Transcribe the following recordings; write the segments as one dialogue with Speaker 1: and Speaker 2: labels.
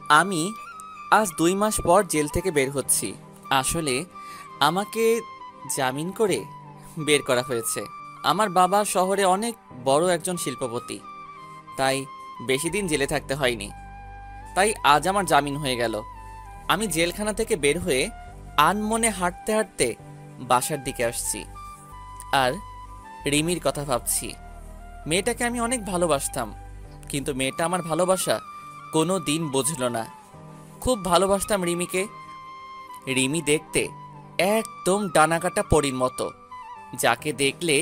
Speaker 1: আমি আজ 2 মাস পর জেল থেকে বের হচ্ছি। আসলে আমাকে জামিন করে বের করা হয়েছে। আমার বাবা শহরে অনেক বড় একজন শিল্পপতি, তাই বেশি দিন জেলে থাকতে হয়নি। তাই আজ আমার জামিন হয়ে গেল। আমি জেলখানা থেকে বের হয়ে আনমনে হাঁটতে হাঁটতে বাসার দিকে আসছি আর রিমির কথা ভাবছি। মেয়েটাকে আমি অনেক ভালোবাসতাম, কিন্তু মেয়েটা আমার ভালোবাসা কোনো দিন বুঝলো না। খুব ভালোবাসতাম রিমিকে। রিমি দেখতে একদম ডানাকাটা পরীর মতো, যাকে দেখলে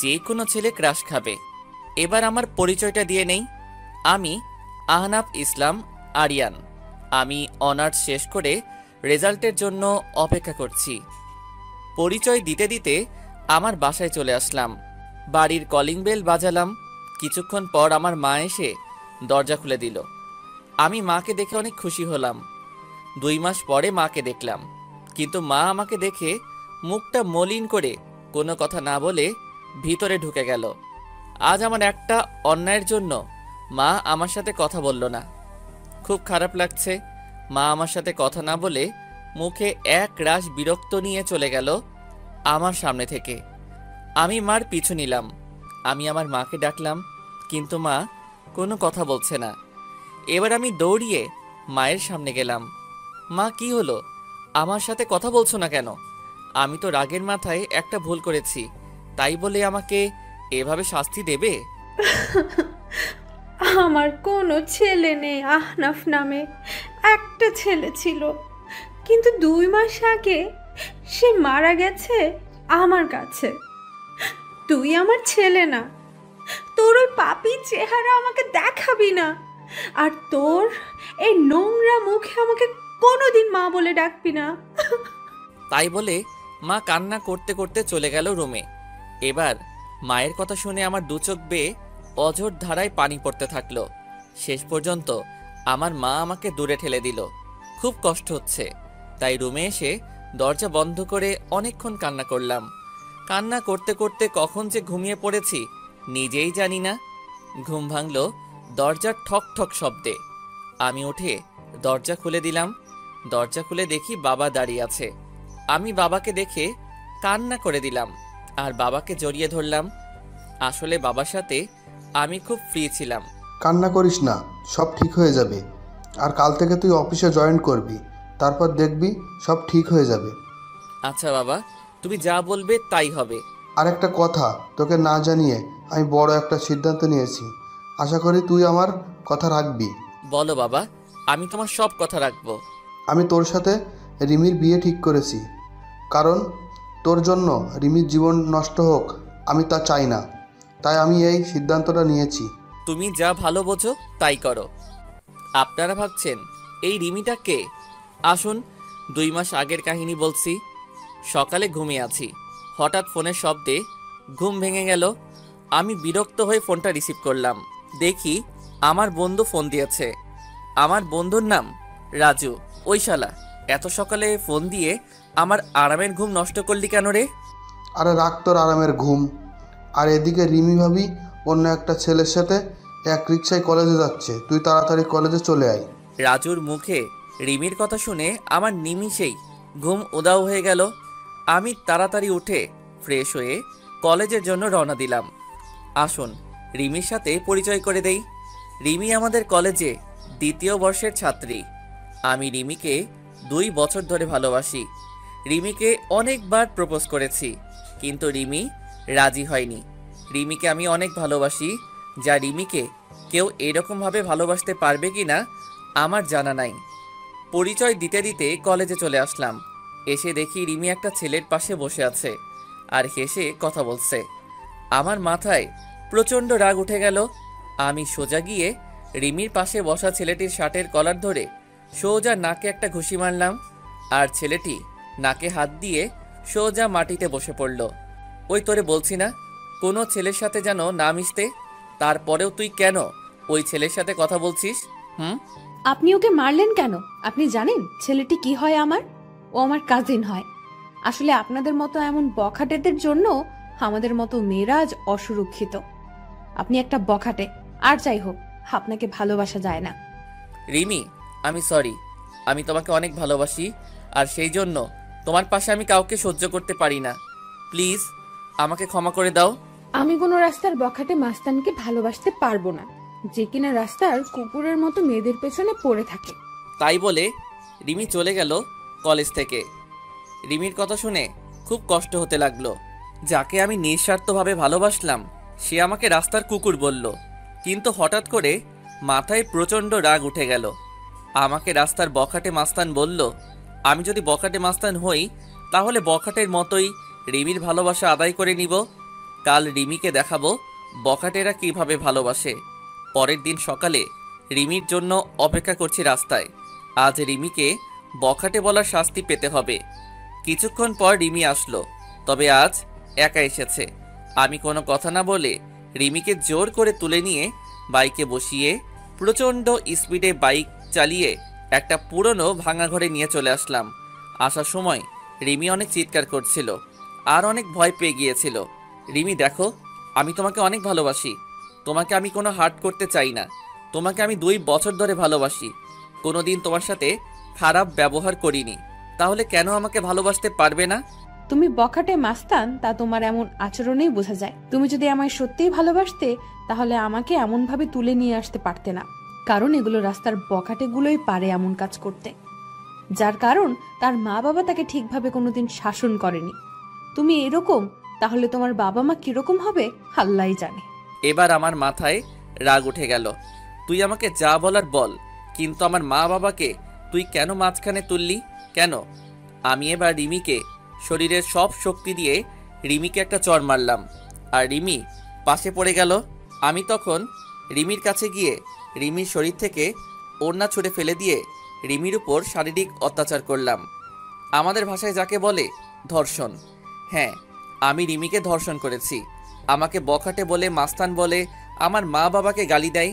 Speaker 1: যে কোনো ছেলে ক্রাশ খাবে। এবার আমার পরিচয়টা দিয়ে নেই। আমি আহনাফ ইসলাম আরিয়ান। আমি অনার্স শেষ করে রেজাল্টের জন্য অপেক্ষা করছি। পরিচয় দিতে দিতে আমার বাসায় চলে আসলাম। বাড়ির কলিং বেল বাজালাম। কিছুক্ষণ পর আমার মা এসে দরজা খুলে দিল। আমি মাকে দেখে অনেক খুশি হলাম। 2 মাস পরে মাকে দেখলাম, কিন্তু মা আমাকে দেখে মুখটা মলিন করে কোনো কথা না বলে ভিতরে ঢুকে গেল। আজ আমার একটা অন্যায়ের জন্য মা আমার সাথে কথা বলল না। খুব খারাপ লাগছে। মা আমার সাথে কথা না বলে মুখে এক রাশ বিরক্ত নিয়ে চলে গেল আমার সামনে থেকে। আমি মার পিছু নিলাম। আমি আমার মাকে ডাকলাম, কিন্তু মা কোনো কথা বলছে না। এবার আমি দৌড়িয়ে মায়ের সামনে গেলাম। মা, কি হলো? আমার সাথে কথা বলছো না কেন? আমি তো রাগের মাথায় একটা ভুল করেছি, তাই বলে আমাকে এভাবে শাস্তি দেবে?
Speaker 2: আমার কোনো ছেলে নেই আহনাফ নামে। একটা ছেলে ছিল, কিন্তু 2 মাস আগে সে মারা গেছে আমার কাছে। তুই আমার ছেলে না, তোর ওই পাপী চেহারা আমাকে দেখাবি না। আর তোর এই নোংরা মুখে আমাকে কোনোদিন মা বলে ডাকবি না।
Speaker 1: তাই বলে মা কান্না করতে করতে চলে গেল রুমে। এবার মায়ের কথা শুনে আমার দু চোখ বেয়ে অঝোর ধারায় পানি পড়তে থাকলো। শেষ পর্যন্ত আমার মা আমাকে দূরে ঠেলে দিল। খুব কষ্ট হচ্ছে, তাই রুমে এসে দরজা বন্ধ করে অনেকক্ষণ কান্না করলাম। কান্না করতে করতে কখন যে ঘুমিয়ে পড়েছি নিজেই জানি না। ঘুম ভাঙল দরজার ঠক ঠক শব্দে। আমি উঠে দরজা খুলে দিলাম। দরজা খুলে দেখি বাবা দাঁড়িয়ে আছে। আমি বাবাকে দেখে কান্না করে দিলাম আর বাবাকে জড়িয়ে ধরলাম। আসলে বাবার সাথে আমি খুব ফ্রি ছিলাম।
Speaker 3: কান্না করিস না, সব ঠিক হয়ে যাবে। আর কাল থেকে তুই অফিসে জয়েন করবি, তারপর দেখবি সব ঠিক হয়ে যাবে।
Speaker 1: আচ্ছা বাবা, তুমি যা বলবে তাই হবে।
Speaker 3: আর একটা কথা তোকে না জানিয়ে আমি বড় একটা সিদ্ধান্ত নিয়েছি। আশা করি তুই আমার কথা রাখবি।
Speaker 1: বলো বাবা, আমি তোমার সব কথা রাখবো।
Speaker 3: আমি তোর সাথে রিমির বিয়ে ঠিক করেছি, কারণ তোর জন্য রিমির জীবন নষ্ট হোক আমি তা চাই না। তাই আমি এই সিদ্ধান্তটা নিয়েছি।
Speaker 1: তুমি যা ভালো বোঝো তাই করো। আপনারা ভাবছেন এই রিমিটা কে? আসুন 2 মাস আগের কাহিনী বলছি। সকালে ঘুমিয়ে আছি, হঠাৎ ফোনের শব্দে ঘুম ভেঙে গেল। আমি বিরক্ত হয়ে ফোনটা রিসিভ করলাম। দেখি আমার বন্ধু ফোন দিয়েছে। আমার বন্ধুর নাম রাজু। ওই শালা এত সকালে ফোন দিয়ে আমার আরামের ঘুম নষ্ট করলি কেন রে?
Speaker 3: আরে রাখ তোর আরামের ঘুম। আর এদিকে রিমি ভাবি অন্য একটা ছেলের সাথে এক রিক্সায় কলেজে যাচ্ছে, তুই তাড়াতাড়ি কলেজে চলে আয়।
Speaker 1: রাজুর মুখে রিমির কথা শুনে আমার নিমিষেই ঘুম উধাও হয়ে গেল। আমি তাড়াতাড়ি উঠে ফ্রেশ হয়ে কলেজের জন্য রওনা দিলাম। আসুন রিমির সাথে পরিচয় করে দেই। রিমি আমাদের কলেজে 2য় বর্ষের ছাত্রী। আমি রিমিকে 2 বছর ধরে ভালোবাসি। রিমিকে অনেকবার প্রপোজ করেছি, কিন্তু রিমি রাজি হয়নি। রিমিকে আমি অনেক ভালোবাসি, যা রিমিকে কেউ এরকমভাবে ভালোবাসতে পারবে কি না আমার জানা নাই। পরিচয় দিতে দিতে কলেজে চলে আসলাম। এসে দেখি রিমি একটা ছেলের পাশে বসে আছে আর হেসে কথা বলছে। আমার মাথায় প্রচণ্ড রাগ উঠে গেল। আমি সোজা গিয়ে রিমির পাশে বসা ছেলেটির শার্টের কলার ধরে সোজা নাকে একটা ঘুষি মারলাম, আর ছেলেটি নাকে হাত দিয়ে সোজা মাটিতে বসে পড়ল। ওই তোরে বলছি না কোনো ছেলের সাথে যেন না মিশতে, তারপরেও তুই কেন ওই ছেলের সাথে কথা বলছিস?
Speaker 2: আপনি ওকে মারলেন কেন? আপনি জানেন ছেলেটি কি হয় আমার? ও আমার কাজিন হয়। আসলে আপনাদের মতো এমন বখাটেদের জন্য আমাদের মতো মেয়েরা আজ অসুরক্ষিত। আপনি একটা বখাটে, আর যাই হোক আপনাকে ভালোবাসা যায় না।
Speaker 1: রিমি, আমি সরি। আমি তোমাকে অনেক ভালোবাসি, আর সেই জন্য তোমার পাশে আমি কাউকে সহ্য করতে পারি না। প্লিজ আমাকে ক্ষমা করে দাও।
Speaker 4: আমি কোনো রাস্তার বখাটে মাস্তানকে ভালোবাসতে পারবো না, যে কিনা রাস্তার কুকুরের মতো মেয়েদের পেছনে পড়ে থাকে।
Speaker 1: তাই বলে রিমি চলে গেল কলেজ থেকে। রিমির কথা শুনে খুব কষ্ট হতে লাগলো। যাকে আমি নিঃস্বার্থভাবে ভালোবাসলাম সে আমাকে রাস্তার কুকুর বলল। কিন্তু হঠাৎ করে মাথায় প্রচণ্ড রাগ উঠে গেল। আমাকে রাস্তার বখাটে মাস্তান বলল। আমি যদি বখাটে মাস্তান হই তাহলে বখাটের মতোই রিমির ভালোবাসা আদায় করে নিব। কাল রিমিকে দেখাবো বখাটেরা কিভাবে ভালোবাসে। পরের দিন সকালে রিমির জন্য অপেক্ষা করছি রাস্তায়। আজ রিমিকে বখাটে বলার শাস্তি পেতে হবে। কিছুক্ষণ পর রিমি আসলো, তবে আজ একা এসেছে। আমি কোনো কথা না বলে রিমিকে জোর করে তুলে নিয়ে বাইকে বসিয়ে প্রচণ্ড স্পিডে বাইক চালিয়ে একটা পুরনো ভাঙা ঘরে নিয়ে চলে আসলাম। আসার সময় রিমি অনেক চিৎকার করছিল আর অনেক ভয় পেয়ে গিয়েছিল। রিমি দেখো, আমি তোমাকে অনেক ভালোবাসি। তোমাকে আমি কোনো হার্ট করতে চাই না। তোমাকে আমি 2 বছর ধরে ভালোবাসি। কোনোদিন তোমার সাথে খারাপ ব্যবহার করিনি, তাহলে কেন আমাকে ভালোবাসতে পারবে না?
Speaker 4: তুমি বখাটে মাস্তান তা তোমার এমন আচরণেই বোঝা যায়। তুমি যদি আমায় সত্যিই ভালোবাসতে তাহলে আমাকে এমন ভাবে তুলে নিয়ে আসতে পারতে না, কারণ এগুলো রাস্তার বখাটেগুলোই পারে এমন কাজ করতে, যার কারণ তার মা বাবা তাকে ঠিকভাবে কোনোদিন শাসন করেনি। তুমি এরকম, তাহলে তোমার বাবা মা কিরকম হবে আল্লাহই জানে।
Speaker 1: এবার আমার মাথায় রাগ উঠে গেল। তুই আমাকে যা বলার বল, কিন্তু আমার মা বাবাকে তুই কেন মাঝখানে তুললি? কেন? আমি এবার রিমিকে শরীরের সব শক্তি দিয়ে রিমিকে একটা চড় মারলাম, আর রিমি পাশে পড়ে গেল। আমি তখন রিমির কাছে গিয়ে রিমির শরীর থেকে ওড়না ছুঁড়ে ফেলে দিয়ে রিমির উপর শারীরিক অত্যাচার করলাম। আমাদের ভাষায় যাকে বলে ধর্ষণ। হ্যাঁ, আমি রিমিকে ধর্ষণ করেছি। আমাকে বখাটে বলে, মাস্তান বলে, আমার মা বাবাকে গালি দেয়।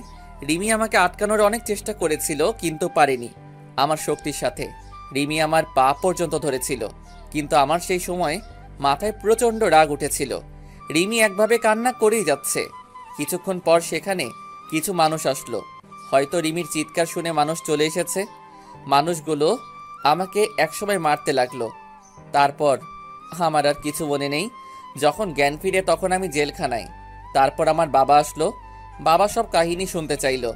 Speaker 1: রিমি আমাকে আটকানোর অনেক চেষ্টা করেছিল, কিন্তু পারেনি। আমার শক্তির সাথে রিমি আমার পা পর্যন্ত ধরেছিল, কিন্তু আমার সেই সময় মাথায় প্রচণ্ড রাগ উঠেছিল। রিমি একভাবে কান্না করেই যাচ্ছে। কিছুক্ষণ পর সেখানে কিছু মানুষ আসলো। হয়তো রিমির চিৎকার শুনে মানুষ চলে এসেছে। মানুষগুলো আমাকে একসময় মারতে লাগলো। তারপর আমার আর কিছু মনে নেই। যখন জ্ঞান ফিরে তখন আমি জেলখানায়। তারপর আমার বাবা আসলো। বাবা সব কাহিনী শুনতে চাইলো।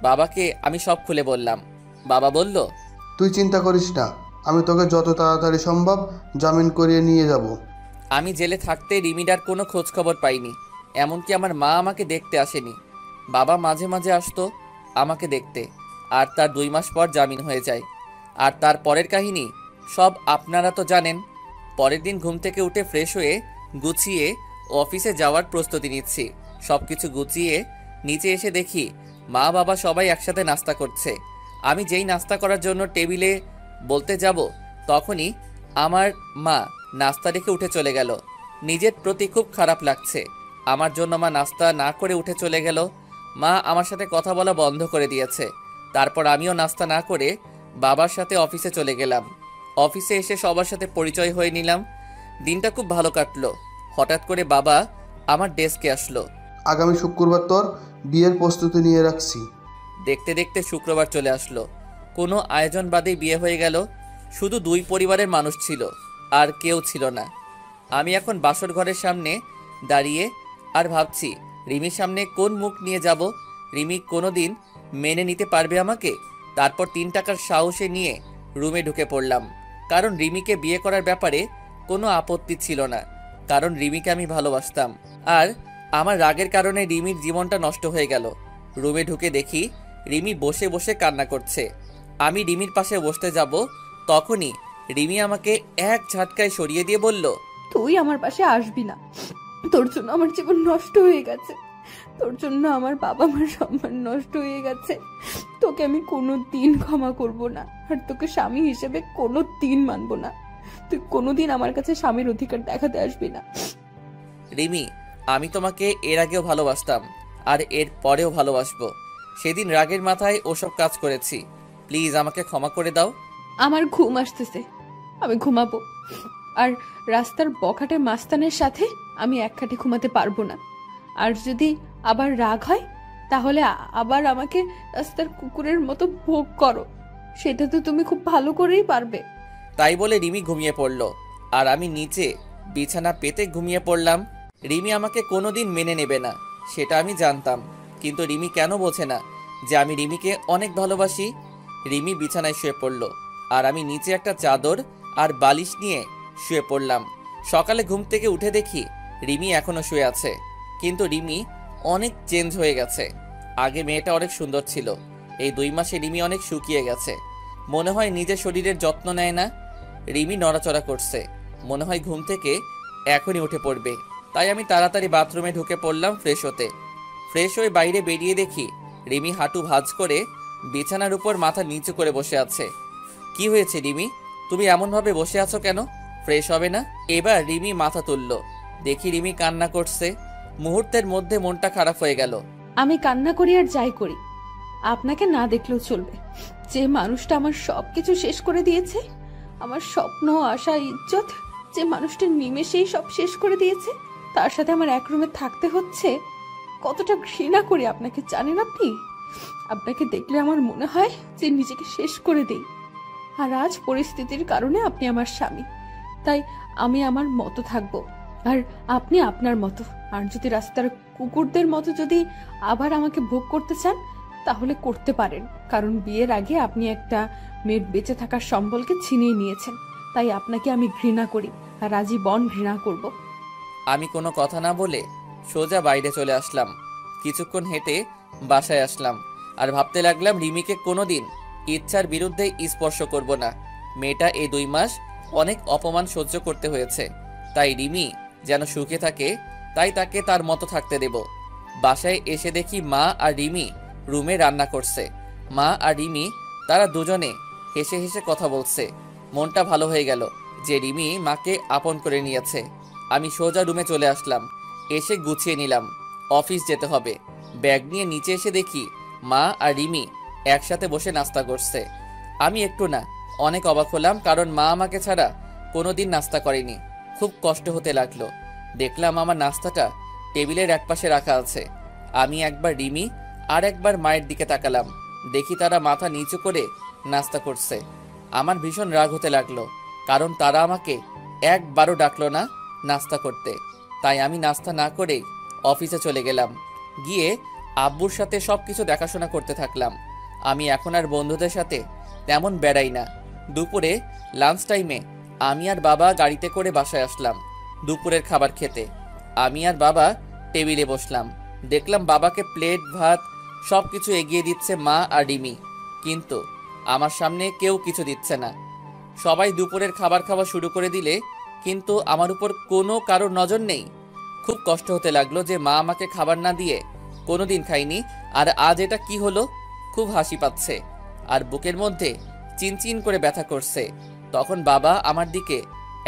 Speaker 1: বাবাকে আমি সব খুলে বললাম। বাবা বলল,
Speaker 3: তুই চিন্তা করিস না, আমি তোকে যত তাড়াতাড়ি সম্ভব জামিন করিয়ে নিয়ে যাব।
Speaker 1: আমি জেলে থাকতে রিমিডার কোনো খোঁজ খবর পাইনি। এমনকি আমার মা আমাকে দেখতে আসেনি। বাবা মাঝে মাঝে আসতো আমাকে দেখতে, আর তার 2 মাস পর জামিন হয়ে যায়। আর তার পরের কাহিনী সব আপনারা তো জানেন। পরের দিন ঘুম থেকে উঠে ফ্রেশ হয়ে গুছিয়ে অফিসে যাওয়ার প্রস্তুতি নিচ্ছি। সব কিছু গুছিয়ে নিচে এসে দেখি মা বাবা সবাই একসাথে নাস্তা করছে। আমি যেই নাস্তা করার জন্য টেবিলে বলতে যাব, তখনই আমার মা নাস্তা রেখে উঠে চলে গেল। নিজের প্রতি খুব খারাপ লাগছে। আমার জন্য মা নাস্তা না করে উঠে চলে গেল। মা আমার সাথে কথা বলা বন্ধ করে দিয়েছে। তারপর আমিও নাস্তা না করে বাবার সাথে অফিসে চলে গেলাম। অফিসে এসে সবার সাথে পরিচয় হয়ে নিলাম। দিনটা খুব ভালো কাটলো। হঠাৎ করে বাবা আমার ডেস্কে আসলো।
Speaker 3: আগামী শুক্রবার তোর বিয়ের প্রস্তুতি নিয়ে রাখছি।
Speaker 1: দেখতে দেখতে শুক্রবার চলে আসলো। কোনো আয়োজন বাদেই বিয়ে হয়ে গেল। শুধু 2 পরিবারের মানুষ ছিল, আর কেউ ছিল না। আমি এখন বাসর ঘরের সামনে দাঁড়িয়ে আর ভাবছি রিমির সামনে কোন মুখ নিয়ে যাব। রিমি কোনোদিন মেনে নিতে পারবে আমাকে? তারপর 3 টাকার সাহসে নিয়ে রুমে ঢুকে পড়লাম, কারণ রিমিকে বিয়ে করার ব্যাপারে কোনো আপত্তি ছিল না, কারণ রিমিকে আমি ভালোবাসতাম। আর আমার রাগের কারণে রিমির জীবনটা নষ্ট হয়ে গেল। রুমে ঢুকে দেখি রিমি বসে বসে কান্না করছে। আমি রিমির পাশে বসতে যাব, তখনই রিমি আমাকে এক ঝাটকায় সরিয়ে দিয়ে বলল,
Speaker 4: তুই আমার পাশে আসবি না। তোর জন্য আমার জীবন নষ্ট হয়ে গেছে, তোর জন্য আমার বাবা মার সম্মান নষ্ট হয়ে গেছে। তোকে আমি কোনোদিন ক্ষমা করব না, আর তোকে স্বামী হিসেবে কোনোদিন মানব না। তুই কোনোদিন আমার কাছে স্বামীর অধিকার দেখাতে আসবি না।
Speaker 1: রিমি, আমি তোমাকে এর আগেও ভালোবাসতাম, আর এর পরেও ভালোবাসবো। সেদিন রাগের মাথায় ওসব কাজ করেছি। প্লিজ আমাকে ক্ষমা করে দাও।
Speaker 4: আমার ঘুম আসতেছে, আমি ঘুমাবো। আর রাস্তার বখাটে মাস্তানের সাথে আমি এক খাটে ঘুমাতে পারবো না। আর যদি আবার রাগ হয় তাহলে আবার আমাকে রাস্তার কুকুরের মতো ভোগ করো। সেটা তো তুমি খুব ভালো করেই পারবে।
Speaker 1: তাই বলে রিমি ঘুমিয়ে পড়ল আর আমি নিচে বিছানা পেতে ঘুমিয়ে পড়লাম। রিমি আমাকে কোনোদিন মেনে নেবে না সেটা আমি জানতাম, কিন্তু রিমি কেন বোঝে না যে আমি রিমিকে অনেক ভালোবাসি। রিমি বিছানায় শুয়ে পড়ল আর আমি নিচে একটা চাদর আর বালিশ নিয়ে শুয়ে পড়লাম। সকালে ঘুম থেকে উঠে দেখি রিমি এখনো শুয়ে আছে, কিন্তু রিমি অনেক চেঞ্জ হয়ে গেছে। আগে মেয়েটা অনেক সুন্দর ছিল, এই 2 মাসে রিমি অনেক শুকিয়ে গেছে। মনে হয় নিজের শরীরের যত্ন নেয় না। রিমি নড়াচড়া করছে, মনে হয় ঘুম থেকে এখনই উঠে পড়বে। তাই আমি তাড়াতাড়ি বাথরুমে ঢুকে পড়লাম ফ্রেশ হতে। ফ্রেশ হয়ে বাইরে বেরিয়ে দেখি রিমি হাঁটু ভাঁজ করে বিছানার উপর মাথা নিচু করে বসে আছে। কি হয়েছে রিমি, তুমি এমনভাবে বসে আছো কেন? ফ্রেশ হবে না? এবার রিমি মাথা তুলল, দেখি রিমি কান্না করছে। মুহূর্তের মধ্যে মনটা খারাপ হয়ে গেল।
Speaker 4: আমি কান্না করি আর যাই করি, আপনাকে না দেখলেও চলবে। যে মানুষটা আমার সবকিছু শেষ করে দিয়েছে, আমার স্বপ্ন, আশা, ইজ্জত, যে মানুষটা নিমেষেই সব শেষ করে দিয়েছে, তার সাথে আমার এক রুমে থাকতে হচ্ছে। কতটা ঘৃণা করি আপনাকে জানেন আপনি? আপনাকে দেখলে আমার মনে হয় যে নিজেকে শেষ করে দেই। আর আজ পরিস্থিতির কারণে আপনি আমার স্বামী, তাই আমি আমার মতো থাকবো আর আপনি আপনার মতো। আর যদি রাস্তার কুকুরদের মতো যদি আবার আমাকে ভোগ করতে চান তাহলে করতে পারেন, কারণ বিয়ের আগে আপনি একটা মেয়ের বেঁচে থাকার সম্বলকে ছিনিয়ে নিয়েছেন। তাই আপনাকে আমি ঘৃণা করি আর আজীবন ঘৃণা করব।
Speaker 1: আমি কোনো কথা না বলে সোজা বাইরে চলে আসলাম। কিছুক্ষণ হেঁটে বাসায় আসলাম আর ভাবতে লাগলাম রিমিকে কোনোদিন ইচ্ছার বিরুদ্ধে স্পর্শ করব না। মেয়েটা এই 2 মাস অনেক অপমান সহ্য করতে হয়েছে, তাই রিমি যেন সুখে থাকে, তাই তাকে তার মতো থাকতে দেব। বাসায় এসে দেখি মা আর রিমি রুমে রান্না করছে। মা আর রিমি তারা দুজনে হেসে হেসে কথা বলছে। মনটা ভালো হয়ে গেল যে রিমি মাকে আপন করে নিয়েছে। আমি সোজা রুমে চলে আসলাম, এসে গুছিয়ে নিলাম, অফিস যেতে হবে। ব্যাগ নিয়ে নিচে এসে দেখি মা আর রিমি একসাথে বসে নাস্তা করছে। আমি একটু না অনেক অবাক হলাম, কারণ মা আমাকে ছাড়া কোনোদিন নাস্তা করেনি। খুব কষ্ট হতে লাগলো। দেখলাম আমার নাস্তাটা টেবিলের একপাশে রাখা আছে। আমি একবার রিমি আর একবার মায়ের দিকে তাকালাম, দেখি তারা মাথা নিচু করে নাস্তা করছে। আমার ভীষণ রাগ হতে লাগলো, কারণ তারা আমাকে একবারও ডাকলো না নাস্তা করতে। তাই আমি নাস্তা না করেই অফিসে চলে গেলাম। গিয়ে আব্বুর সাথে সব কিছু দেখাশোনা করতে থাকলাম। আমি এখন আর বন্ধুদের সাথে তেমন বেড়াই না। দুপুরে লাঞ্চ টাইমে আমি আর বাবা গাড়িতে করে বাসায় আসলাম দুপুরের খাবার খেতে। আমি আর বাবা টেবিলে বসলাম, দেখলাম বাবাকে প্লেট ভাত সব কিছু এগিয়ে দিচ্ছে মা আর রিমি, কিন্তু আমার সামনে কেউ কিছু দিচ্ছে না। সবাই দুপুরের খাবার খাওয়া শুরু করে দিলে কিন্তু আমার উপর কোনো কারোর নজর নেই। খুব কষ্ট হতে লাগলো যে মা আমাকে খাবার না দিয়ে কোনোদিন খাইনি, আর আজ এটা কি হলো। খুব হাসি পাচ্ছে আর বুকের মধ্যে চিনচিন করে ব্যথা করছে। তখন বাবা আমার দিকে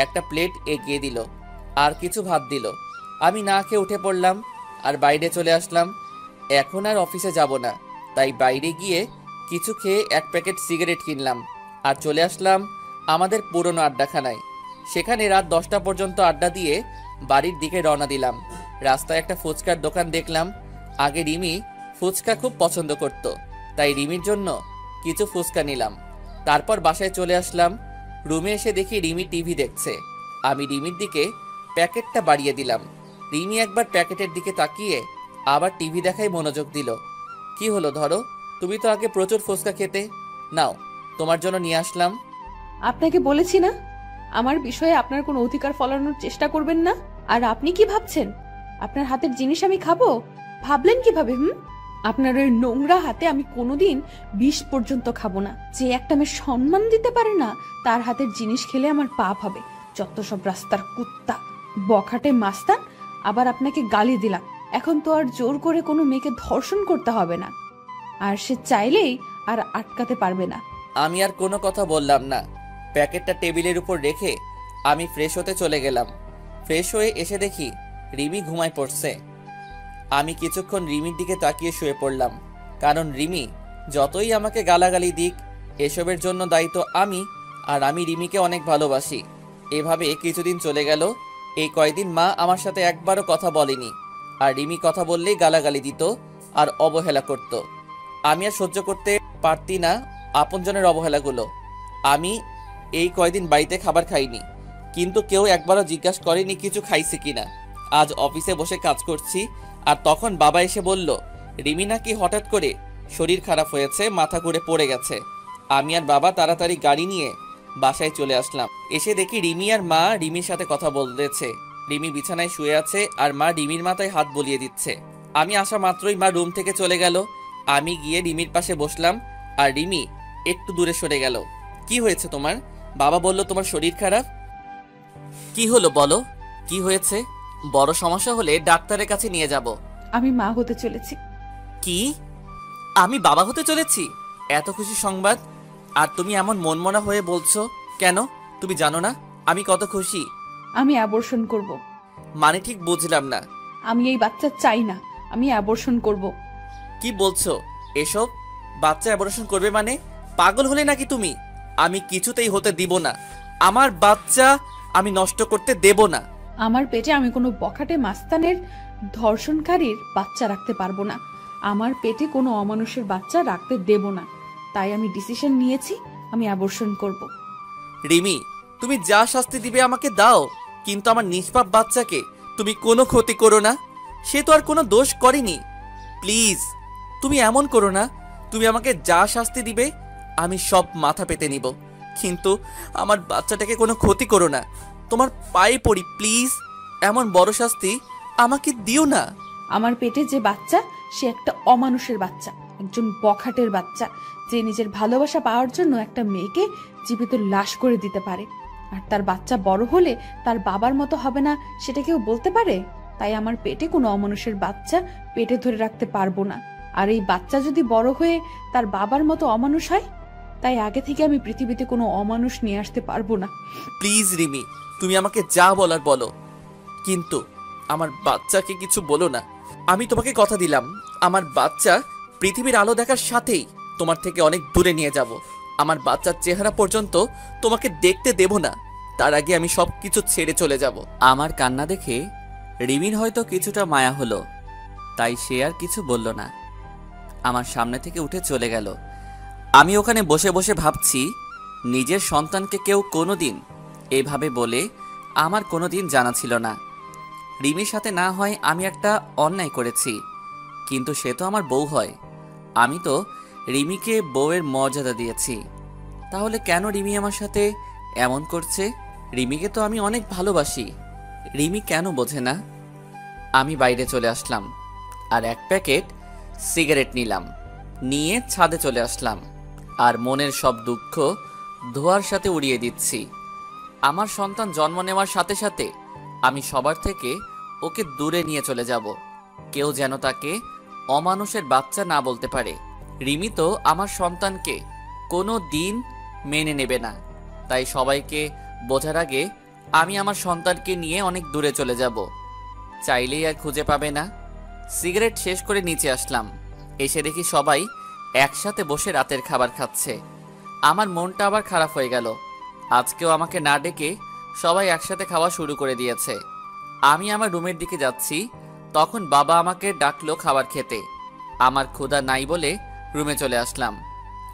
Speaker 1: একটা প্লেট এগিয়ে দিল আর কিছু ভাত দিল। আমি না খেয়ে উঠে পড়লাম আর বাইরে চলে আসলাম। এখন আর অফিসে যাব না, তাই বাইরে গিয়ে কিছু খেয়ে 1 প্যাকেট সিগারেট কিনলাম আর চলে আসলাম আমাদের পুরনো আড্ডাখানায়। সেখানে রাত 10টা পর্যন্ত আড্ডা দিয়ে বাড়ির দিকে রওনা দিলাম। রাস্তায় একটা ফুচকার দোকান দেখলাম। আগে রিমি ফুচকা খুব পছন্দ করত, তাই রিমির জন্য কিছু ফুচকা নিলাম। তারপর বাসায় চলে আসলাম। রুমে এসে দেখি রিমি টিভি দেখছে। আমি রিমির দিকে প্যাকেটটা বাড়িয়ে দিলাম। রিমি একবার প্যাকেটের দিকে তাকিয়ে আবার টিভি দেখায় মনোযোগ দিল। কি হলো, ধরো, তুমি তো আগে প্রচুর ফুচকা খেতে, নাও তোমার জন্য নিয়ে আসলাম।
Speaker 4: আপনাকে বলেছি না আমার বিষয়ে আপনার কোনো অধিকার ফলানোর চেষ্টা করবেন না। আর আপনি কি ভাবছেন আপনার হাতের জিনিস আমি খাবো? ভাবলেন কিভাবে? আপনার ওই নোংরা হাতে আমি কোনোদিন বিষ পর্যন্ত খাবো না। যে একটা মেয়ে সম্মান দিতে পারে না তার হাতের জিনিস খেলে আমার পাপ হবে। যত সব রাস্তার কুত্তা, বখাটে মাস্তান। আবার আপনাকে গালি দিলাম। এখন তো আর জোর করে কোনো মেয়েকে ধর্ষণ করতে হবে না, আর সে চাইলেই আর আটকাতে পারবে না।
Speaker 1: আমি আর কোনো কথা বললাম না। প্যাকেটটা টেবিলের উপর রেখে আমি ফ্রেশ হতে চলে গেলাম। ফ্রেশ হয়ে এসে দেখি রিমি ঘুমায় পড়ছে। আমি কিছুক্ষণ রিমির দিকে তাকিয়ে শুয়ে পড়লাম, কারণ রিমি যতই আমাকে গালাগালি দিক, এসবের জন্য দায়িত্ব আমি, আর আমি রিমিকে অনেক ভালোবাসি। এভাবে কিছুদিন চলে গেল। এই কয়দিন মা আমার সাথে একবারও কথা বলেনি, আর রিমি কথা বললেই গালাগালি দিত আর অবহেলা করত। আমি আর সহ্য করতে পারতি না আপনজনের অবহেলাগুলো। আমি এই কয়দিন বাড়িতে খাবার খাইনি, কিন্তু কেউ একবারও জিজ্ঞাসা করেনি কিছু খাইছে কিনা। আজ অফিসে বসে কাজ করছি, আর তখন বাবা এসে বলল রিমি নাকি হঠাৎ করে শরীর খারাপ হয়েছে, মাথা ঘুরে পড়ে গেছে। আমি আর বাবা তাড়াতাড়ি গাড়ি নিয়ে বাসায় চলে আসলাম। এসে দেখি রিমি আর মা রিমির সাথে কথা বলতেছে। রিমি বিছানায় শুয়ে আছে আর মা রিমির মাথায় হাত বুলিয়ে দিচ্ছে। আমি আসা মাত্রই মা রুম থেকে চলে গেল। আমি গিয়ে রিমির পাশে বসলাম, আর রিমি একটু দূরে সরে গেল। কি হয়েছে তোমার? বাবা বলল তোমার শরীর খারাপ। কি হলো বলো, কি হয়েছে? বড় সমস্যা হলে ডাক্তারের কাছে নিয়ে যাব।
Speaker 4: আমি মা হতে চলেছি।
Speaker 1: কি? আমি বাবা হতে চলেছি? এত খুশি সংবাদ, আর তুমি এমন মনমনা হয়ে বলছো কেন? তুমি জানো না আমি কত খুশি।
Speaker 4: আমি অ্যাবর্শন করব।
Speaker 1: মানে ঠিক বুঝলাম না।
Speaker 4: আমি এই বাচ্চা চাই না, আমি অ্যাবর্শন করব।
Speaker 1: কি বলছো এসব? বাচ্চা অ্যাবর্শন করবে মানে? পাগল হলে নাকি তুমি? আমি কিছুতেই হতে দিব না। আমার বাচ্চা আমি নষ্ট করতে দেব না।
Speaker 4: আমার পেটে আমি কোনো বখাটে মাস্তানের ধর্ষণকারীর বাচ্চা রাখতে পারবো না। আমার পেটে কোনো অমানুষের বাচ্চা রাখতে দেব না। তাই আমি ডিসিশন নিয়েছি, আমি অ্যাবর্শন করব।
Speaker 1: রিমি, তুমি যা শাস্তি দিবে আমাকে দাও, কিন্তু আমার নিষ্পাপ বাচ্চাকে তুমি কোনো ক্ষতি করো না। সে তো আর কোনো দোষ করেনি। প্লিজ তুমি এমন করো না। তুমি আমাকে যা শাস্তি দিবে আমি সব মাথা পেতে নিব, কিন্তু আমার বাচ্চাটাকে কোনো ক্ষতি করো না। তোমার পায়ে পড়ি প্লিজ, এমন বড় শাস্তি আমাকে দিও না।
Speaker 4: আমার পেটে যে বাচ্চা, সে একটা অমানুষের বাচ্চা, একজন বখাটের বাচ্চা, যে নিজের ভালোবাসা পাওয়ার জন্য একটা মেয়েকে জীবিত লাশ করে দিতে পারে। আর তার বাচ্চা বড় হলে তার বাবার মতো হবে না, সেটা কেউ বলতে পারে? তাই আমার পেটে কোনো অমানুষের বাচ্চা পেটে ধরে রাখতে পারবো না। আর এই বাচ্চা যদি বড় হয়ে তার বাবার মতো অমানুষ হয়, তাই আগে থেকে আমি পৃথিবীতে কোনো অমানুষ নিয়ে আসতে পারবো না।
Speaker 1: প্লিজ রিমি, তুমি আমাকে যা বলার বলো, কিন্তু আমার বাচ্চাকে কিছু বলো না। আমি তোমাকে কথা দিলাম, আমার বাচ্চা পৃথিবীর আলো দেখার সাথেই তোমার থেকে অনেক দূরে নিয়ে যাব। আমার বাচ্চার চেহারা পর্যন্ত তোমাকে দেখতে দেব না। তার আগে আমি সব কিছু ছেড়ে চলে যাব। আমার কান্না দেখে রিমির হয়তো কিছুটা মায়া হলো, তাই সে আর কিছু বলল না। আমার সামনে থেকে উঠে চলে গেল। আমি ওখানে বসে বসে ভাবছি, নিজের সন্তানকে কেউ কোনোদিন এভাবে বলে আমার কোনোদিন জানা ছিল না। রিমির সাথে না হয় আমি একটা অন্যায় করেছি, কিন্তু সে তো আমার বউ হয়। আমি তো রিমিকে বউয়ের মর্যাদা দিয়েছি, তাহলে কেন রিমি আমার সাথে এমন করছে? রিমিকে তো আমি অনেক ভালোবাসি, রিমি কেন বোঝে না? আমি বাইরে চলে আসলাম আর এক প্যাকেট সিগারেট নিলাম, নিয়ে ছাদে চলে আসলাম, আর মনের সব দুঃখ ধোঁয়ার সাথে উড়িয়ে দিচ্ছি। আমার সন্তান জন্ম নেওয়ার সাথে সাথে আমি সবার থেকে ওকে দূরে নিয়ে চলে যাব। কেউ যেন তাকে অমানুষের বাচ্চা না বলতে পারে। রিমি তো আমার সন্তানকে কোনো দিন মেনে নেবে না, তাই সবাইকে বোঝার আগে আমি আমার সন্তানকে নিয়ে অনেক দূরে চলে যাব। চাইলেই আর খুঁজে পাবে না। সিগারেট শেষ করে নিচে আসলাম, এসে দেখি সবাই একসাথে বসে রাতের খাবার খাচ্ছে। আমার মনটা আবার খারাপ হয়ে গেল। আজকেও আমাকে না ডেকে সবাই একসাথে খাওয়া শুরু করে দিয়েছে। আমি আমার রুমের দিকে যাচ্ছি, তখন বাবা আমাকে ডাকলো খাবার খেতে। আমার ক্ষুধা নাই বলে রুমে চলে আসলাম।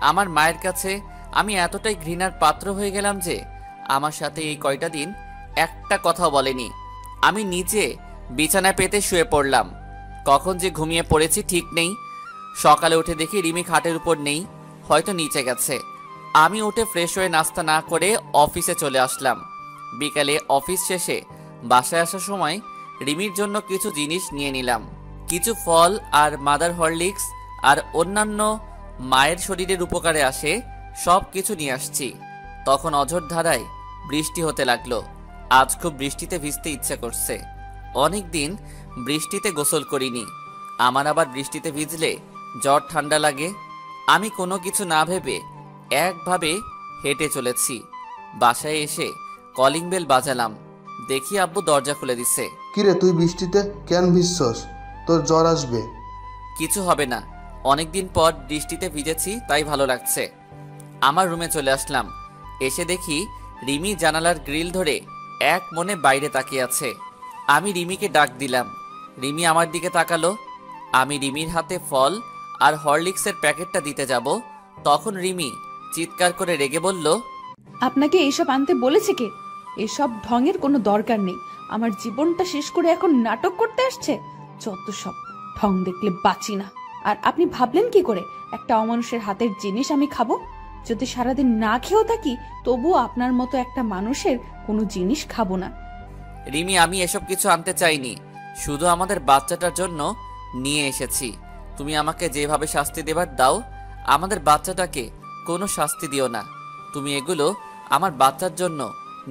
Speaker 1: আমার মায়ের কাছে আমি এতটাই ঘৃণার পাত্র হয়ে গেলাম যে আমার সাথে এই কয়টা দিন একটা কথাও বলেনি। আমি নিচে বিছানায় পেতে শুয়ে পড়লাম। কখন যে ঘুমিয়ে পড়েছি ঠিক নেই। সকালে উঠে দেখি রিমি খাটের উপর নেই, হয়তো নিচে গেছে। আমি উঠে ফ্রেশ হয়ে নাস্তা না করে অফিসে চলে আসলাম। বিকালে অফিস শেষে বাসায় আসার সময় রিমির জন্য কিছু জিনিস নিয়ে নিলাম, কিছু ফল আর মাদার হরলিক্স আর অন্যান্য মায়ের শরীরের উপকারে আসে সব কিছু নিয়ে আসছি। তখন অঝোর ধারায় বৃষ্টি হতে লাগলো। আজ খুব বৃষ্টিতে ভিজতে ইচ্ছে করছে। অনেক দিন বৃষ্টিতে গোসল করিনি। আমার আবার বৃষ্টিতে ভিজলে জ্বর ঠান্ডা লাগে। আমি কোনো কিছু না ভেবে একভাবে হেঁটে চলেছি। বাসায় এসে কলিং বেল বাজালাম, দেখি আব্বু দরজা খুলে দিছে।
Speaker 3: কিরে, তুই বৃষ্টিতে কেন ভিজছস? তোর জ্বর আসবে।
Speaker 1: কিছু হবে না, অনেকদিন পর বৃষ্টিতে ভিজেছি তাই ভালো লাগছে। আমার রুমে চলে আসলাম। এসে দেখি রিমি জানালার গ্রিল ধরে এক মনে বাইরে তাকিয়ে আছে। আমি রিমিকে ডাক দিলাম। রিমি আমার দিকে তাকালো। আমি রিমির হাতে ফল আর হরলিক্সের প্যাকেটটা দিতে যাব, তখন রিমি চিৎকার করে রেগে বলল,
Speaker 4: আপনাকে এইসব আনতে বলেছে কে? এসব ঢঙের কোনো দরকার নেই। আমার জীবনটা শেষ করে এখন নাটক করতে আসছে। যত সব ঢং দেখলে বাঁচি না। আর আপনি ভাবলেন কি করে একটা অমানুষের হাতের জিনিস আমি খাবো? যদি সারাদিন না খেয়েও থাকি তবুও আপনার মতো একটা মানুষের কোনো জিনিস খাবো না।
Speaker 1: রিমি, আমি এসব কিছু আনতে চাইনি, শুধু আমাদের বাচ্চাটার জন্য নিয়ে এসেছি। তুমি আমাকে যেভাবে শাস্তি দেবার দাও, আমাদের বাচ্চাটাকে কোনো শাস্তি দিও না। তুমি এগুলো আমার বাচ্চার জন্য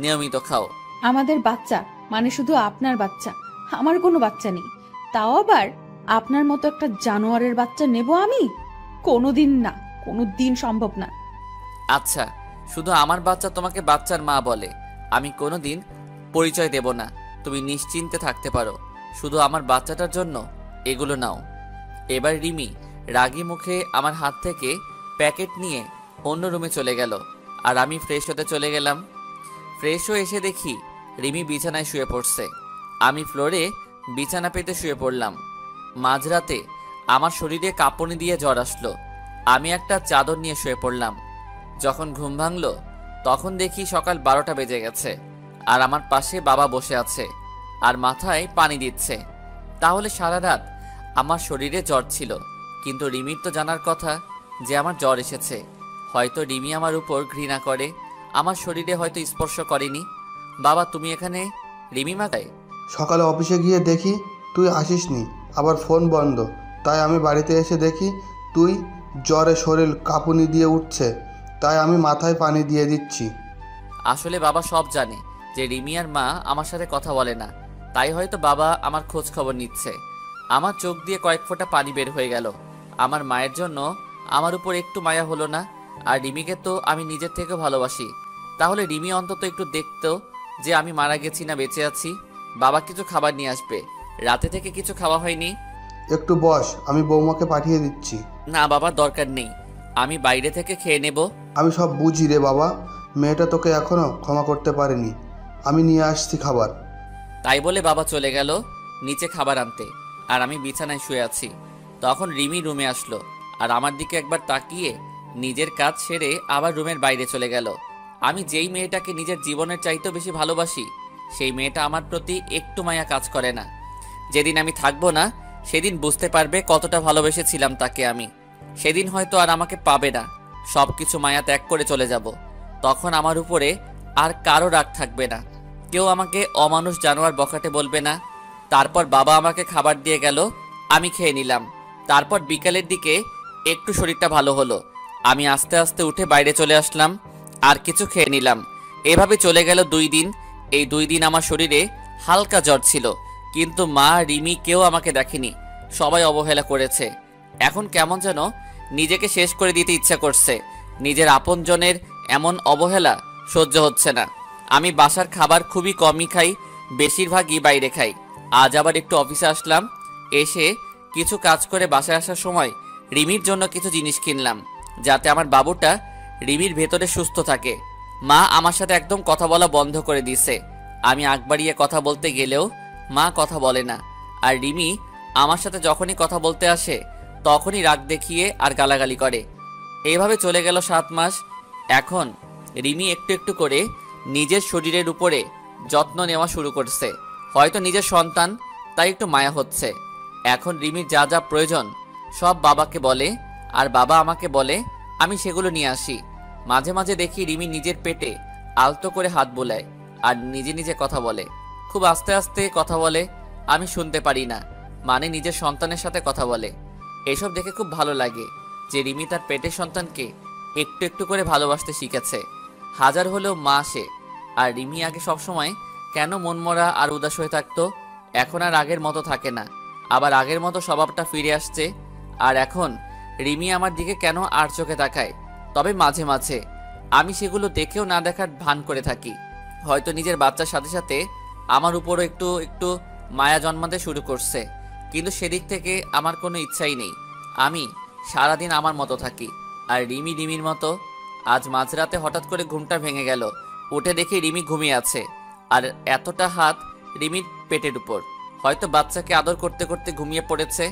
Speaker 1: নিয়মিত খাও।
Speaker 4: আমাদের বাচ্চা মানে শুধু আপনার বাচ্চা, আমার কোনো বাচ্চা নেই। তাও আবার আপনার মতো একটা জানোয়ারের বাচ্চা নেব আমি? কোনোদিন না, কোনোদিন সম্ভব না।
Speaker 1: আচ্ছা, শুধু আমার বাচ্চা তোমাকে বাচ্চার মা বলে, আমি কোনোদিন পরিচয় দেব না। তুমি নিশ্চিন্তে থাকতে পারো, শুধু আমার বাচ্চাটার জন্য এগুলো নাও। এবার রিমি রাগী মুখে আমার হাত থেকে প্যাকেট নিয়ে অন্য রুমে চলে গেল, আর আমি ফ্রেশ হতে চলে গেলাম। ফ্রেশ হয়ে এসে দেখি রিমি বিছানায় শুয়ে পড়ছে। আমি ফ্লোরে বিছানা পেতে শুয়ে পড়লাম। মাঝরাতে আমার শরীরে কাঁপুনি দিয়ে জ্বর আসলো। আমি একটা চাদর নিয়ে শুয়ে পড়লাম। যখন ঘুম ভাঙলো তখন দেখি সকাল 12টা বেজে গেছে, আর আমার পাশে বাবা বসে আছে আর মাথায় পানি দিচ্ছে। তাহলে সারা রাত আমার শরীরে জ্বর ছিল, কিন্তু রিমির তো জানার কথা যে আমার জ্বর এসেছে। হয়তো রিমি আমার উপর ঘৃণা করে, আমার শরীরে হয়তো স্পর্শ করেনি। বাবা, তুমি এখানে? রিমি মাথায়।
Speaker 3: সকালে অফিসে গিয়ে দেখি তুই আসিসনি, আবার ফোন বন্ধ। তাই আমি বাড়িতে এসে দেখি তুই জ্বরে শরীর কাঁপুনি দিয়ে উঠছে, তাই আমি মাথায় পানি দিয়ে দিচ্ছি।
Speaker 1: আসলে বাবা সব জানে যে রিমি আর মা আমার সাথে কথা বলে না, তাই হয়তো বাবা আমার খোঁজ খবর নিচ্ছে। আমার চোখ দিয়ে কয়েক ফোঁটা পানি বের হয়ে গেল। আমার মায়ের জন্য আমার উপর একটু মায়া হলো না। আর রিমিকে তো আমি নিজের থেকেও ভালোবাসি, তাহলে রিমি অন্তত একটু দেখতো যে আমি মারা গেছি না বেঁচে আছি। বাবা কিছু খাবার নিয়ে আসবে, রাতে থেকে কিছু খাওয়া হয়নি।
Speaker 3: একটু বস, আমি বৌমাকে পাঠিয়ে দিচ্ছি।
Speaker 1: না বাবা, দরকার নেই, আমি বাইরে থেকে খেয়ে নেব।
Speaker 3: আমি সব বুঝি রে বাবা, মেয়েটা তোকে এখনো ক্ষমা করতে পারেনি। আমি নিয়ে আসছি খাবার।
Speaker 1: তাই বলে বাবা চলে গেল নিচে খাবার আনতে, আর আমি বিছানায় শুয়ে আছি। তখন রিমি রুমে আসলো, আর আমার দিকে একবার তাকিয়ে নিজের কাজ সেরে আবার রুমের বাইরে চলে গেল। আমি যেই মেয়েটাকে নিজের জীবনের চাইতেও বেশি ভালোবাসি, সেই মেয়েটা আমার প্রতি একটু মায়া কাজ করে না। যেদিন আমি থাকবো না সেদিন বুঝতে পারবে কতটা ভালোবেসেছিলাম তাকে আমি। সেদিন হয়তো আর আমাকে পাবে না, সব কিছু মায়া ত্যাগ করে চলে যাব। তখন আমার উপরে আর কারো রাগ থাকবে না, কেউ আমাকে অমানুষ জানোয়ার বখাটে বলবে না। তারপর বাবা আমাকে খাবার দিয়ে গেল, আমি খেয়ে নিলাম। তারপর বিকালের দিকে একটু শরীরটা ভালো হলো, আমি আস্তে আস্তে উঠে বাইরে চলে আসলাম আর কিছু খেয়ে নিলাম। এভাবে চলে গেল 2 দিন। এই 2 দিন আমার শরীরে হালকা জ্বর ছিল, কিন্তু মা, রিমি কেউ আমাকে দেখেনি, সবাই অবহেলা করেছে। এখন কেমন যেন নিজেকে শেষ করে দিতে ইচ্ছা করছে। নিজের আপনজনের এমন অবহেলা সহ্য হচ্ছে না। আমি বাসার খাবার খুবই কমই খাই, বেশিরভাগই বাইরে খাই। আজ আবার একটু অফিসে আসলাম, এসে কিছু কাজ করে বাসায় আসার সময় রিমির জন্য কিছু জিনিস কিনলাম, যাতে আমার বাবুটা রিমির ভেতরে সুস্থ থাকে। মা আমার সাথে একদম কথা বলা বন্ধ করে দিয়েছে। আমি আগ বাড়িয়ে কথা বলতে গেলেও মা কথা বলে না, আর রিমি আমার সাথে যখনই কথা বলতে আসে তখনই রাগ দেখিয়ে আর গালাগালি করে। এইভাবে চলে গেল 7 মাস। এখন রিমি একটু একটু করে নিজের শরীরের উপরে যত্ন নেওয়া শুরু করছে। হয়তো নিজের সন্তান, তাই একটু মায়া হচ্ছে। এখন রিমির যা যা প্রয়োজন সব বাবাকে বলে, আর বাবা আমাকে বলে আমি সেগুলো নিয়ে আসি। মাঝে মাঝে দেখি রিমি নিজের পেটে আলতো করে হাত বোলায় আর নিজে নিজে কথা বলে। খুব আস্তে আস্তে কথা বলে, আমি শুনতে পারি না, মানে নিজের সন্তানের সাথে কথা বলে। এসব দেখে খুব ভালো লাগে যে রিমি তার পেটের সন্তানকে একটু একটু করে ভালোবাসতে শিখেছে। হাজার হলেও মা সে। আর রিমি আগে সবসময় কেন মনমরা আর উদাস হয়ে থাকতো, এখন আর আগের মতো থাকে না, আবার আগের মতো স্বভাবটা ফিরে আসছে। আর এখন রিমি আমার দিকে কেন আর চোখে তাকায়, তবে মাঝে মাঝে আমি সেগুলো দেখেও না দেখার ভান করে থাকি। হয়তো নিজের বাচ্চার সাথে সাথে আমার উপরও একটু একটু মায়া জন্মাতে শুরু করছে, কিন্তু সেদিক থেকে আমার কোনো ইচ্ছাই নেই। আমি সারাদিন আমার মতো থাকি, আর রিমি রিমির মতো। আজ মাঝরাতে হঠাৎ করে ঘুমটা ভেঙে গেল, উঠে দেখি রিমি ঘুমিয়ে আছে, আর এতটা হাত রিমির পেটের উপর। হয়তো বাচ্চাকে আদর করতে করতে ঘুমিয়ে পড়েছে।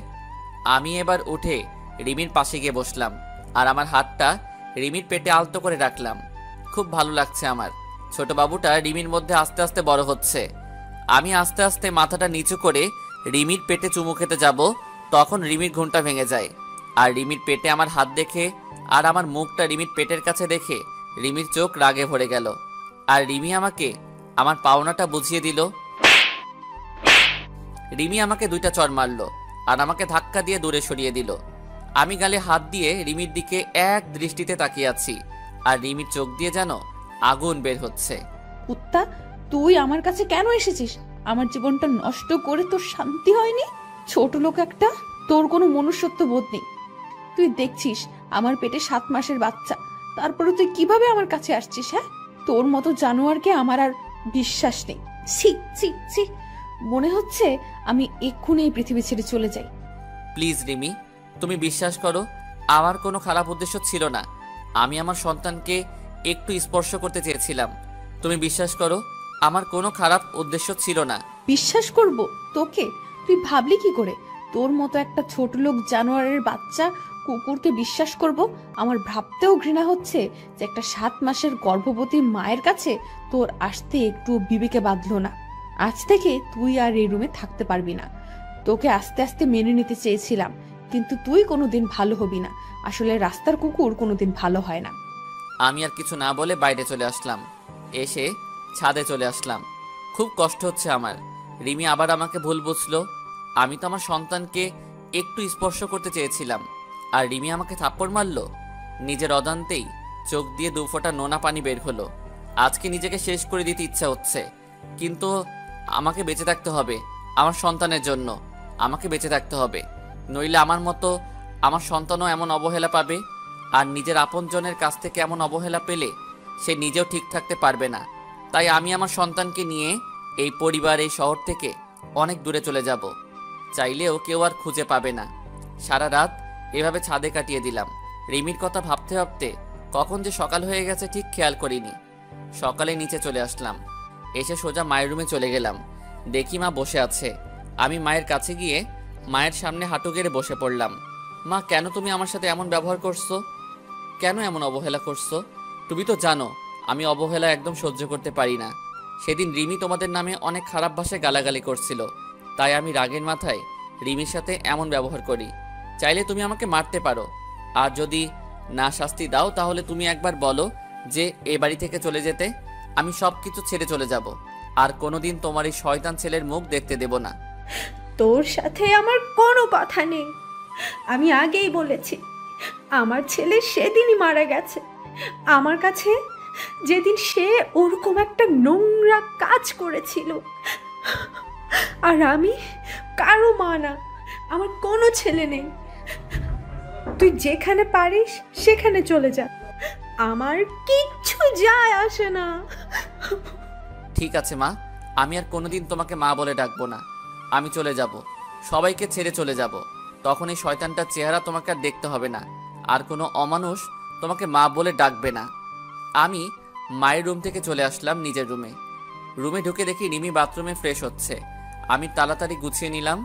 Speaker 1: আমি এবার উঠে রিমির পাশে গিয়ে বসলাম, আর আমার হাতটা রিমির পেটে আলতো করে রাখলাম। খুব ভালো লাগছে আমার। ছোট বাবুটা রিমির মধ্যে আস্তে আস্তে বড় হচ্ছে। আমি আস্তে আস্তে মাথাটা নিচু করে রিমির পেটে চুমু খেতে যাব, তখন রিমির ঘুমটা ভেঙে যায়। আর রিমির পেটে আমার হাত দেখে আর আমার মুখটা রিমির পেটের কাছে দেখে রিমির চোখ রাগে ভরে গেল। আর রিমি আমাকে আমার পাওনাটা বুঝিয়ে দিল। রিমি আমাকে 2টা চড় মারলো আর আমাকে ধাক্কা দিয়ে দূরে সরিয়ে দিল। আমি গালে হাত দিয়ে রিমির দিকে এক দৃষ্টিতে তাকিয়ে আছি, আর রিমির চোখ দিয়ে যেন আগুন বের হচ্ছে।
Speaker 4: কুত্তা, তুই আমার কাছে কেন এসেছিস? আমার জীবনটা নষ্ট করে তোর শান্তি হয়নি? ছোট লোক একটা, তোর কোনো মনুষ্যত্ব বোধ নেই। তুই দেখছিস আমার পেটে 7 মাসের বাচ্চা, তারপরে তুই কিভাবে আমার কাছে আসছিস? হ্যাঁ, তোর মতো জানোয়ারকে আমার আর বিশ্বাস নেই। ছি ছি ছি, মনে হচ্ছে আমি এক্ষুনি এই পৃথিবী ছেড়ে চলে যাই।
Speaker 1: প্লিজ রিমি, তুমি বিশ্বাস করো, আমার কোনো খারাপ উদ্দেশ্য ছিল না। আমি আমার সন্তানকে একটু স্পর্শ করতে চেয়েছিলাম। তুমি বিশ্বাস করো, আমার কোনো খারাপ উদ্দেশ্য ছিল না।
Speaker 4: বিশ্বাস করব তোকে? তুই ভাবলি কি করে তোর মতো একটা ছোট লোক জানোয়ারের বাচ্চা কুকুরকে বিশ্বাস করব? আমার ভাবতেও ঘৃণা হচ্ছে যে একটা 7 মাসের গর্ভবতী মায়ের কাছে তোর আসতে একটু বিবেকে বাঁধলো না। আজ থেকে তুই আর এই রুমে থাকতে পারবি না। তোকে আস্তে আস্তে মেনে নিতে চেয়েছিলাম, কিন্তু তুই কোনোদিন ভালো হবি না। আসলে রাস্তার কুকুর কোনোদিন ভালো হয় না।
Speaker 1: আমি আর কিছু না বলে বাইরে চলে আসলাম। এসে ছাদে চলে আসলাম। খুব কষ্ট হচ্ছে আমার। রিমি আবার আমাকে ভুল বুঝলো। আমি তো আমার সন্তানকে একটু স্পর্শ করতে চেয়েছিলাম, আর রিমি আমাকে থাপ্পড় মারলো। নিজের অজান্তেই চোখ দিয়ে 2 ফোঁটা নোনা পানি বের হলো। আজকে নিজেকে শেষ করে দিতে ইচ্ছা হচ্ছে, কিন্তু আমাকে বেঁচে থাকতে হবে। আমার সন্তানের জন্য আমাকে বেঁচে থাকতে হবে, নইলে আমার মতো আমার সন্তানও এমন অবহেলা পাবে। আর নিজের আপনজনের কাছ থেকে এমন অবহেলা পেলে সে নিজেও ঠিক থাকতে পারবে না। তাই আমি আমার সন্তানকে নিয়ে এই পরিবার, এই শহর থেকে অনেক দূরে চলে যাব। চাইলেও কেউ আর খুঁজে পাবে না। সারা রাত এভাবে ছাদে কাটিয়ে দিলাম। রিমির কথা ভাবতে ভাবতে কখন যে সকাল হয়ে গেছে ঠিক খেয়াল করিনি। সকালে নিচে চলে আসলাম। এসে সোজা মায়ের রুমে চলে গেলাম। দেখি মা বসে আছে। আমি মায়ের কাছে গিয়ে মায়ের সামনে হাঁটু গেড়ে বসে পড়লাম। মা, কেন তুমি আমার সাথে এমন ব্যবহার করছো? কেন এমন অবহেলা করছো? তুমি তো জানো আমি অবহেলা একদম সহ্য করতে পারি না। সেদিন রিমি তোমাদের নামে অনেক খারাপ ভাষায় গালাগালি করছিল, তাই আমি রাগের মাথায় রিমির সাথে এমন ব্যবহার করি। চাইলে তুমি আমাকে মারতে পারো, আর যদি না শাস্তি দাও তাহলে তুমি একবার বলো যে এ বাড়ি থেকে চলে যেতে। আমি সব কিছু ছেড়ে চলে যাব, আর কোনোদিন তোমার এই শয়তান ছেলের মুখ দেখতে দেব না।
Speaker 2: তোর সাথে আমার কোনো কথা নেই। আমি আগেই বলেছি, আমার ছেলে সেদিনই মারা গেছে। আমার কাছে যেদিন সে ওরকম একটা নোংরা কাজ করেছিল, আর আমি কারো মা না, আমার কোনো ছেলে নেই। তুই যেখানে পারিস সেখানে চলে যা, আমার কিচ্ছু যায় আসে না।
Speaker 1: ঠিক আছে মা, আমি আর কোনোদিন তোমাকে মা বলে ডাকবো না। আমি চলে যাব, সবাইকে ছেড়ে চলে যাব। তখন এই শয়তানটার চেহারা তোমাকে আর দেখতে হবে না, আর কোনো অমানুষ তোমাকে মা বলে ডাকবে না। আমি মায়ের রুম থেকে চলে আসলাম নিজের রুমে। রুমে ঢুকে দেখি রিমি বাথরুমে ফ্রেশ হচ্ছে। আমি তাড়াতাড়ি গুছিয়ে নিলাম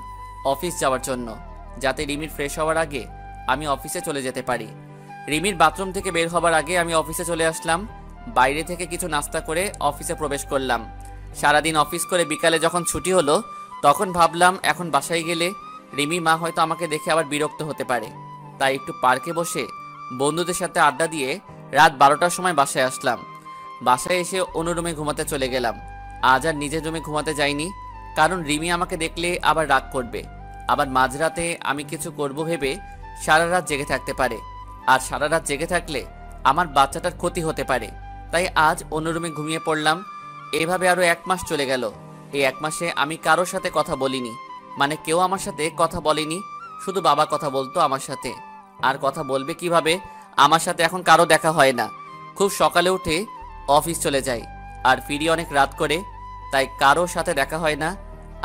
Speaker 1: অফিস যাওয়ার জন্য, যাতে রিমির ফ্রেশ হওয়ার আগে আমি অফিসে চলে যেতে পারি। রিমির বাথরুম থেকে বের হবার আগে আমি অফিসে চলে আসলাম। বাইরে থেকে কিছু নাস্তা করে অফিসে প্রবেশ করলাম। সারাদিন অফিস করে বিকালে যখন ছুটি হলো, তখন ভাবলাম এখন বাসায় গেলে রিমি মা হয়তো আমাকে দেখে আবার বিরক্ত হতে পারে। তাই একটু পার্কে বসে বন্ধুদের সাথে আড্ডা দিয়ে রাত 12টার সময় বাসায় আসলাম। বাসায় এসে অন্য রুমে ঘুমাতে চলে গেলাম। আজ আর নিজের রুমে ঘুমাতে যাইনি, কারণ রিমি আমাকে দেখলে আবার রাগ করবে। আবার মাঝরাতে আমি কিছু করব ভেবে সারা রাত জেগে থাকতে পারে, আর সারা রাত জেগে থাকলে আমার বাচ্চাটার ক্ষতি হতে পারে। তাই আজ অন্য রুমে ঘুমিয়ে পড়লাম। এভাবে আরও 1 মাস চলে গেল। এই 1 মাসে আমি কারোর সাথে কথা বলিনি, মানে কেউ আমার সাথে কথা বলেনি। শুধু বাবা কথা বলতো আমার সাথে, আর কথা বলবে কিভাবে? আমার সাথে এখন কারো দেখা হয় না। খুব সকালে উঠে অফিস চলে যাই, আর ফিরি অনেক রাত করে, তাই কারোর সাথে দেখা হয় না।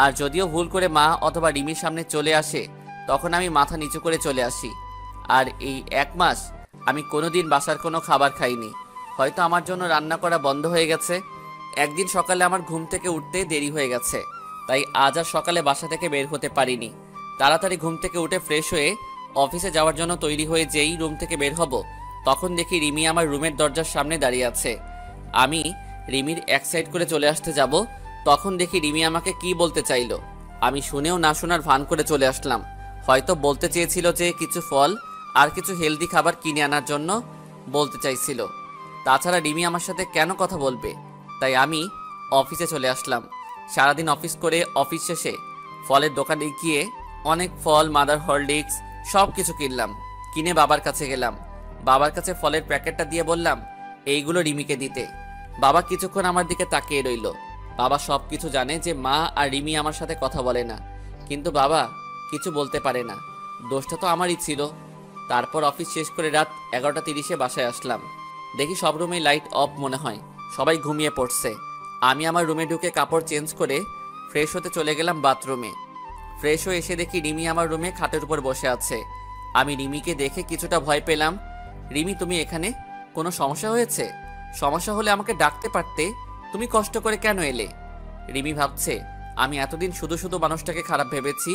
Speaker 1: আর যদিও ভুল করে মা অথবা রিমির সামনে চলে আসে, তখন আমি মাথা নিচু করে চলে আসি। আর এই 1 মাস আমি কোনোদিন বাসার কোনো খাবার খাইনি। হয়তো আমার জন্য রান্না করা বন্ধ হয়ে গেছে। একদিন সকালে আমার ঘুম থেকে উঠতে দেরি হয়ে গেছে, তাই আজ আর সকালে বাসা থেকে বের হতে পারিনি। তাড়াতাড়ি ঘুম থেকে উঠে ফ্রেশ হয়ে অফিসে যাওয়ার জন্য তৈরি হয়ে যেই রুম থেকে বের হব, তখন দেখি রিমি আমার রুমের দরজার সামনে দাঁড়িয়ে আছে। আমি রিমির এক সাইড করে চলে আসতে যাব, তখন দেখি রিমি আমাকে কি বলতে চাইলো। আমি শুনেও না শোনার ভান করে চলে আসলাম। হয়তো বলতে চেয়েছিল যে কিছু ফল আর কিছু হেলদি খাবার কিনে আনার জন্য বলতে চাইছিল। তাছাড়া রিমি আমার সাথে কেন কথা বলবে? তাই আমি অফিসে চলে আসলাম। সারাদিন অফিস করে অফিস শেষে ফলের দোকানে গিয়ে অনেক ফল, মাদার হরলিক্স সব কিছু কিনলাম। কিনে বাবার কাছে গেলাম। বাবার কাছে ফলের প্যাকেটটা দিয়ে বললাম এইগুলো রিমিকে দিতে। বাবা কিছুক্ষণ আমার দিকে তাকিয়ে রইল। বাবা সব কিছু জানে যে মা আর রিমি আমার সাথে কথা বলে না, কিন্তু বাবা কিছু বলতে পারে না। দোষটা তো আমারই ছিল। তারপর অফিস শেষ করে রাত 11:30 বাসায় আসলাম। দেখি সব রুমে লাইট অফ মনে হয়, সবাই ঘুমিয়ে পড়ছে। আমি আমার রুমে ঢুকে কাপড় চেঞ্জ করে ফ্রেশ হতে চলে গেলাম বাথরুমে। ফ্রেশ হয়ে এসে দেখি রিমি আমার রুমে খাটের উপর বসে আছে। আমি রিমিকে দেখে কিছুটা ভয় পেলাম। রিমি, তুমি এখানে? কোনো সমস্যা হয়েছে? সমস্যা হলে আমাকে ডাকতে পারতে, তুমি কষ্ট করে কেন এলে? রিমি ভাবছে আমি এতদিন শুধু শুধু মানুষটাকে খারাপ ভেবেছি,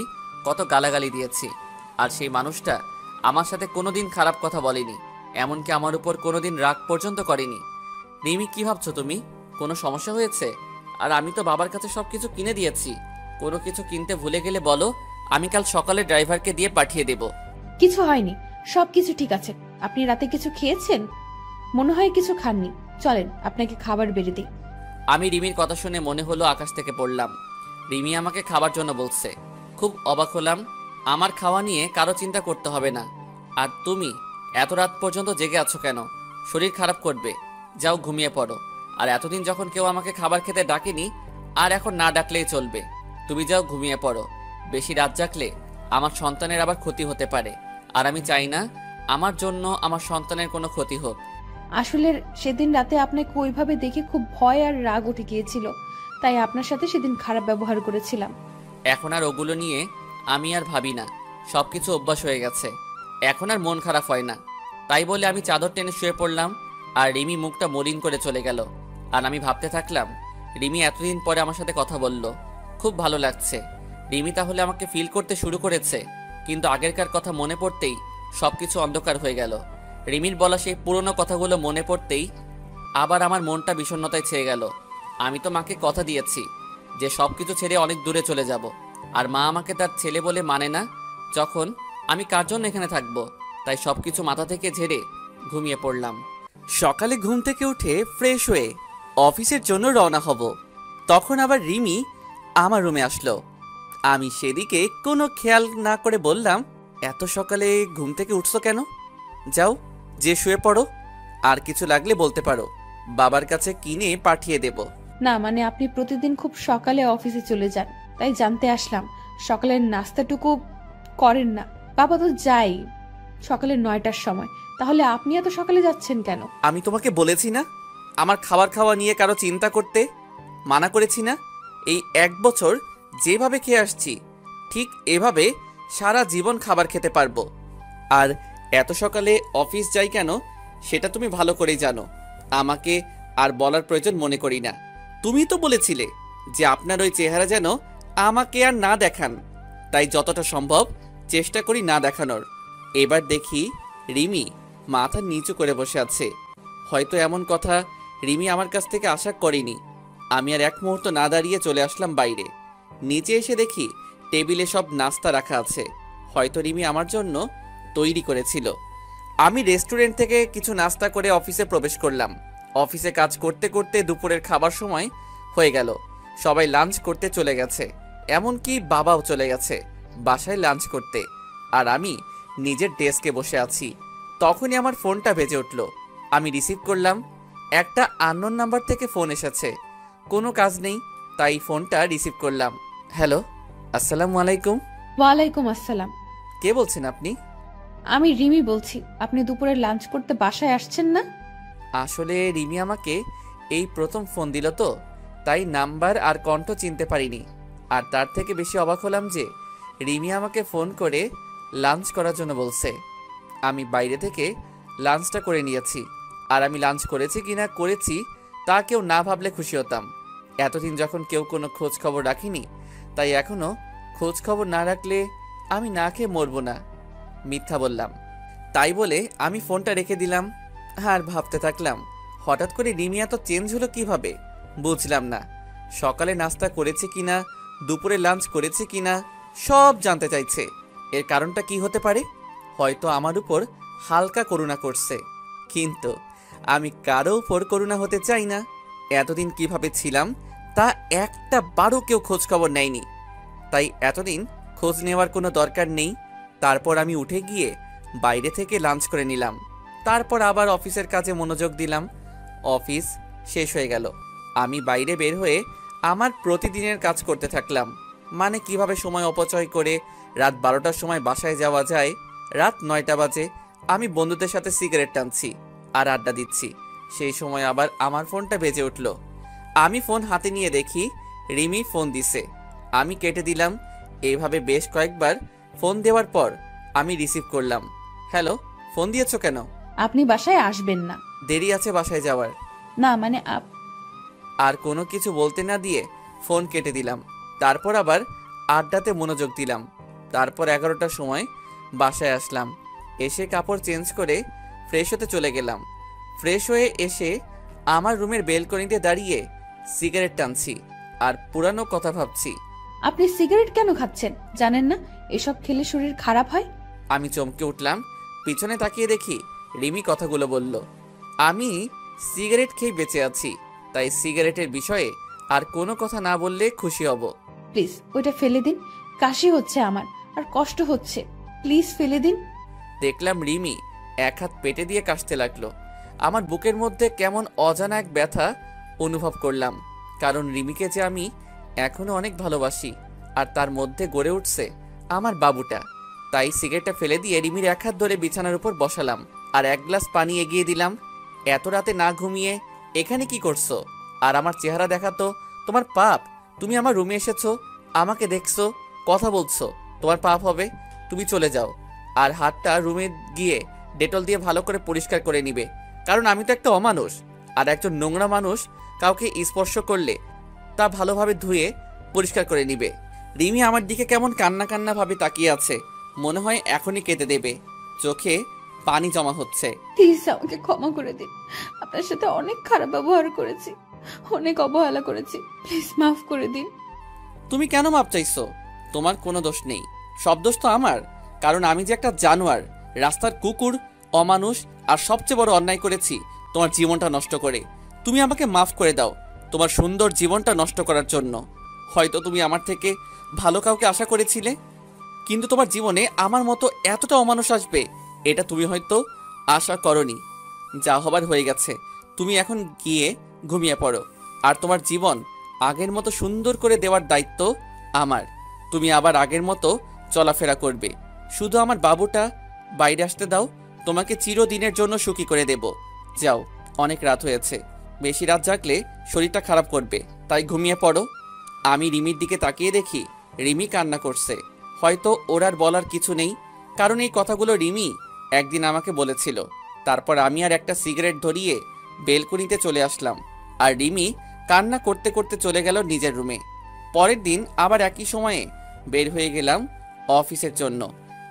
Speaker 1: কত গালাগালি দিয়েছি, আর সেই মানুষটা আমার সাথে কোনোদিন খারাপ কথা বলেনি, এমনকি আমার উপর কোনোদিন রাগ পর্যন্ত করেনি। রিমি, কি ভাবছো তুমি? কোনো সমস্যা হয়েছে? আর আমি তো বাবার কাছে সব কিছু কিনে দিয়েছি। কোনো কিছু কিনতে ভুলে গেলে বলো, আমি কাল সকালে ড্রাইভারকে দিয়ে পাঠিয়ে দেব।
Speaker 4: কিছু হয়নি, সবকিছু ঠিক আছে। আপনি রাতে কিছু খেয়েছেন? মনে হয় কিছু খাননি। চলেন আপনাকে খাবার বেড়ে দিই।
Speaker 1: আমি রিমির কথা শুনে মনে হলো আকাশ থেকে পড়লাম। রিমি আমাকে খাবার জন্য বলছে। খুব অবাক হলাম। আমার খাওয়া নিয়ে কারো চিন্তা করতে হবে না। আর তুমি এত রাত পর্যন্ত জেগে আছো কেন? শরীর খারাপ করবে, যাও ঘুমিয়ে পড়ো। আর এতদিন যখন কেউ আমাকে খাবার খেতে ডাকেনি, আর এখন না ডাকলেই চলবে। তুমি যাও ঘুমিয়ে পড়ো। বেশি রাত জাগলে আমার সন্তানের আবার ক্ষতি হতে পারে, আর আমি চাই না আমার জন্য আমার সন্তানের কোনো ক্ষতি হোক।
Speaker 4: আসলে সেদিন রাতে আপনাকে ওইভাবে দেখে খুব ভয় আর রাগ উঠে গিয়েছিল, তাই আপনার সাথে সেদিন খারাপ ব্যবহার করেছিলাম।
Speaker 1: এখন আর ওগুলো নিয়ে আমি আর ভাবি না, সবকিছু অভ্যাস হয়ে গেছে। এখন আর মন খারাপ হয় না। তাই বলে আমি চাদর টেনে শুয়ে পড়লাম, আর রিমি মুখটা মলিন করে চলে গেল। আর আমি ভাবতে থাকলাম রিমি এতদিন পরে আমার সাথে কথা বলল, খুব ভালো লাগছে। রিমি তাহলে আমাকে ফিল করতে শুরু করেছে। কিন্তু আগেরকার কথা মনে পড়তেই সবকিছু অন্ধকার হয়ে গেল। রিমির বলা সেই পুরনো কথাগুলো মনে পড়তেই আবার আমার মনটা বিষণ্ণতায় ছেয়ে গেল। আমি তো মাকে কথা দিয়েছি যে সবকিছু ছেড়ে অনেক দূরে চলে যাব, আর মা আমাকে তার ছেলে বলে মানে না। যখন আমি কার জন্য এখানে থাকবো? তাই সবকিছু মাথা থেকে ঝেড়ে ঘুমিয়ে পড়লাম। সকালে ঘুম থেকে উঠে ফ্রেশ হয়ে অফিসের জন্য রওনা হব, তখন আবার রিমি আমার রুমে আসলো। আমি সেদিকে কোনো খেয়াল না করে বললাম, এত সকালে ঘুম থেকে উঠছো কেন? যাও, যে শুয়ে পড়ো। আর কিছু লাগলে বলতে পারো, বাবার কাছে কিনে পাঠিয়ে দেব।
Speaker 4: না মানে আপনি প্রতিদিন খুব সকালে অফিসে চলে যান, তাই জানতে আসলাম সকালের নাস্তাটুকু করেন না। বাবা তো যাই সকালে 9টার সময়, তাহলে আপনি এত সকালে যাচ্ছেন কেন?
Speaker 1: আমি তোমাকে বলেছি না আমার খাবার খাওয়া নিয়ে কারো চিন্তা করতে? মানা করেছি না? এই 1 বছর যেভাবে খেয়ে আসছি, ঠিক এভাবে সারা জীবন খাবার খেতে পারবো। আর এত সকালে অফিস যাই কেন সেটা তুমি ভালো করেই জানো। আমাকে আর বলার প্রয়োজন মনে করি না। তুমি তো বলেছিলে যে আপনার ওই চেহারা যেন আমাকে আর না দেখান, তাই যতটা সম্ভব চেষ্টা করি না দেখানোর। এবার দেখি রিমি মাথা নিচু করে বসে আছে। হয়তো এমন কথা রিমি আমার কাছ থেকে আশা করেনি। আমি আর এক মুহূর্ত না দাঁড়িয়ে চলে আসলাম বাইরে। নিচে এসে দেখি টেবিলে সব নাস্তা রাখা আছে, হয়তো রিমি আমার জন্য তৈরি করেছিল। আমি রেস্টুরেন্ট থেকে কিছু নাস্তা করে অফিসে প্রবেশ করলাম। অফিসে কাজ করতে করতে দুপুরের খাবার সময় হয়ে গেল। সবাই লাঞ্চ করতে চলে গেছে, এমনকি বাবাও চলে গেছে বাসায় লাঞ্চ করতে। আর আমি নিজের ডেস্কে বসে আছি। তখনই আমার ফোনটা বেজে উঠল। আমি রিসিভ করলাম। একটা আননোন নাম্বার থেকে ফোন এসেছে। কোনো কাজ নেই, তাই ফোনটা রিসিভ করলাম। হ্যালো, আসসালামু আলাইকুম।
Speaker 4: ওয়ালাইকুম আসসালাম।
Speaker 1: কে বলছেন আপনি?
Speaker 4: আমি রিমি বলছি। আপনি দুপুরে লাঞ্চ করতে বাসায় আসছেন না?
Speaker 1: আসলে রিমি আমাকে এই প্রথম ফোন দিল, তো তাই নাম্বার আর কণ্ঠ চিনতে পারিনি। আর তার থেকে বেশি অবাক হলাম যে রিমি আমাকে ফোন করে লাঞ্চ করার জন্য বলছে। আমি বাইরে থেকে লাঞ্চটা করে নিয়েছি, আর আমি লাঞ্চ করেছি কিনা করেছি তা কেউ না ভাবলে খুশি হতাম। এতদিন যখন কেউ কোনো খোঁজ খবর রাখিনি, তাই এখনো খোঁজ খবর না রাখলে আমি না খেয়ে মরবো না। মিথ্যা বললাম। তাই বলে আমি ফোনটা রেখে দিলাম। আর ভাবতে থাকলাম হঠাৎ করে রিমি এত চেঞ্জ হলো কিভাবে, বুঝলাম না। সকালে নাস্তা করেছে কিনা, দুপুরে লাঞ্চ করেছে কিনা, সব জানতে চাইছে। এর কারণটা কি হতে পারে? হয়তো আমার উপর হালকা করুণা করছে, কিন্তু আমি কারো উপর করুণা হতে চাই না। এতদিন কিভাবে ছিলাম তা একটা বারও কেউ খোঁজ খবর নেয়নি, তাই এতদিন খোঁজ নেওয়ার কোনো দরকার নেই। তারপর আমি উঠে গিয়ে বাইরে থেকে লাঞ্চ করে নিলাম। তারপর আবার অফিসের কাজে মনোযোগ দিলাম। অফিস শেষ হয়ে গেল, আমি বাইরে বের হয়ে আমার প্রতিদিনের কাজ করতে থাকলাম। মানে কিভাবে সময় অপচয় করে রাত 12টার সময় বাসায় যাওয়া যায়। রাত 9টা বাজে, আমি বন্ধুদের সাথে সিগারেট টানছি আর আড্ডা দিচ্ছি। সেই সময় আবার আমার ফোনটা বেজে উঠল। আমি ফোন হাতে নিয়ে দেখি রিমি ফোন দিছে। আমি কেটে দিলাম। এইভাবে বেশ কয়েকবার ফোন দেওয়ার পর আমি রিসিভ করলাম। হ্যালো, ফোন দিয়েছো কেন?
Speaker 4: আপনি বাসায় আসবেন না।
Speaker 1: দেরি আছে বাসায় যাওয়ার।
Speaker 4: না মানে
Speaker 1: আর কোনো কিছু বলতে না দিয়ে ফোন কেটে দিলাম। তারপর আবার আড্ডাতে মনোযোগ দিলাম। তারপর 11টার সময় বাসায় আসলাম। এসে কাপড় চেঞ্জ করে ফ্রেশ হতে চলে গেলাম। ফ্রেশ হয়ে এসে আমার রুমের বেলকনিতে দাঁড়িয়ে সিগারেট টানছি আর পুরানো কথা ভাবছি।
Speaker 4: আপনি সিগারেট কেন খাচ্ছেন? জানেন না এসব খেলে শরীর খারাপ হয়?
Speaker 1: আমি চমকে উঠলাম। পিছনে তাকিয়ে দেখি রিমি কথাগুলো বলল। আমি সিগারেট খেয়ে বেঁচে আছি, তাই সিগারেটের বিষয়ে আর কোনো কথা না বললে খুশি হব।
Speaker 4: প্লিজ ওইটা ফেলে দিন, কাশি হচ্ছে আমার আর কষ্ট হচ্ছে, প্লিজ ফেলে দিন।
Speaker 1: দেখলাম রিমি এক হাত পেটে দিয়ে কাশতে লাগলো। আমার বুকের মধ্যে কেমন অজানা এক ব্যথা অনুভব করলাম, কারণ রিমিকে যে আমি এখনো অনেক ভালোবাসি আর তার মধ্যে গড়ে উঠছে আমার বাবুটা। তাই সিগারেটটা ফেলে দিয়ে রিমির এক হাত ধরে বিছানার উপর বসালাম আর এক গ্লাস পানি এগিয়ে দিলাম। এত রাতে না ঘুমিয়ে এখানে কি করছো? আর আমার চেহারা দেখা তো তোমার পাপ। তুমি আমার রুমে এসেছো, আমাকে দেখছো, কথা বলছো, তোমার পাপ হবে। তুমি চলে যাও আর হাতটা রুমে গিয়ে ডেটল দিয়ে ভালো করে পরিষ্কার করে নিবে, কারণ আমি তো একটা অমানুষ। আর একজন নোংরা মানুষ কাউকে স্পর্শ করলে তা ভালোভাবে ধুয়ে পরিষ্কার করে নিবে। রিমি আমার দিকে কেমন কান্না কান্না ভাবে তাকিয়ে আছে, মনে হয় এখনই কেঁদে দেবে। চোখে পানি জমা হচ্ছে।
Speaker 4: প্লিজ আমাকে ক্ষমা করে দিন, আপনার সাথে অনেক খারাপ ব্যবহার করেছি, অনেক অবহেলা করেছি, প্লিজ মাফ করে দিন।
Speaker 1: তুমি কেন মাপ চাইছো? তোমার কোনো দোষ নেই, সব দোষ তো আমার। কারণ আমি যে একটা জানোয়ার, রাস্তার কুকুর, অমানুষ আর সবচেয়ে বড় অন্যায় করেছি তোমার জীবনটা নষ্ট করে। তুমি আমাকে মাফ করে দাও তোমার সুন্দর জীবনটা নষ্ট করার জন্য। হয়তো তুমি আমার থেকে ভালো কাউকে আশা করেছিলে, কিন্তু তোমার জীবনে আমার মতো এতটা অমানুষ আসবে এটা তুমি হয়তো আশা করনি। যা হবার হয়ে গেছে, তুমি এখন গিয়ে ঘুমিয়ে পড়ো। আর তোমার জীবন আগের মতো সুন্দর করে দেওয়ার দায়িত্ব আমার। তুমি আবার আগের মতো চলাফেরা করবে। শুধু আমার বাবুটা বাইরে আসতে দাও, তোমাকে চিরদিনের জন্য সুখী করে দেব। যাও, অনেক রাত হয়েছে, বেশি রাত জাগলে শরীরটা খারাপ করবে, তাই ঘুমিয়ে পড়ো। আমি রিমির দিকে তাকিয়ে দেখি রিমি কান্না করছে। হয়তো ওর আর বলার কিছু নেই, কারণ এই কথাগুলো রিমি একদিন আমাকে বলেছিল। তারপর আমি আর একটা সিগারেট ধরিয়ে বেলকনিতে চলে আসলাম, আর রিমি কান্না করতে করতে চলে গেল নিজের রুমে। পরের দিন আবার একই সময়ে বের হয়ে গেলাম অফিসের জন্য।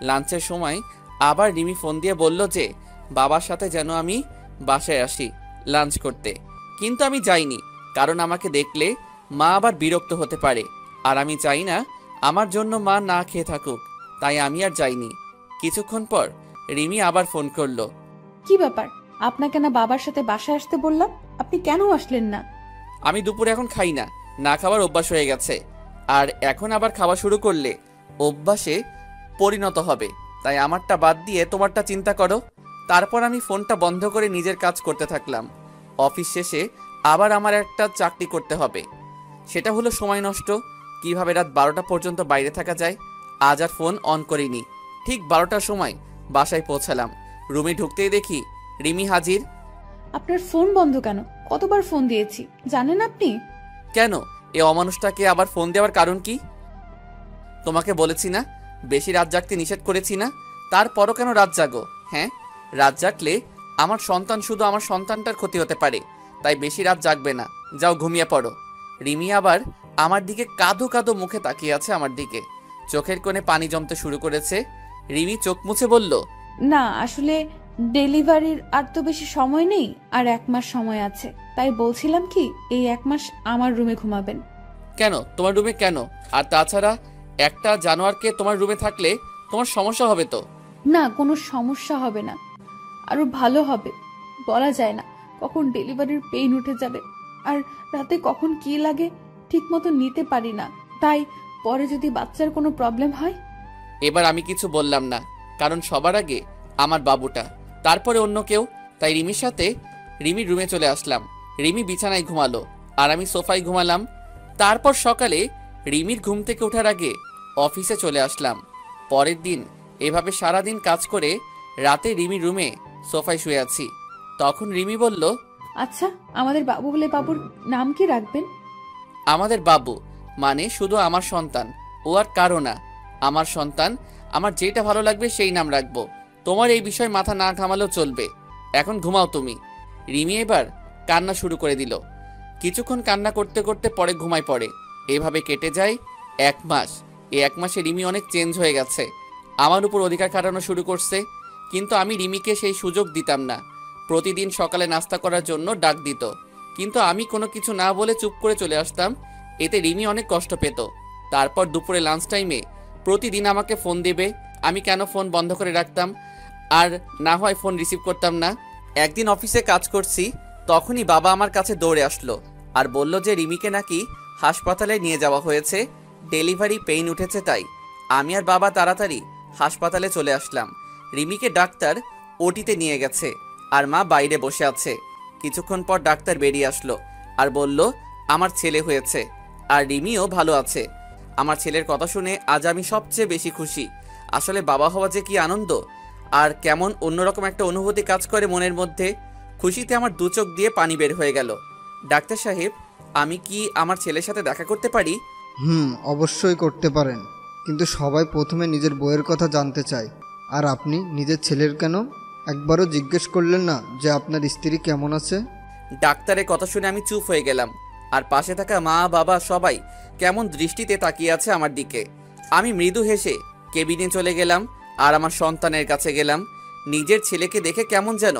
Speaker 1: লাঞ্চের সময় আবার রিমি ফোন দিয়ে বলল যে বাবার সাথে যেন আমি বাসায় আসি লাঞ্চ করতে, কিন্তু আমি যাইনি, কারণ আমাকে দেখলে মা আবার বিরক্ত হতে পারে, আর আমি চাই না আমার জন্য মা না খেয়ে থাকুক, তাই আমি আর যাইনি। কিছুক্ষণ পর রিমি আবার ফোন করলো।
Speaker 4: কি ব্যাপার, আপনাকে না বাবার সাথে বাসায় আসতে বললাম, আপনি কেন আসলেন না?
Speaker 1: আমি দুপুরে এখন খাই না, না খাবার অভ্যাস হয়ে গেছে, আর এখন আবার খাওয়া শুরু করলে অভ্যাসে পরিণত হবে, তাই আমারটা বাদ দিয়ে তোমারটা চিন্তা করো। তারপর আমি ফোনটা বন্ধ করে নিজের কাজ করতে থাকলাম। অফিস শেষে আবার আমার একটা চাকরি করতে হবে, সেটা হলো সময় নষ্ট, কিভাবে রাত 12টা পর্যন্ত বাইরে থাকা যায়। আজ আর ফোন অন করিনি। ঠিক 12টার সময় বাসায় পৌঁছালাম। রুমে ঢুকতেই দেখি রিমি হাজির।
Speaker 4: আপনার ফোন বন্ধ কেন? কতবার ফোন দিয়েছি জানেন আপনি?
Speaker 1: কেন, এই অমানুষটাকে আবার ফোন দেওয়ার কারণ কি? তোমাকে বলেছি না বেশি রাত জাগতে নিষেধ করেছি না, তারপরও কেন রাত জাগো? হ্যাঁ, রাত জাগলে আমার সন্তান, শুধু আমার সন্তানটার ক্ষতি হতে পারে, তাই বেশি রাত জাগবে না, যাও ঘুমিয়ে পড়ো। রিমি আবার আমার দিকে কাঁদো কাঁদো মুখে তাকিয়ে আছে, আমার দিকে চোখের কোণে পানি জমতে শুরু করেছে। রিমি চোখ মুছে বলল,
Speaker 4: না আসলে ডেলিভারির আর তো বেশি সময় নেই, আর 1 মাস সময় আছে। তাই বলছিলাম কি, এই 1 মাস আমার রুমে ঘুমাবেন।
Speaker 1: কেন তোমার রুমে কেন? আর তাছাড়া একটা জানোয়ারকে তোমার রুমে থাকলে তোমার সমস্যা হবে তো।
Speaker 4: না, কোনো সমস্যা হবে না, আরো ভালো হবে। বলা যায় না কখন ডেলিভারির পেইন উঠে যাবে, আর রাতে কখন কি লাগে ঠিক মতো নিতে পারি না। তাই পরে যদি বাচ্চার কোনো প্রবলেম হয়।
Speaker 1: এবার আমি কিছু বললাম না, কারণ সবার আগে আমার বাবুটা, তারপরে অন্য কেউ। তাই রিমির সাথে রিমির রুমে চলে আসলাম। রিমি বিছানায় ঘুমালো আর আমি সোফায় ঘুমালাম। তারপর সকালে রিমির ঘুম থেকে ওঠার আগে অফিসে চলে আসলাম। পরের দিন এভাবে সারাদিন কাজ করে রাতে রিমির রুমে সোফায় শুয়ে আছি। তখন রিমি বলল,
Speaker 4: আচ্ছা, আমাদের বাবু হলে বাবুর নাম কি রাখবেন?
Speaker 1: আমাদের বাবু মানে শুধু আমার সন্তান, ও আর কারো না। আমার সন্তান, আমার যেটা ভালো লাগবে সেই নাম রাখবো। তোমার এই বিষয়ে মাথা না ঘামালেও চলবে। এখন ঘুমাও তুমি। রিমি এবার কান্না শুরু করে দিল। কিছুক্ষণ কান্না করতে করতে পরে ঘুমায় পড়ে। এভাবে কেটে যায় 1 মাস। এই 1 মাসে রিমি অনেক চেঞ্জ হয়ে গেছে, আমার উপর অধিকার খাটানো শুরু করছে। কিন্তু আমি রিমিকে সেই সুযোগ দিতাম না। প্রতিদিন সকালে নাস্তা করার জন্য ডাক দিত, কিন্তু আমি কোনো কিছু না বলে চুপ করে চলে আসতাম। এতে রিমি অনেক কষ্ট পেত। তারপর দুপুরে লাঞ্চ টাইমে প্রতিদিন আমাকে ফোন দেবে। আমি কেন ফোন বন্ধ করে রাখতাম, আর না হয় ফোন রিসিভ করতাম না। একদিন অফিসে কাজ করছি, তখনই বাবা আমার কাছে দৌড়ে আসলো আর বলল যে রিমিকে নাকি হাসপাতালে নিয়ে যাওয়া হয়েছে, ডেলিভারি পেইন উঠেছে। তাই আমি আর বাবা তাড়াতাড়ি হাসপাতালে চলে আসলাম। রিমিকে ডাক্তার ওটিতে নিয়ে গেছে আর মা বাইরে বসে আছে। কিছুক্ষণ পর ডাক্তার বেরিয়ে আসলো আর বলল আমার ছেলে হয়েছে আর রিমিও ভালো আছে। আমার ছেলের কথা শুনে আজ আমি সবচেয়ে বেশি খুশি। আসলে বাবা হওয়া যে কি আনন্দ, আর কেমন অন্যরকম একটা অনুভূতি কাজ করে মনের মধ্যে। খুশিতে আমার 2 চোখ দিয়ে পানি বের হয়ে গেল। ডাক্তার সাহেব, আমি কি আমার ছেলের সাথে দেখা করতে পারি?
Speaker 5: অবশ্যই করতে পারেন, কিন্তু সবাই প্রথমে নিজের বইয়ের কথা জানতে চায়। আর আপনি নিজের ছেলের কেন একবারও জিজ্ঞেস করলেন না যে আপনার স্ত্রী কেমন আছে?
Speaker 1: ডাক্তারের কথা শুনে আমি চুপ হয়ে গেলাম, আর পাশে থাকা মা বাবা সবাই কেমন দৃষ্টিতে তাকিয়ে আছে আমার দিকে। আমি মৃদু হেসে কেবিনে চলে গেলাম আর আমার সন্তানের কাছে গেলাম। নিজের ছেলেকে দেখে কেমন যেন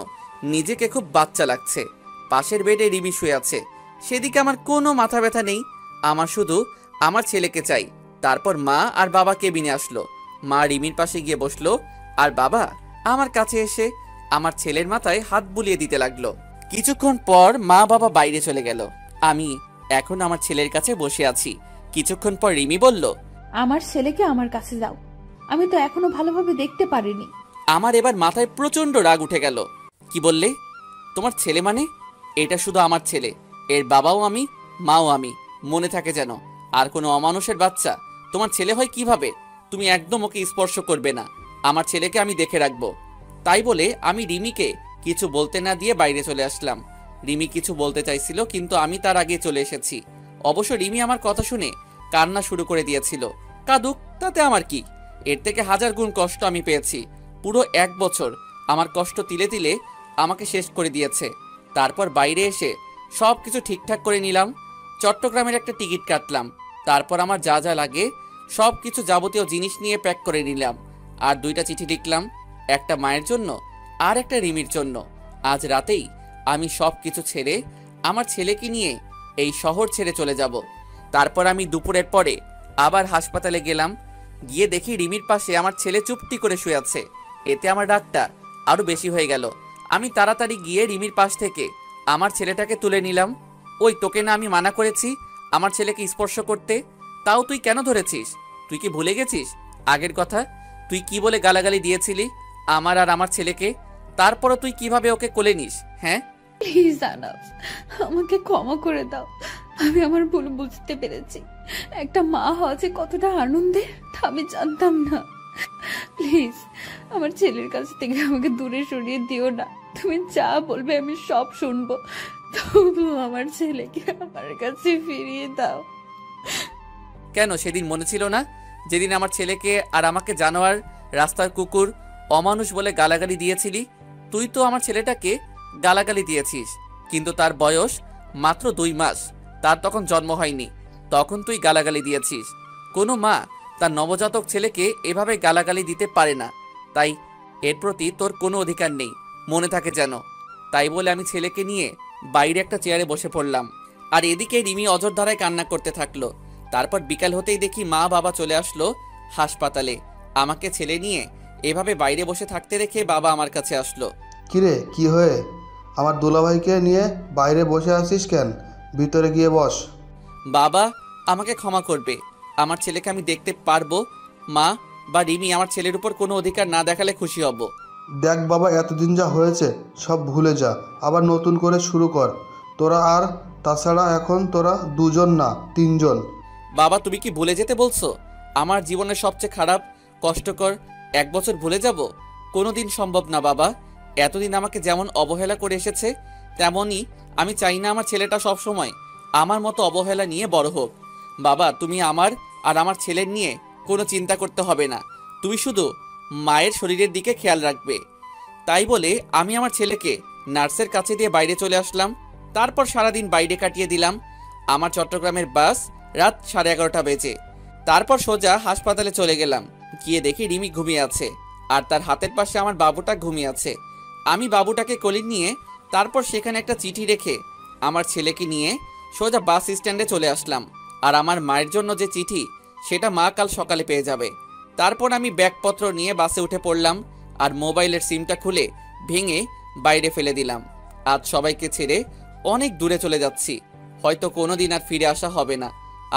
Speaker 1: নিজেকে খুব বাচ্চা লাগছে। পাশের বেডে রিমি শুয়ে আছে, সেদিকে আমার কোনো মাথা ব্যথা নেই। আমার শুধু আমার ছেলেকে চাই। তারপর মা আর বাবা কেবিনে আসলো। মা রিমির পাশে গিয়ে বসলো আর বাবা আমার কাছে এসে আমার ছেলের মাথায় হাত বুলিয়ে দিতে লাগলো। কিছুক্ষণ পর মা বাবা বাইরে চলে গেল। আমি এখন আমার ছেলের কাছে বসে আছি। কিছুক্ষণ পর রিমি বলল,
Speaker 4: আমার ছেলেকে আমার কাছে দাও, আমি তো এখনো ভালোভাবে দেখতে পারিনি।
Speaker 1: আমার এবার মাথায় প্রচন্ড রাগ উঠে গেল। কি বললে? তোমার ছেলে মানে? এটা শুধু আমার ছেলে, এর বাবাও আমি, মাও আমি। মনে থাকে যেন। আর কোনো অমানুষের বাচ্চা তোমার ছেলে হয় কিভাবে? তুমি একদম ওকে স্পর্শ করবে না। আমার ছেলেকে আমি দেখে রাখবো। তাই বলে আমি রিমিকে কিছু বলতে না দিয়ে বাইরে চলে আসলাম। রিমি কিছু বলতে চাইছিল, কিন্তু আমি তার আগে চলে এসেছি। অবশ্য রিমি আমার কথা শুনে কান্না শুরু করে দিয়েছিল। কাঁদুক, তাতে আমার কি? এর থেকে 1000 গুণ কষ্ট আমি পেয়েছি। পুরো 1 বছর আমার কষ্ট তিলে তিলে আমাকে শেষ করে দিয়েছে। তারপর বাইরে এসে সব কিছু ঠিকঠাক করে নিলাম। চট্টগ্রামের একটা টিকিট কাটলাম। তারপর আমার যা যা লাগে সব কিছু যাবতীয় জিনিস নিয়ে প্যাক করে নিলাম। আর 2টা চিঠি লিখলাম, একটা মায়ের জন্য আর একটা রিমির জন্য। আজ রাতেই আমি সব কিছু ছেড়ে আমার ছেলেকে নিয়ে এই শহর ছেড়ে চলে যাব। তারপর আমি দুপুরের পরে আবার হাসপাতালে গেলাম। গিয়ে দেখি রিমির পাশে আমার ছেলে চুপটি করে শুয়ে আছে। এতে আমার রাগটা আরো বেশি হয়ে গেল। আমি তাড়াতাড়ি গিয়ে রিমির পাশ থেকে আমার ছেলেটাকে তুলে নিলাম। ওই, তোকে না আমি মানা করেছি আমার ছেলেকে স্পর্শ করতে? তাও তুই কেন ধরেছিস? তুই কি ভুলে গেছিস আগের কথা? তুই কি বলে গালাগালি দিয়েছিলি আমার আর আমার ছেলেকে? তারপরও তুই কিভাবে ওকে কোলে নিস? হ্যাঁ,
Speaker 4: প্লিজ আনাফ, আমাকে ক্ষমা করে দাও। আমি আমার ভুল বুঝতে পেরেছি। একটা মা হওয়া যে কতটা আনন্দের তা আমি জানতাম না। প্লিজ আমার ছেলের কাছ থেকে আমাকে দূরে সরিয়ে দিও না। তুমি যা বলবে আমি সব শুনবো, তবু আমার ছেলেকে আমার কাছে ফিরিয়ে দাও।
Speaker 1: কেন সেদিন মনে ছিল না যেদিন আমার ছেলেকে আর আমাকে জানোয়ার, রাস্তার কুকুর, অমানুষ বলে গালাগালি দিয়েছিলি? তুই তো আমার ছেলেটাকে গালাগালি দিয়েছিস, কিন্তু তার বয়স মাত্র 2 মাস, তার তখন জন্ম হয়নি। তখন তুই গালাগালি দিয়েছিস। কোনো মা তার নবজাতক ছেলেকে এভাবে গালাগালি দিতে পারে না। তাই এর প্রতি তোর কোনো অধিকার নেই। মনে থাকে যেন। তাই বলে আমি ছেলেকে নিয়ে বাইরে একটা চেয়ারে বসে পড়লাম। আর এদিকে রিমি অঝোরধারায় কান্না করতে থাকলো। তারপর বিকাল হতেই দেখি মা বাবা চলে আসলো হাসপাতালে। আমাকে ছেলে নিয়ে এভাবে বাইরে বসে থাকতে রেখে বাবা আমার কাছে আসলো।
Speaker 3: কিরে কি হয়ে আমার দুলাভাইকে নিয়ে বাইরে বসে আছিস কেন? ভিতরে গিয়ে বস।
Speaker 1: বাবা আমাকে ক্ষমা করবে, আমার ছেলেকে আমি দেখতে পারবো। মা বা রিমি আমার ছেলের উপর কোনো অধিকার না দেখালে খুশি হব।
Speaker 3: দেখ বাবা, এতদিন যা হয়েছে সব ভুলে যা, আবার নতুন করে শুরু কর তোরা। আর তাছাড়া এখন তোরা দুজন না, তিনজন।
Speaker 1: বাবা তুমি কি ভুলে যেতে বলছো? আমার জীবনের সবচেয়ে খারাপ কষ্টকর 1 বছর ভুলে যাব? কোনোদিন সম্ভব না বাবা। এতদিন আমাকে যেমন অবহেলা করে এসেছে, তেমনই আমি চাই না আমার ছেলেটা সবসময় আমার মতো অবহেলা নিয়ে বড় হোক। বাবা তুমি আমার আর আমার ছেলের নিয়ে কোনো চিন্তা করতে হবে না, তুমি শুধু মায়ের শরীরের দিকে খেয়াল রাখবে। তাই বলে আমি আমার ছেলেকে নার্সের কাছে দিয়ে বাইরে চলে আসলাম। তারপর সারাদিন বাইরে কাটিয়ে দিলাম। আমার চট্টগ্রামের বাস রাত 11:30 বেজে। তারপর সোজা হাসপাতালে চলে গেলাম। গিয়ে দেখি রিমি ঘুমিয়ে আছে, আর তার হাতের পাশে আমার বাবুটা ঘুমিয়ে আছে। আমি বাবুটাকে কোলে নিয়ে তারপর সেখানে একটা চিঠি রেখে আমার ছেলেকে নিয়ে সোজা বাস স্ট্যান্ডে চলে আসলাম। আর আমার মায়ের জন্য যে চিঠি, সেটা মা কাল সকালে পেয়ে যাবে। তারপর আমি ব্যাগপত্র নিয়ে বাসে উঠে পড়লাম, আর মোবাইলের সিমটা খুলে ভেঙে বাইরে ফেলে দিলাম। আজ সবাইকে ছেড়ে অনেক দূরে চলে যাচ্ছি, হয়তো কোনোদিন আর ফিরে আসা হবে না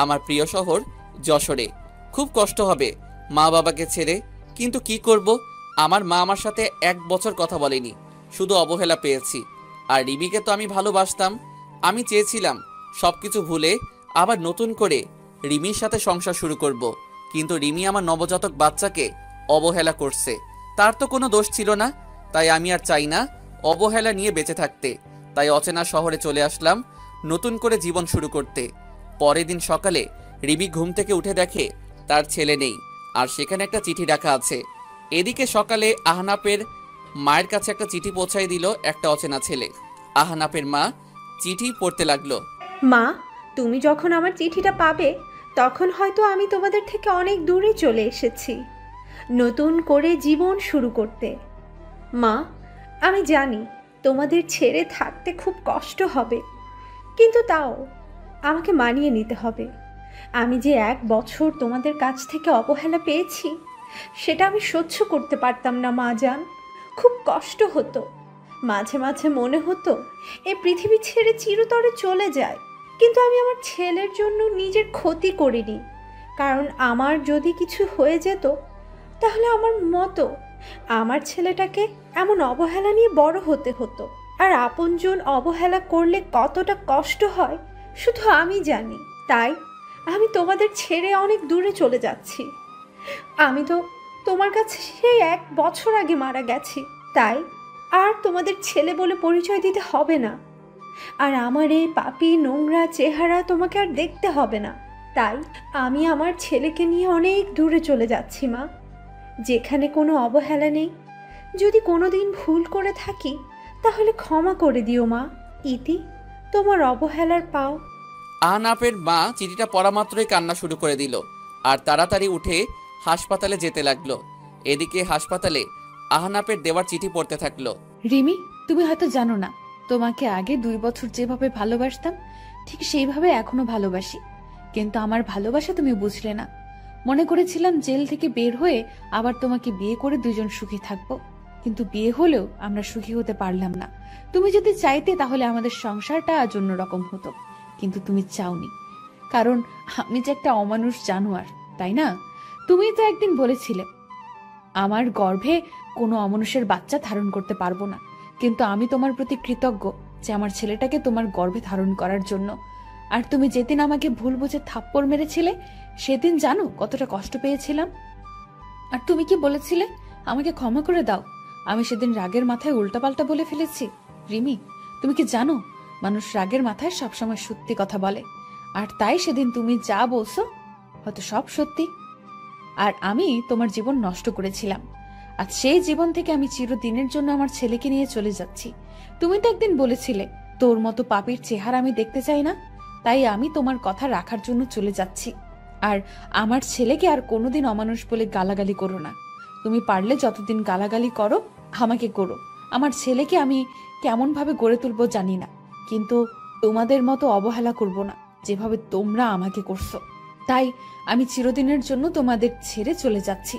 Speaker 1: আমার প্রিয় শহর যশোরে। খুব কষ্ট হবে মা বাবাকে ছেড়ে, কিন্তু কি করব, আমার মা আমার সাথে 1 বছর কথা বলেনি, শুধু অবহেলা পেয়েছি। আর রিমিকে তো আমি ভালোবাসতাম। আমি চেয়েছিলাম সবকিছু ভুলে আবার নতুন করে রিমির সাথে সংসার শুরু করব, কিন্তু রিমি আমার নবজাতক বাচ্চাকে অবহেলা করছে। তার তো কোনো দোষ ছিল না, তাই আমি আর চাই না অবহেলা নিয়ে বেঁচে থাকতে। তাই অচেনা শহরে চলে আসলাম নতুন করে জীবন শুরু করতে। পরের দিন সকালে রিমি ঘুম থেকে উঠে দেখে তার ছেলে নেই, আর সেখানে একটা চিঠি রাখা আছে। এদিকে সকালে আহনাফের মায়ের কাছে একটা চিঠি পৌঁছায় দিল একটা অচেনা ছেলে। আহনাফের মা চিঠি পড়তে লাগলো।
Speaker 2: মা, তুমি যখন আমার চিঠিটা পাবে তখন হয়তো আমি তোমাদের থেকে অনেক দূরে চলে এসেছি নতুন করে জীবন শুরু করতে। মা, আমি জানি তোমাদের ছেড়ে থাকতে খুব কষ্ট হবে, কিন্তু তাও আমাকে মানিয়ে নিতে হবে। আমি যে 1 বছর তোমাদের কাছ থেকে অবহেলা পেয়েছি, সেটা আমি সহ্য করতে পারতাম না মা জান। খুব কষ্ট হতো, মাঝে মাঝে মনে হতো এই পৃথিবী ছেড়ে চিরতরে চলে যায়। কিন্তু আমি আমার ছেলের জন্য নিজের ক্ষতি করিনি, কারণ আমার যদি কিছু হয়ে যেত তাহলে আমার মতো আমার ছেলেটাকে এমন অবহেলা নিয়ে বড় হতে হতো। আর আপনজন অবহেলা করলে কতটা কষ্ট হয় শুধু আমি জানি। তাই আমি তোমাদের ছেড়ে অনেক দূরে চলে যাচ্ছি। আমি তো তোমার কাছে সেই 1 বছর আগে মারা গেছি, তাই আর তোমাদের ছেলে বলে পরিচয় দিতে হবে না। আর আমার এই পাপী নোংরা চেহারা তোমাকে আর দেখতে হবে না। তাই আমি আমার ছেলেকে নিয়ে অনেক দূরে চলে যাচ্ছি মা, যেখানে কোনো অবহেলা নেই। যদি কোনোদিন ভুল করে থাকি তাহলে ক্ষমা করে দিও মা। ইতি, তোমার অবহেলার পাও।
Speaker 1: আহনাফের মা চিঠিটা পড়া মাত্রই কান্না শুরু করে দিল, আর তাড়াতাড়ি উঠে হাসপাতালে যেতে লাগলো। এদিকে হাসপাতালে আহনাফের দেওয়ার চিঠি পড়তে থাকলো।
Speaker 4: রিমি, তুমি হয়তো জানো না, তোমাকে আগে 2 বছর যেভাবে ভালোবাসতাম ঠিক সেইভাবে এখনো ভালোবাসি, কিন্তু আমার ভালোবাসা তুমি বুঝলে না। মনে করেছিলাম জেল থেকে বের হয়ে আবার তোমাকে বিয়ে করে 2জন সুখী থাকবো, কিন্তু বিয়ে হলেও আমরা সুখী হতে পারলাম না। তুমি যদি চাইতে তাহলে আমাদের সংসারটা আজ অন্যরকম হতো, কিন্তু তুমি চাওনি, কারণ আমি যে একটা অমানুষ জানোয়ার, তাই না? তুমি তো একদিন বলেছিলে আমার গর্ভে কোনো অমানুষের বাচ্চা ধারণ করতে পারবো না, কিন্তু আমি তোমার প্রতি কৃতজ্ঞ যে আমার ছেলেটাকে তোমার গর্ভে ধারণ করার জন্য। আর তুমি যেদিন আমাকে ভুল বুঝে থাপ্পড় মেরেছিলে সেদিন জানো কতটা কষ্ট পেয়েছিলাম। আর তুমি কি বলেছিলে, আমাকে ক্ষমা করে দাও। আমি সেদিন রাগের মাথায় উল্টাপাল্টা বলে ফেলেছি। রিমি, তুমি কি জানো মানুষ রাগের মাথায় সবসময় সত্যি কথা বলে, আর তাই সেদিন তুমি যা বলছো হয়তো সব সত্যি। আর আমি তোমার জীবন নষ্ট করেছিলাম, আজ সেই জীবন থেকে আমি চিরদিনের জন্য আমার ছেলেকে নিয়ে চলে যাচ্ছি। তুমি তো একদিন বলেছিলে তোর মতো পাপীর চেহারা আমি দেখতে চাই না, তাই আমি তোমার কথা রাখার জন্য চলে যাচ্ছি। আর আমার ছেলেকে আর কোনোদিন অমানুষ বলে গালাগালি করো না। তুমি পারলে যতদিন গালাগালি করো আমাকে করো, আমার ছেলেকে আমি কেমনভাবে গড়ে তুলবো জানি না, কিন্তু তোমাদের মতো অবহেলা করব না যেভাবে তোমরা আমাকে করছো। তাই আমি চিরদিনের জন্য তোমাদের ছেড়ে চলে যাচ্ছি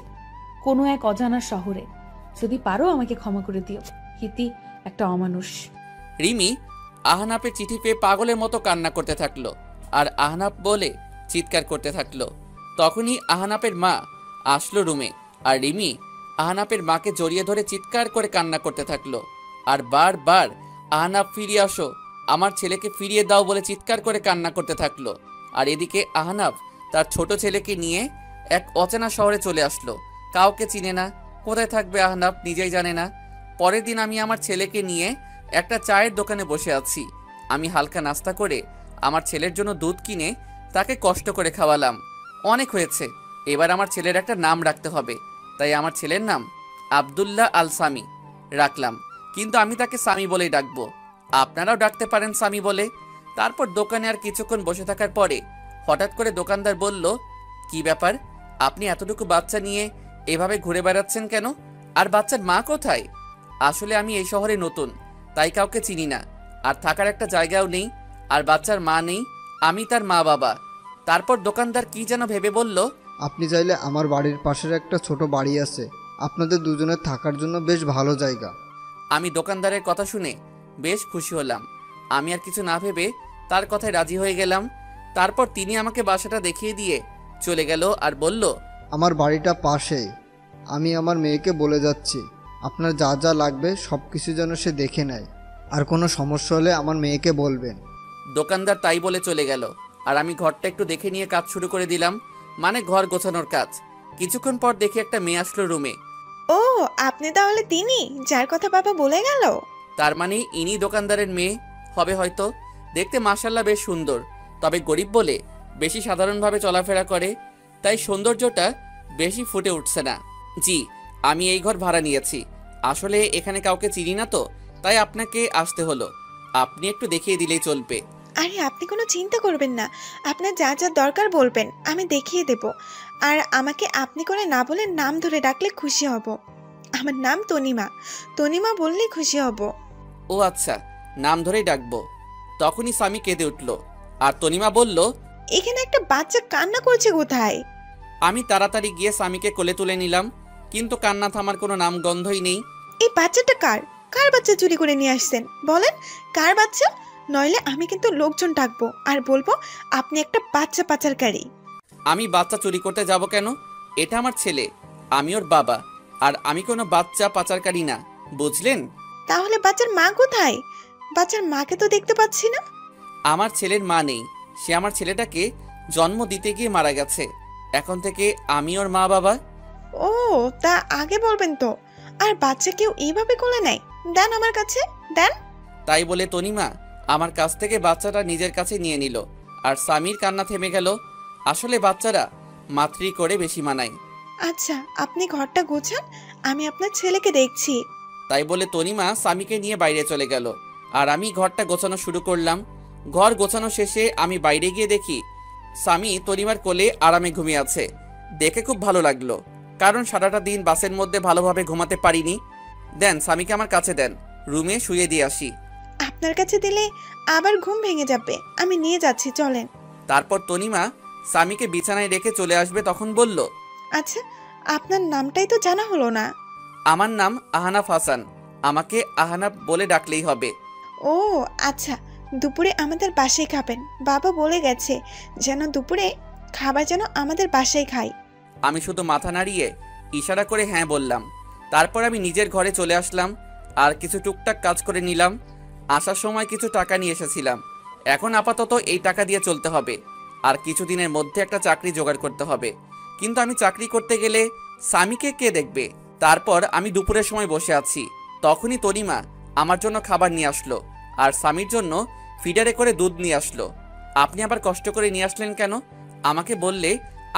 Speaker 4: কোনো এক অজানা শহরে। যদি পারো আমাকে ক্ষমা করে দিও। হিতি একটা অমানুষ।
Speaker 1: রিমি আহনাফের চিঠি পেয়ে পাগলের মতো কান্না করতে থাকলো আর আহনাফ বলে চিৎকার করতে থাকলো। তখনই আহনাফের মা আসলো রুমে, আর রিমি আহনাফের মাকে জড়িয়ে ধরে চিৎকার করে কান্না করতে থাকলো আর বারবার আহনাফ ফিরিয়ে আসো, আমার ছেলেকে ফিরিয়ে দাও বলে চিৎকার করে কান্না করতে থাকলো। আর এদিকে আহনাফ তার ছোট ছেলেকে নিয়ে এক অচেনা শহরে চলে আসলো। কাউকে চিনে না, কোথায় থাকবে আহনাফ নিজেই জানে না। পরের দিন আমি আমার ছেলেকে নিয়ে একটা চায়ের দোকানে বসে আছি। আমি হালকা নাস্তা করে আমার ছেলের জন্য দুধ কিনে তাকে কষ্ট করে খাওয়ালাম। অনেক হয়েছে, এবার আমার ছেলের একটা নাম রাখতে হবে। তাই আমার ছেলের নাম আব্দুল্লাহ আল সামি রাখলাম, কিন্তু আমি তাকে সামি বলেই ডাকবো। আপনারাও ডাকতে পারেন সামি বলে। তারপর দোকানে আর কিছুক্ষণ বসে থাকার পরে হঠাৎ করে দোকানদার বলল, কি ব্যাপার, আপনি এতটুকু বাচ্চা নিয়ে এভাবে ঘুরে বেড়াচ্ছেন কেন? আর বাচ্চার মা কোথায়? আসলে আমি এই শহরে নতুন, তাই কাউকে চিনি না, আর থাকার একটা জায়গাও নেই, আর বাচ্চার মা নেই, আমি তার মা বাবা। তারপর দোকানদার কি যেন ভেবে বলল,
Speaker 5: আপনি চাইলে আমার বাড়ির পাশের একটা ছোট বাড়ি আছে, আপনাদের দুজনের থাকার জন্য বেশ ভালো জায়গা।
Speaker 1: আমি দোকানদারের কথা শুনে বেশ খুশি হলাম। আমি আর কিছু না ভেবে তার কথায় রাজি হয়ে গেলাম। তারপর তিনি আমাকে বাসাটা দেখিয়ে দিয়ে চলে গেল আর বলল,
Speaker 5: আমার বাড়িটা পাশেই, আমি আমার মেয়েকে বলে যাচ্ছি আপনার যা যা লাগবে সব কিছু যেন সে দেখে নেয়, আর কোনো সমস্যা হলে আমার মেয়েকে বলবেন।
Speaker 1: দোকানদার তাই বলে চলে গেল আর আমি ঘরটা একটু দেখে নিয়ে কাজ শুরু করে দিলাম, মানে ঘর গোছানোর কাজ। কিছুক্ষণ পর দেখি একটা মেয়ে আসলো রুমে।
Speaker 6: ও, আপনি তাহলে তিনি যার কথা বাবা বলে গেল?
Speaker 1: তার মানে ইনি দোকানদারের মেয়ে হবে হয়তো। দেখতে মাশাআল্লাহ বেশ সুন্দর, তবে গরিব বলে বেশি সাধারণভাবে চলাফেরা করে, তাই সৌন্দর্যটা বেশি ফুটে উঠছে না। জি, আমি এই ঘর ভাড়া নিয়েছি। আসলে এখানে কাউকে চিনি না তো, তাই আপনাকে আসতে হলো। আপনি একটু দেখিয়ে দিলেই চলবে।
Speaker 6: আরে আপনি কোনো চিন্তা করবেন না, আপনার যা যা দরকার বলবেন, আমি দেখিয়ে দেব। আর আমাকে আপনি করে না বলে নাম ধরে ডাকলে খুশি হব। আমার নাম তনিমা, তনিমা বললেই খুশি হব।
Speaker 1: ও আচ্ছা, নাম ধরেই ডাকবো। তখনই স্বামী কেঁদে উঠল আর তনিমা বলল,
Speaker 6: এখানে একটা বাচ্চা কান্না করছে কোথায়?
Speaker 1: আমি তাড়াতাড়ি গিয়ে স্বামীকে কোলে তুলে নিলাম, কিন্তু কান্না থামার কোনো নাম গন্ধই নেই।
Speaker 6: এই বাচ্চাটা কার? কার বাচ্চা চুরি করে নিয়ে আসছেন? বলেন কার বাচ্চা, নইলে আমি কিন্তু লোকজন ডাকবো আর বলবো আপনি একটা বাচ্চা পাচারকারী।
Speaker 1: আমি বাচ্চা চুরি করতে যাব কেন? এটা আমার ছেলে, আমি ওর বাবা, আর আমি কোনো বাচ্চা পাচারকারী না, বুঝলেন?
Speaker 6: তাহলে বাচ্চার মা কোথায়? বাচ্চার মাকে তো দেখতে পাচ্ছি না।
Speaker 1: আমার ছেলের মা নেই, সে আমার ছেলেটাকে জন্ম দিতে গিয়ে মারা গেছে। এখন থেকে আমি ওর মা বাবা।
Speaker 6: ও, তা আগে বলবেন তো। আর বাচ্চা কেউ এইভাবে কোলে নেয়? দেন আমার কাছে, দেন।
Speaker 1: তাই বলে তনিমা আমার কাছ থেকে বাচ্চাটা নিজের কাছে নিয়ে নিল, আর স্বামীর কান্না থেমে গেল। আসলে বাচ্চারা মাতৃ করে বেশি মানায়।
Speaker 6: আচ্ছা, আপনি ঘরটা গোছান, আমি আপনার ছেলেকে দেখছি।
Speaker 1: তাই বলে তনিমা স্বামীকে নিয়ে বাইরে চলে গেল, আর আমি ঘরটা গোছানো শুরু করলাম। ঘর গোছানো শেষে আমি বাইরে গিয়ে দেখি স্বামী তনিমার কোলে আরামে ঘুমিয়ে আছে। দেখে খুব ভালো লাগলো, কারণ সারাটা দিন বাসের মধ্যে ভালোভাবে ঘুমাতে পারিনি। দেন স্বামীকে আমার কাছে দেন, রুমে শুয়ে দিয়ে আসি।
Speaker 6: আপনার কাছে দিলে আবার ঘুম ভেঙে যাবে, আমি নিয়ে যাচ্ছি, চলেন।
Speaker 1: তারপর তনিমা স্বামীকে বিছানায় রেখে চলে আসবে, তখন বলল,
Speaker 6: আচ্ছা, আপনার নামটাই তো জানা হলো না।
Speaker 1: আমার নাম আহনাফ হাসান, আমাকে আহনাফ বলে ডাকলেই হবে।
Speaker 6: ও আচ্ছা, দুপুরে আমাদের বাসায় খাবেন। বাবা বলে গেছে যেন দুপুরে খাবার যেন আমাদের বাসায় খাই।
Speaker 1: আমি শুধু মাথা নাড়িয়ে ইশারা করে হ্যাঁ বললাম। তারপর আমি নিজের ঘরে চলে আসলাম আর কিছু টুকটাক কাজ করে নিলাম। আসার সময় কিছু টাকা নিয়ে এসেছিলাম, এখন আপাতত এই টাকা দিয়ে চলতে হবে, আর কিছুদিনের মধ্যে একটা চাকরি জোগাড় করতে হবে। কিন্তু আমি চাকরি করতে গেলে স্বামীকে কে দেখবে? তারপর আমি দুপুরের সময় বসে আছি, তখনই তনিমা আমার জন্য খাবার নিয়ে আসলো আর স্বামীর জন্য ফিডারে করে দুধ নিয়ে আসলো। আপনি আবার কষ্ট করে নিয়ে আসলেন কেন? আমাকে বললে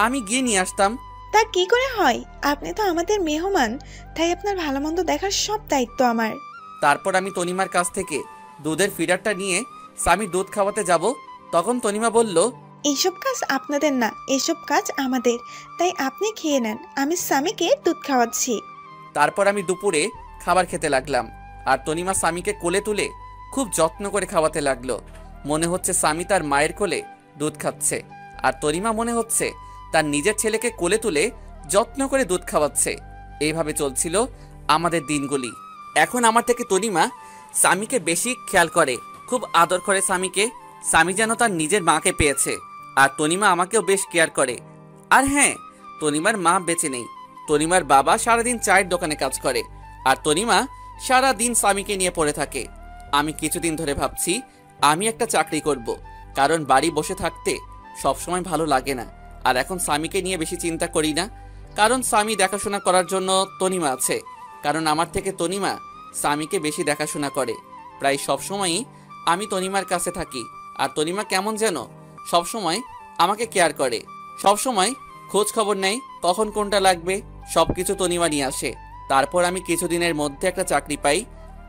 Speaker 1: আমি গিয়ে নিয়ে আসতাম।
Speaker 6: তা কি করে হয়? আপনি তো আমাদের মেহমান, তাই আপনার ভালো মন্দ দেখার সব দায়িত্ব আমার।
Speaker 1: তারপর আমি তনিমার কাছ থেকে দুধের ফিডারটা নিয়ে স্বামী দুধ খাওয়াতে যাব, তখন তনিমা বলল,
Speaker 6: এইসব কাজ আপনাদের না, এসব কাজ আমাদের, তাই আপনি খেয়ে নেন, আমি স্বামীকে দুধ খাওয়াচ্ছি।
Speaker 1: তারপর আমি দুপুরে খাবার খেতে লাগলাম আর তনিমা স্বামীকে কোলে তুলে খুব যত্ন করে খাওয়াতে লাগলো। মনে হচ্ছে স্বামী তার মায়ের কোলে দুধ খাচ্ছে, আর তনিমা মনে হচ্ছে তার নিজের ছেলেকে কোলে তুলে যত্ন করে দুধ খাওয়াচ্ছে। এইভাবে চলছিল আমাদের দিনগুলি। এখন আমার থেকে তনিমা স্বামীকে বেশি খেয়াল করে, খুব আদর করে স্বামীকে। স্বামী যেন তার নিজের মাকে পেয়েছে। আর তনিমা আমাকেও বেশ কেয়ার করে। আর হ্যাঁ, তনিমার মা বেঁচে নেই। তনিমার বাবা সারাদিন চায়ের দোকানে কাজ করে, আর তনিমা সারাদিন স্বামীকে নিয়ে পড়ে থাকে। আমি কিছুদিন ধরে ভাবছি আমি একটা চাকরি করব, কারণ বাড়ি বসে থাকতে সবসময় ভালো লাগে না। আর এখন স্বামীকে নিয়ে বেশি চিন্তা করি না, কারণ স্বামী দেখাশোনা করার জন্য তনিমা আছে। কারণ আমার থেকে তনিমা স্বামীকে বেশি দেখাশোনা করে। প্রায় সবসময়ই আমি তনিমার কাছে থাকি, আর তনিমা কেমন যেন সবসময় আমাকে কেয়ার করে, সবসময় খোঁজ খবর নেয় কখন কোনটা লাগবে, সব কিছু তনিমা নিয়ে আসে। তারপর আমি কিছুদিনের মধ্যে একটা চাকরি পাই,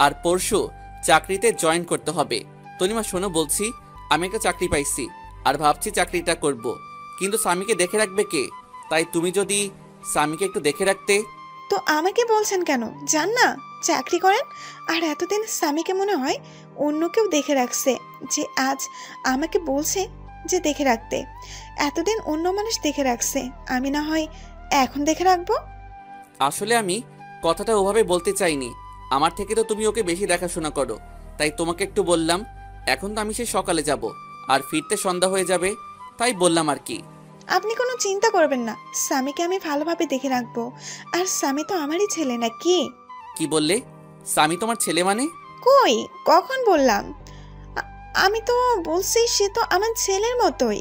Speaker 1: আর পরশু চাকরিতে জয়েন করতে হবে। তনিমা শোনো, বলছি আমি একটা চাকরি পাইছি, আর ভাবছি চাকরিটা করব, কিন্তু স্বামীকে দেখে রাখবে কে? তাই তুমি যদি স্বামীকে একটু দেখে রাখতে।
Speaker 6: তো আমাকে বলছেন কেন? যান না, চাকরি করেন। আর এতদিন স্বামীকে মনে হয় অন্য কেউ দেখে রাখছে, যে আজ আমাকে বলছে যে দেখে রাখতে। এতদিন অন্য মানুষ দেখে রাখছে, আমি না হয় এখন দেখে রাখবো।
Speaker 1: আসলে আমি কথাটা ওভাবে বলতে চাইনি। আমার থেকে তো তুমি ওকে বেশি দেখাশোনা করো, তাই তোমাকে একটু বললাম। এখন তো আমি সে সকালে যাব, আর ফিরতে সন্ধ্যা হয়ে যাবে, তাই বললাম আর কি।
Speaker 6: আপনি কোনো চিন্তা করবেন না, স্বামীকে আমি ভালোভাবে দেখে রাখবো। আর স্বামী তো আমারই ছেলে, না কি?
Speaker 1: কি বললে? স্বামী তোমার ছেলে মানে?
Speaker 6: কই, কখন বললাম? আমি তো বলছি সে তো আমার ছেলের মতোই।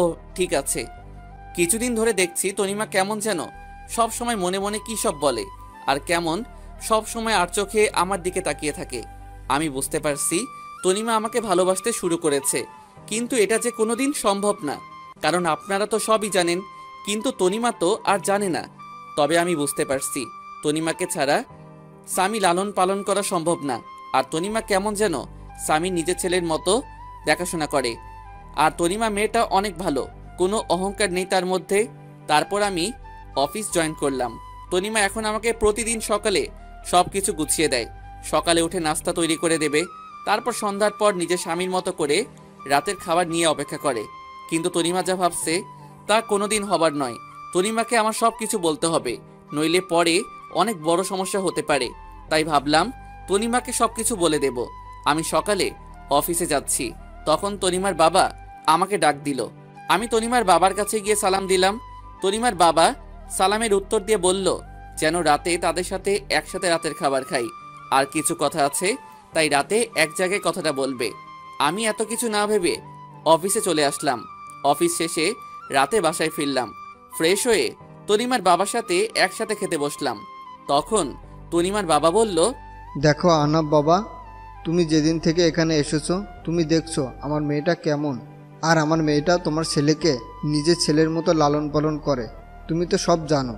Speaker 1: ও ঠিক আছে। কিছুদিন ধরে দেখছি তনিমা কেমন যেন সব সময় মনে মনে কি সব বলে, আর কেমন সব সময় আর চোখে আমার দিকে তাকিয়ে থাকে। আমি বুঝতে পারছি তনিমা আমাকে ভালোবাসতে শুরু করেছে, কিন্তু এটা যে কোনোদিন সম্ভব না, কারণ আপনারা তো সবই জানেন, কিন্তু তনিমা তো আর জানে না। তবে আমি বুঝতে পারছি তনিমাকে ছাড়া স্বামী লালন পালন করা সম্ভব না। আর তনিমা কেমন যেন স্বামী নিজের ছেলের মতো দেখাশোনা করে। আর তনিমা মেয়েটা অনেক ভালো, কোনো অহংকার নেই তার মধ্যে। তারপর আমি অফিস জয়েন করলাম। তনিমা এখন আমাকে প্রতিদিন সকালে সব কিছু গুছিয়ে দেয়। সকালে উঠে নাস্তা তৈরি করে দেবে, তারপর সন্ধ্যার পর নিজের স্বামীর মতো করে রাতের খাবার নিয়ে অপেক্ষা করে। কিন্তু তনিমা যা ভাবছে তা কোনোদিন হবার নয়। তনিমাকে আমার সব কিছু বলতে হবে, নইলে পরে অনেক বড় সমস্যা হতে পারে। তাই ভাবলাম তনিমাকে সব কিছু বলে দেব। আমি সকালে অফিসে যাচ্ছি, তখন তনিমার বাবা আমাকে ডাক দিল। আমি তনিমার বাবার কাছে গিয়ে সালাম দিলাম। তনিমার বাবা সালামের উত্তর দিয়ে বলল যেন রাতে তাদের সাথে একসাথে রাতের খাবার খাই, আর কিছু কথা আছে, তাই রাতে এক জায়গায় কথাটা বলবে। আমি এত কিছু না ভেবে অফিসে চলে আসলাম। অফিস শেষে রাতে বাসায় ফিরলাম। ফ্রেশ হয়ে তনিমার বাবার সাথে একসাথে খেতে বসলাম। তখন তনিমার বাবা বলল,
Speaker 5: দেখো আনাব বাবা, তুমি যেদিন থেকে এখানে এসেছো তুমি দেখছো আমার মেয়েটা কেমন। আর আমার মেয়েটা তোমার ছেলেকে নিজের ছেলের মতো লালন পালন করে, তুমি তো সব জানো।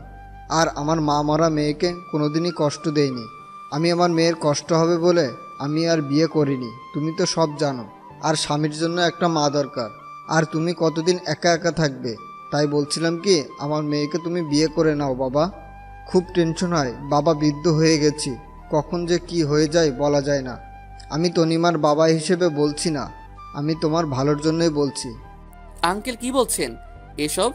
Speaker 5: আর আমার মা মরা মেয়েকে কোনোদিনই কষ্ট দেয়নি। আমি আমার মেয়ের কষ্ট হবে বলে আমি আর বিয়ে করিনি, তুমি তো সব জানো। আর স্বামীর জন্য একটা মা দরকার, আর তুমি কতদিন একা একা থাকবে। তাই বলছিলাম কি আমার মেয়েকে তুমি বিয়ে করে নাও বাবা। খুব টেনশন হয় বাবা, বৃদ্ধ হয়ে গেছি, কখন যে কি হয়ে যায় বলা যায় না। আমি তনিমার বাবা হিসেবে বলছি না, আমি তোমার ভালোর জন্যই বলছি।
Speaker 1: আঙ্কেল কি বলছেন এসব?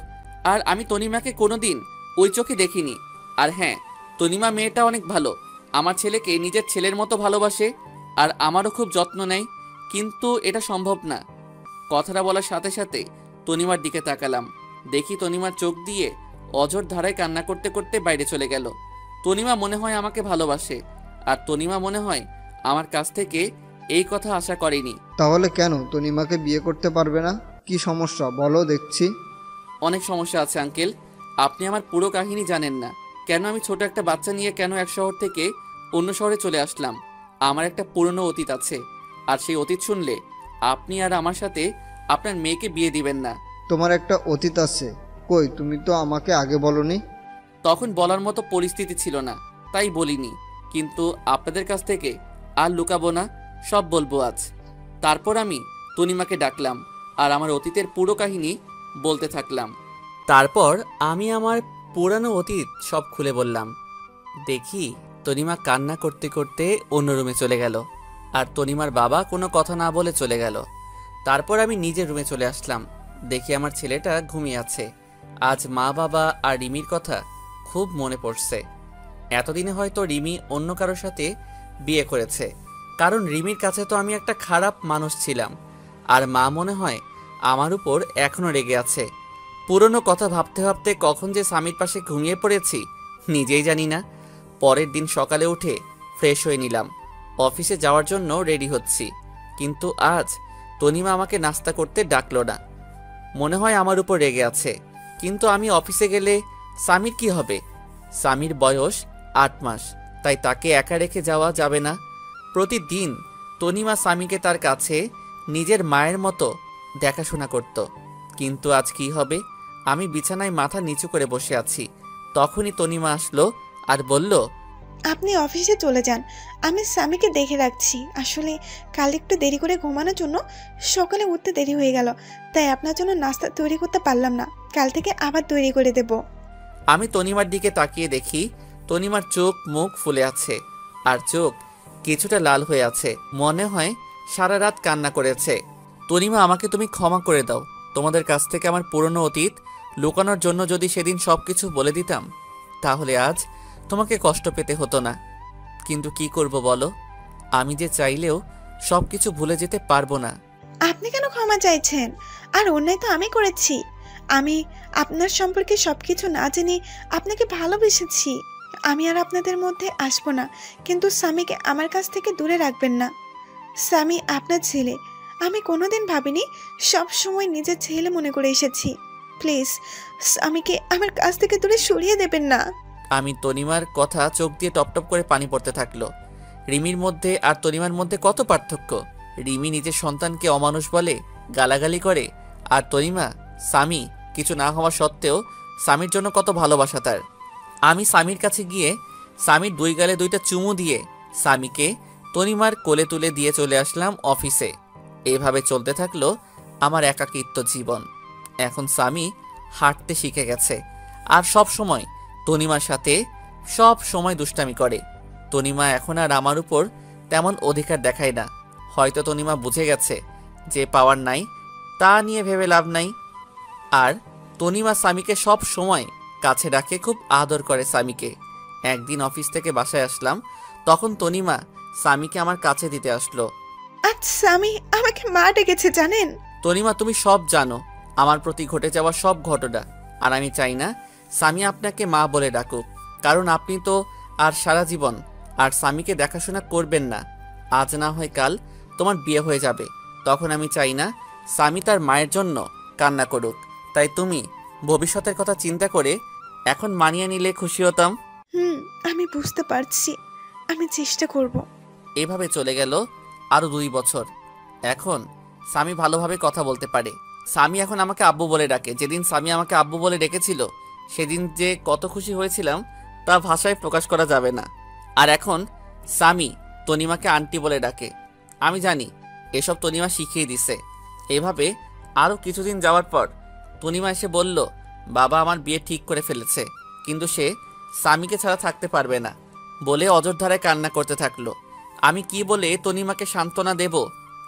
Speaker 1: আর আমি তনিমাকে কোনোদিন ওই চোখে দেখিনি। আর হ্যাঁ, তনিমা মেয়েটা অনেক ভালো, আমার ছেলেকে নিজের ছেলের মতো ভালোবাসে, আর আমারও খুব যত্ন নেয়। কিন্তু এটা সম্ভব না। কথাটা বলার সাথে সাথে তনিমার দিকে তাকালাম, দেখি তনিমার চোখ দিয়ে অঝোর ধারায় কান্না করতে করতে বাইরে চলে গেল। তনিমা মনে হয় আমাকে ভালোবাসে, আর তনিমা মনে হয় আমার কাছ থেকে এই কথা আশা করেনি।
Speaker 5: তাহলে কেন তনিমাকে বিয়ে করতে পারবে না? কি সমস্যা বলো দেখছি।
Speaker 1: অনেক সমস্যা আছে আঙ্কেল, আপনি আমার পুরো কাহিনী জানেন না। কেন আমি ছোট একটা বাচ্চা নিয়ে কেন এক শহর থেকে অন্য শহরে চলে আসলাম। আমার একটা পুরনো অতীত আছে, আর সেই অতীত শুনলে আপনি আর আমার সাথে আপনার মেয়েকে বিয়ে দিবেন না।
Speaker 5: তোমার একটা অতীত আছে? কই, তুমি তো আমাকে আগে বলনি।
Speaker 1: তখন বলার মতো পরিস্থিতি ছিল না, তাই বলিনি। কিন্তু আপনাদের কাছ থেকে আর লুকাবো না, সব বলবো আজ। তারপর আমি তনিমাকে ডাকলাম, আর আমার অতীতের পুরো কাহিনী বলতে থাকলাম। তারপর আমি আমার পুরানো অতীত সব খুলে বললাম। দেখি তনিমা কান্না করতে করতে অন্য রুমে চলে গেল, আর তনিমার বাবা কোনো কথা না বলে চলে গেল। তারপর আমি নিজের রুমে চলে আসলাম। দেখি আমার ছেলেটা ঘুমিয়ে আছে। আজ মা বাবা আর রিমির কথা খুব মনে পড়ছে। এতদিনে হয়তো রিমি অন্য কারোর সাথে বিয়ে করেছে, কারণ রিমির কাছে তো আমি একটা খারাপ মানুষ ছিলাম। আর মা মনে হয় আমার উপর এখনও রেগে আছে। পুরনো কথা ভাবতে ভাবতে কখন যে স্বামীর পাশে ঘুমিয়ে পড়েছি নিজেই জানি না। পরের দিন সকালে উঠে ফ্রেশ হয়ে নিলাম, অফিসে যাওয়ার জন্য রেডি হচ্ছি। কিন্তু আজ তনিমা আমাকে নাস্তা করতে ডাকলো না। মনে হয় আমার উপর রেগে আছে। কিন্তু আমি অফিসে গেলে স্বামীর কি হবে? স্বামীর বয়স 8 মাস, তাই তাকে একা রেখে যাওয়া যাবে না। প্রতিদিন তনিমা স্বামীকে তার কাছে নিজের মায়ের মতো দেখাশোনা করত। কিন্তু আজ কি হবে? আমি বিছানায় মাথা নিচু করে বসে আছি। তখনই তনিমা আসলো আর বলল,
Speaker 6: আপনি অফিসে চলে যান, আমি স্বামীকে দেখে রাখছি। আসলে কাল একটু দেরি করে ঘুমানোর জন্য সকালে উঠতে দেরি হয়ে গেল, তাই আপনার জন্য নাস্তা তৈরি করতে পারলাম না। কাল থেকে আবার তৈরি করে দেব।
Speaker 1: আমি তনিমার দিকে তাকিয়ে দেখি তনিমার চোখ মুখ ফুলে আছে, আর চোখ কিছুটা লাল হয়ে আছে। মনে হয় সারা রাত কান্না করেছে। তনিমা, আমাকে তুমি ক্ষমা করে দাও। তোমাদের কাছ থেকে আমার পুরনো অতীত লুকানোর জন্য যদি সেদিন সবকিছু বলে দিতাম, তাহলে আজ তোমাকে কষ্ট পেতে হতো না। কিন্তু কি করব বলো? আমি যে চাইলেও সবকিছু ভুলে যেতে পারবো না।
Speaker 6: আপনি কেন ক্ষমা চাইছেন? আর অন্যায় তো আমি করেছি। আমি আপনার সম্পর্কে সবকিছু না জেনে আপনাকে ভালোবেসেছি। আমি আর আপনাদের মধ্যে আসবো না, কিন্তু স্বামীকে আমার কাছ থেকে দূরে রাখবেন না। স্বামী আপনার ছেলে, আমি কোনোদিন ভাবিনি, সব সময় নিজের ছেলে মনে করে এসেছি। প্লিজ স্বামীকে আমার কাছ থেকে দূরে সরিয়ে দেবেন না।
Speaker 1: আমি তনিমার কথা চোখ দিয়ে টপটপ করে পানি পড়তে থাকলো। রিমির মধ্যে আর তনিমার মধ্যে কত পার্থক্য! রিমি নিজের সন্তানকে অমানুষ বলে, গালাগালি করে, আর তনিমা স্বামী কিছু না হওয়া সত্ত্বেও স্বামীর জন্য কত ভালোবাসা তার। আমি স্বামীর কাছে গিয়ে স্বামীর 2 গালে 2টা চুমু দিয়ে স্বামীকে তনিমার কোলে তুলে দিয়ে চলে আসলাম অফিসে। এভাবে চলতে থাকলো আমার একাকিত্ব জীবন। এখন স্বামী হাঁটতে শিখে গেছে, আর সব সময় তনিমার সাথে সব সময় দুষ্টামি করে। তনিমা এখন আর আমার উপর তেমন অধিকার দেখায় না। হয়তো তনিমা বুঝে গেছে যে পাওয়ার নাই তা নিয়ে ভেবে লাভ নাই। আর তনিমা স্বামীকে সব সময় কাছে রাখে, খুব আদর করে স্বামীকে। একদিন অফিস থেকে বাসায় আসলাম, তখন তনিমা স্বামীকে আমার কাছে দিতে আসলো।
Speaker 6: আজ স্বামী আমাকে মা ডেকেছে জানেন?
Speaker 1: তনিমা, তুমি সব জানো আমার প্রতি ঘটে যাওয়া সব ঘটনা, আর আমি চাই না স্বামী আপনাকে মা বলে ডাকুক, কারণ আপনি তো আর সারা জীবন আর স্বামীকে দেখাশোনা করবেন না। আজ না হয় কাল তোমার বিয়ে হয়ে যাবে, তখন আমি চাই না স্বামী তার মায়ের জন্য কান্না করুক। তাই তুমি ভবিষ্যতের কথা চিন্তা করে এখন মানিয়ে নিলে খুশি হতাম।
Speaker 6: আমি বুঝতে পারছি, আমি চেষ্টা করব।
Speaker 1: এভাবে চলে গেল আরো 2 বছর। এখন স্বামী ভালোভাবে কথা বলতে পারে। স্বামী এখন আমাকে আব্বু বলে ডাকে। যেদিন স্বামী আমাকে আব্বু বলে ডেকেছিল সেদিন যে কত খুশি হয়েছিলাম তা ভাষায় প্রকাশ করা যাবে না। আর এখন স্বামী তনিমাকে আন্টি বলে ডাকে। আমি জানি এসব তনিমা শিখিয়ে দিছে। এভাবে আরও কিছুদিন যাওয়ার পর তনিমা এসে বলল, বাবা আমার বিয়ে ঠিক করে ফেলেছে, কিন্তু সে স্বামীকে ছাড়া থাকতে পারবে না বলে অজরধারায় কান্না করতে থাকলো। আমি কি বলে তনিমাকে সান্ত্বনা দেব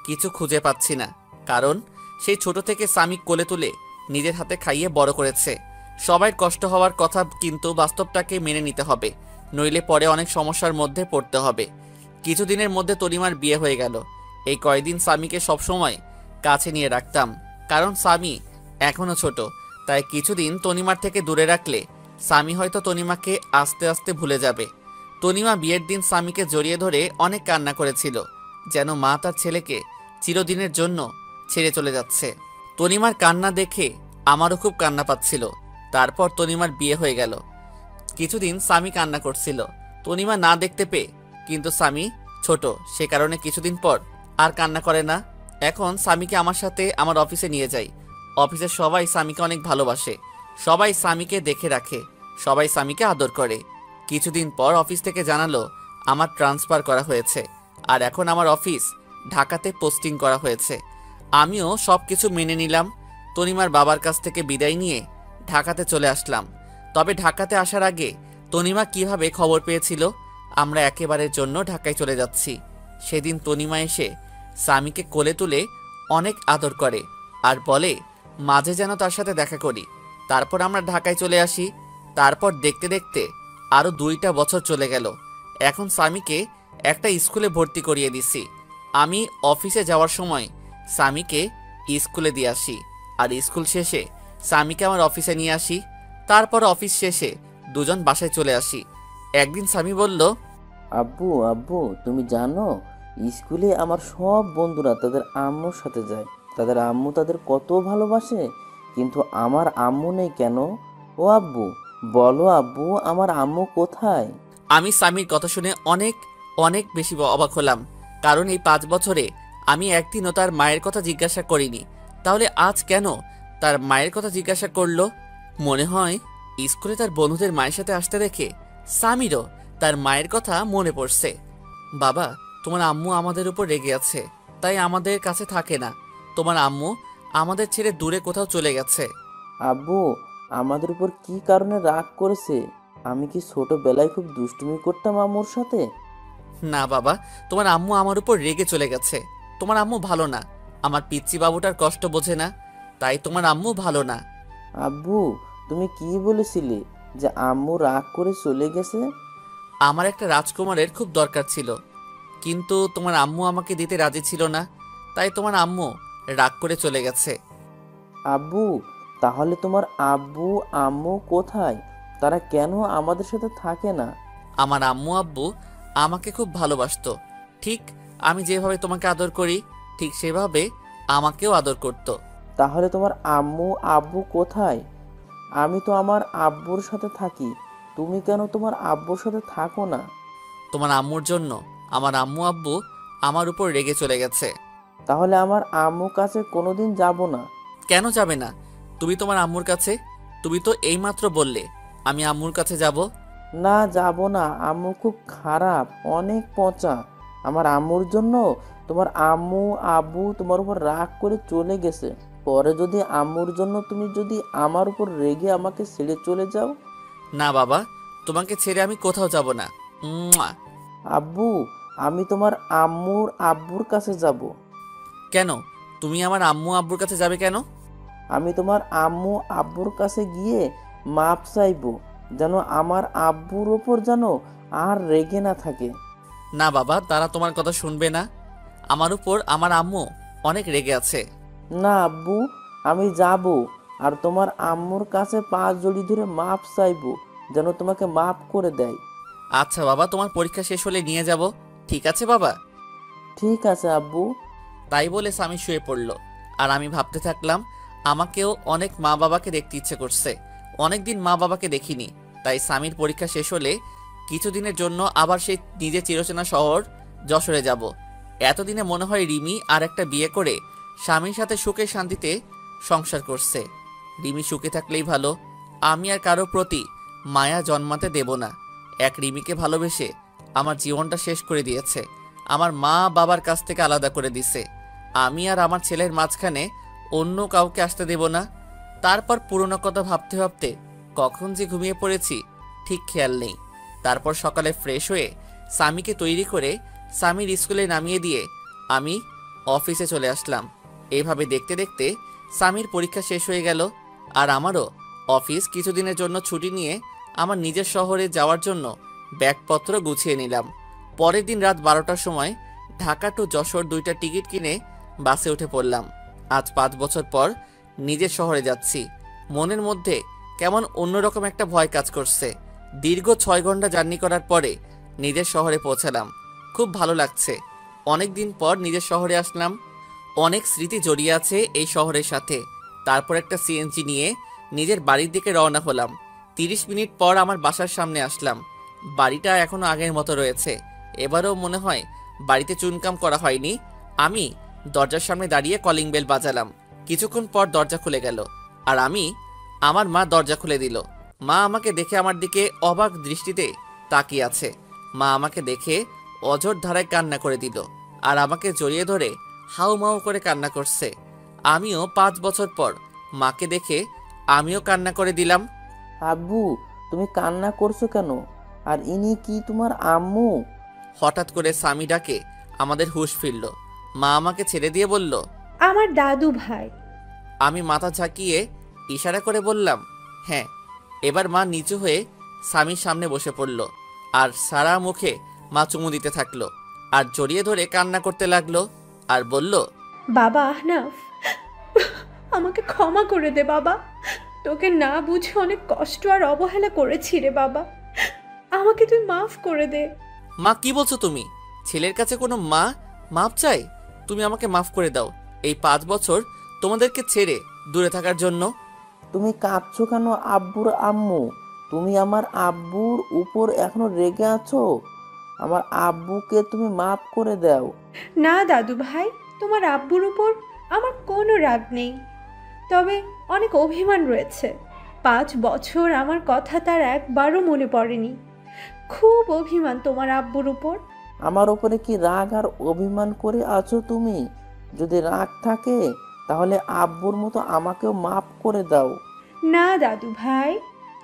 Speaker 1: কিছু খুঁজে পাচ্ছি না, কারণ সেই ছোট থেকে স্বামী কোলে তুলে নিজের হাতে খাইয়ে বড় করেছে। সবাই কষ্ট হওয়ার কথা, কিন্তু বাস্তবটাকে মেনে নিতে হবে, নইলে পরে অনেক সমস্যার মধ্যে পড়তে হবে। কিছুদিনের মধ্যে তনিমার বিয়ে হয়ে গেল। এই কয়দিন স্বামীকে সবসময় কাছে নিয়ে রাখতাম, কারণ স্বামী এখনো ছোট। তাই কিছুদিন তনিমার থেকে দূরে রাখলে স্বামী হয়তো তনিমাকে আস্তে আস্তে ভুলে যাবে। তনিমা বিয়ের দিন স্বামীকে জড়িয়ে ধরে অনেক কান্না করেছিল, যেন মা তার ছেলেকে চিরদিনের জন্য ছেড়ে চলে যাচ্ছে। তনিমার কান্না দেখে আমারও খুব কান্না পাচ্ছিল। তারপর তনিমার বিয়ে হয়ে গেল। কিছুদিন স্বামী কান্না করছিল তনিমা না দেখতে পেয়ে, কিন্তু স্বামী ছোট, সে কারণে কিছুদিন পর আর কান্না করে না। এখন স্বামীকে আমার সাথে আমার অফিসে নিয়ে যাই। অফিসের সবাই স্বামীকে অনেক ভালোবাসে, সবাই স্বামীকে দেখে রাখে, সবাই স্বামীকে আদর করে। কিছুদিন পর অফিস থেকে জানালো আমার ট্রান্সফার করা হয়েছে, আর এখন আমার অফিস ঢাকাতে পোস্টিং করা হয়েছে। আমিও সব কিছু মেনে নিলাম। তনিমার বাবার কাছ থেকে বিদায় নিয়ে ঢাকাতে চলে আসলাম। তবে ঢাকাতে আসার আগে তনিমা কিভাবে খবর পেয়েছিল আমরা একেবারের জন্য ঢাকায় চলে যাচ্ছি। সেদিন তনিমা এসে স্বামীকে কোলে তুলে অনেক আদর করে আর বলে মাঝে যেন তার সাথে দেখা করি। তারপর আমরা ঢাকায় চলে আসি। তারপর দেখতে দেখতে আরও 2টা বছর চলে গেল। এখন স্বামীকে একটা স্কুলে ভর্তি করিয়ে দিছি। আমি অফিসে যাওয়ার সময় স্বামীকে স্কুলে দিয়ে আসি, আর স্কুল শেষে স্বামীকে আমার অফিসে নিয়ে আসি। তারপর অফিস শেষে দুজন বাসায় চলে আসি। একদিন স্বামী বলল,
Speaker 7: আব্বু আব্বু তুমি জানো স্কুলে আমার সব বন্ধুরা তাদের আম্মুর সাথে যায়, তাদের আম্মু তাদের কত ভালোবাসে, কিন্তু আমার আম্মু নেই কেন? ও আব্বু বলো আব্বু, আমার আম্মু কোথায়?
Speaker 1: আমি স্বামীর কথা শুনে অনেক অনেক বেশি অবাক হলাম, কারণ এই 5 বছরে আমি একদিনও তার মায়ের কথা জিজ্ঞাসা করিনি। তাহলে আজ কেন তার মায়ের কথা জিজ্ঞাসা করলো? মনে হয় স্কুলে তার বন্ধুদের মায়ের সাথে আসতে দেখে স্বামীরও তার মায়ের কথা মনে পড়ছে। বাবা, তোমার আম্মু আমাদের উপর রেগে আছে, তাই আমাদের কাছে থাকে না। তোমার আম্মু আমাদের ছেড়ে দূরে কোথাও চলে গেছে।
Speaker 7: আব্বু আমাদের উপর কি কারণে রাগ করেছে? আমি কি ছোটবেলায় খুব দুষ্টুমি করতাম আম্মুর সাথে?
Speaker 1: না বাবা, তোমার আম্মু আমার উপর রেগে চলে গেছে। তোমার আম্মু ভালো না, আমার পিচ্চি বাবুটার কষ্ট বোঝে না, তাই তোমার আম্মু ভালো না।
Speaker 7: আব্বু তুমি কি বলেছিলে যে আম্মু রাগ করে চলে গেছে?
Speaker 1: আমার একটা রাজকুমারের খুব দরকার ছিল, কিন্তু তোমার আম্মু আমাকে দিতে রাজি ছিল না, তাই তোমার আম্মু রাগ করে চলে গেছে।
Speaker 7: আব্বু তাহলে তোমার আব্বু আম্মু কোথায়? তারা কেন আমাদের সাথে থাকে না?
Speaker 1: আমার আম্মু আব্বু আমাকে খুব ভালোবাসতো। ঠিক আমি যেভাবে তোমাকে আদর করি, ঠিক সেভাবে আমাকেও আদর করতো।
Speaker 7: তাহলে তোমার আম্মু আব্বু কোথায়? আমি তো আমার আব্বুর সাথে থাকি, তুমি কেন তোমার আব্বুর সাথে থাকো না?
Speaker 1: তোমার আম্মুর জন্য আমার আম্মু আব্বু আমার উপর রেগে চলে গেছে।
Speaker 7: তাহলে আমার আম্মুর কাছে কোনোদিন যাব না।
Speaker 1: কেন যাবে না? তুমি তোমার আম্মুর কাছে, তুমি তো এইমাত্র বললে আমি আম্মুর কাছে যাব।
Speaker 7: না যাব না, আম্মু খুব খারাপ, অনেক পচা। আমার আম্মুর জন্য তোমার আম্মু আব্বু তোমার উপর রাগ করে চলে গেছে। পরে যদি আম্মুর জন্য তুমি যদি আমার উপর রেগে আমাকে ছেড়ে চলে যাও?
Speaker 1: না বাবা, তোমাকে ছেড়ে আমি কোথাও যাব না। মুয়া।
Speaker 7: আব্বু আমি তোমার আম্মুর আব্বুর কাছে যাব।
Speaker 1: কেন? তুমি আমার আম্মু আব্বুর কাছে যাবে কেন?
Speaker 7: আমি তোমার আম্মু আব্বুর কাছে গিয়ে মাপ চাইবো, যেন আমার আব্বুর ওপর যেন আর রেগে না থাকে।
Speaker 1: না বাবা, তারা তোমার কথা শুনবে না। আমার উপর আমার আম্মু অনেক রেগে আছে।
Speaker 7: না আব্বু আমি যাব, আর তোমার আম্মুর কাছে পা জড়ি ধরে মাপ চাইবো, যেন তোমাকে মাপ করে দেয়।
Speaker 1: আচ্ছা বাবা, তোমার পরীক্ষা শেষ হলে নিয়ে যাব। ঠিক আছে বাবা?
Speaker 7: ঠিক আছে আব্বু।
Speaker 1: তাই বলে স্বামী শুয়ে পড়ল, আর আমি ভাবতে থাকলাম আমাকেও অনেক মা বাবাকে দেখতে ইচ্ছে করছে। অনেকদিন মা বাবাকে দেখিনি, তাই স্বামীর পরীক্ষা শেষ হলে কিছুদিনের জন্য আবার সেই নিজের চিরচেনা শহর যশোরে যাব। এতদিনে মনে হয় রিমি আর একটা বিয়ে করে স্বামীর সাথে সুখে শান্তিতে সংসার করছে। রিমি সুখে থাকলেই ভালো, আমি আর কারো প্রতি মায়া জন্মাতে দেব না। এক রিমিকে ভালোবেসে আমার জীবনটা শেষ করে দিয়েছে, আমার মা বাবার কাছ থেকে আলাদা করে দিছে। আমি আর আমার ছেলের মাঝখানে অন্য কাউকে আসতে দেব না। তারপর পুরনো কথা ভাবতে ভাবতে কখন যে ঘুমিয়ে পড়েছি ঠিক খেয়াল নেই। তারপর সকালে ফ্রেশ হয়ে স্বামীকে তৈরি করে স্বামীর স্কুলে নামিয়ে দিয়ে আমি অফিসে চলে আসলাম। এইভাবে দেখতে দেখতে স্বামীর পরীক্ষা শেষ হয়ে গেল, আর আমারও অফিস কিছুদিনের জন্য ছুটি নিয়ে আমার নিজের শহরে যাওয়ার জন্য ব্যাগপত্র গুছিয়ে নিলাম। পরের দিন রাত 12টার সময় ঢাকা টু যশোর 2টা টিকিট কিনে বাসে উঠে পড়লাম। আজ 5 বছর পর নিজের শহরে যাচ্ছি। মনের মধ্যে কেমন অন্যরকম একটা ভয় কাজ করছে। দীর্ঘ 6 ঘন্টা জার্নি করার পরে নিজের শহরে পৌঁছালাম। খুব ভালো লাগছে। অনেক দিন পর নিজের শহরে আসলাম। অনেক স্মৃতি জড়িয়ে আছে এই শহরের সাথে। তারপর একটা সিএনজি নিয়ে নিজের বাড়ির দিকে রওনা হলাম। 30 মিনিট পর আমার বাসার সামনে আসলাম। বাড়িটা এখনো আগের মতো রয়েছে। এবারেও মনে হয় বাড়িতে চুনকাম করা হয়নি। আমি দরজার সামনে দাঁড়িয়ে কলিং বেল বাজালাম। কিছুক্ষণ পর দরজা খুলে গেল, আর আমার মা দরজা খুলে দিল। মা আমাকে দেখে আমার দিকে অবাক দৃষ্টিতে তাকিয়ে আছে। মা আমাকে দেখে অঝোর ধারায় কান্না করে দিল, আর আমাকে জড়িয়ে ধরে হাউমাউ করে কান্না করছে। আমিও 5 বছর পর মাকে দেখে আমিও কান্না করে দিলাম।
Speaker 7: আব্বু তুমি কান্না করছো কেন? আর ইনি কি তোমার আম্মু?
Speaker 1: হঠাৎ করে স্বামী ডাকে আমাদের হুঁশ ফিরল। মা আমাকে ছেড়ে দিয়ে বলল,
Speaker 2: আমার দাদু ভাই।
Speaker 1: আমি মাথা ঝাঁকিয়ে ইশারা করে বললাম, হ্যাঁ। এবার মা নিচু হয়ে স্বামীর সামনে বসে পড়ল, আর সারা মুখে মা চুমু দিতে থাকলো, আর জড়িয়ে ধরে কান্না করতে লাগলো, আর বলল,
Speaker 2: বাবা আহনাফ, আমাকে ক্ষমা করে দে বাবা। তোকে না বুঝে অনেক কষ্ট আর অবহেলা করেছি রে বাবা, আমাকে তুই মাফ করে দে।
Speaker 1: মা কি বলছো তুমি? ছেলের কাছে কোনো মা মাপ চাই? তুমি আমাকে মাফ করে দাও এই 5 বছর তোমাদেরকে ছেড়ে দূরে থাকার জন্য।
Speaker 7: তুমি কাঁদছো কেন আব্বুর আম্মু? তুমি আমার আব্বুর উপর এখনো রেগে আছো? আমার আব্বুকে তুমি মাফ করে দাও।
Speaker 2: না দাদু ভাই, তোমার আব্বুর উপর আমার কোনো রাগ নেই, তবে অনেক অভিমান রয়েছে। 5 বছর আমার কথা তার একবারও মনে পড়েনি। খুব অভিমান তোমার আব্বুর উপর।
Speaker 7: আমার উপরে কি রাগ আর অভিমান করে আছো তুমি? যদি রাগ থাকে তাহলে আব্বুর মতো আমাকেও মাফ করে দাও।
Speaker 2: না দাদু ভাই,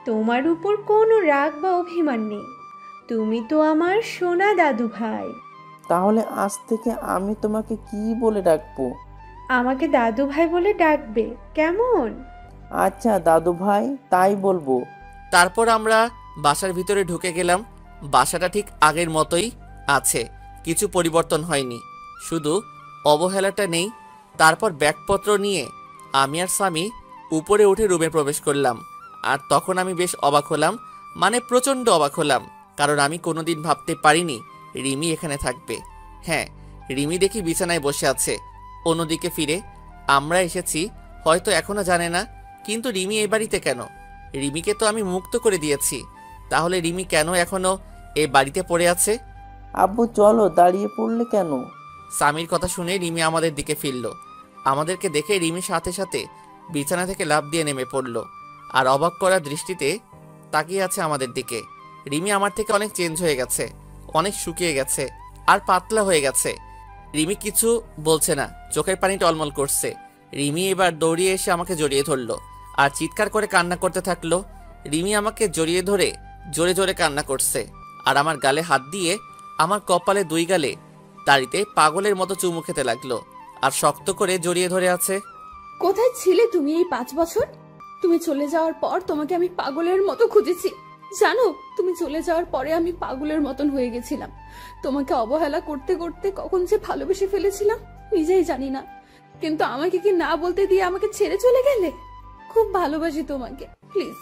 Speaker 2: তোমার উপর কোনো রাগ বা অভিমান নেই। তুমি তো আমার সোনা দাদু ভাই।
Speaker 7: তাহলে আজ থেকে আমি তোমাকে কি বলে ডাকবো?
Speaker 2: আমাকে দাদু ভাই বলে ডাকবে, কেমন?
Speaker 7: আচ্ছা দাদু ভাই, তাই বলবো।
Speaker 1: তারপর আমরা বাসার ভিতরে ঢুকে গেলাম। বাসাটা ঠিক আগের মতোই আছে, কিছু পরিবর্তন হয়নি, শুধু অবহেলাটা নেই। তারপর ব্যাগপত্র নিয়ে আমি আর স্বামী উপরে উঠে রুমে প্রবেশ করলাম। আর তখন আমি বেশ অবাক হলাম, মানে প্রচণ্ড অবাক হলাম, কারণ আমি কোনোদিন ভাবতে পারিনি রিমি এখানে থাকবে। হ্যাঁ, রিমি দেখি বিছানায় বসে আছে। অন্যদিকে ফিরে আমরা এসেছি হয়তো এখনো জানে না, কিন্তু রিমি এই বাড়িতে কেন? রিমিকে তো আমি মুক্ত করে দিয়েছি, তাহলে রিমি কেন এখনো এই বাড়িতে পড়ে আছে?
Speaker 7: আব্বু চলো, দাঁড়িয়ে পড়লে কেন?
Speaker 1: স্বামীর কথা শুনে রিমি আমাদের দিকে ফিরল। আমাদেরকে দেখে রিমির সাথে সাথে বিছানা থেকে লাফ দিয়ে নেমে পড়ল, আর অবাক করা দৃষ্টিতে তাকিয়ে আছে আমাদের দিকে। রিমি আমার থেকে অনেক চেঞ্জ হয়ে গেছে, অনেক শুকিয়ে গেছে আর পাতলা হয়ে গেছে। রিমি কিছু বলছে না, চোখের পানি টলমল করছে। রিমি এবার দৌড়িয়ে এসে আমাকে জড়িয়ে ধরলো আর চিৎকার করে কান্না করতে থাকলো। রিমি আমাকে জড়িয়ে ধরে জোরে জোরে কান্না করছে, আর আমার গালে হাত দিয়ে আমার কপালে 2 গালে দাড়িতে পাগলের মতো চুমু খেতে লাগলো, আর শক্ত করে জড়িয়ে ধরে আছে।
Speaker 4: কোথায় ছিলে তুমি এই 5 বছর? তুমি চলে যাওয়ার পর তোমাকে আমি পাগলের মতো খুঁজেছি। জানো, তুমি চলে যাওয়ার পরে আমি পাগলের মতন হয়ে গেছিলাম। তোমাকে অবহেলা করতে করতে কখন যে ভালোবেসে ফেলেছিলাম নিজেই জানি না। কিন্তু আমাকে কি না বলতে দিয়ে আমাকে ছেড়ে চলে গেলে? খুব ভালোবাসি তোমাকে, প্লিজ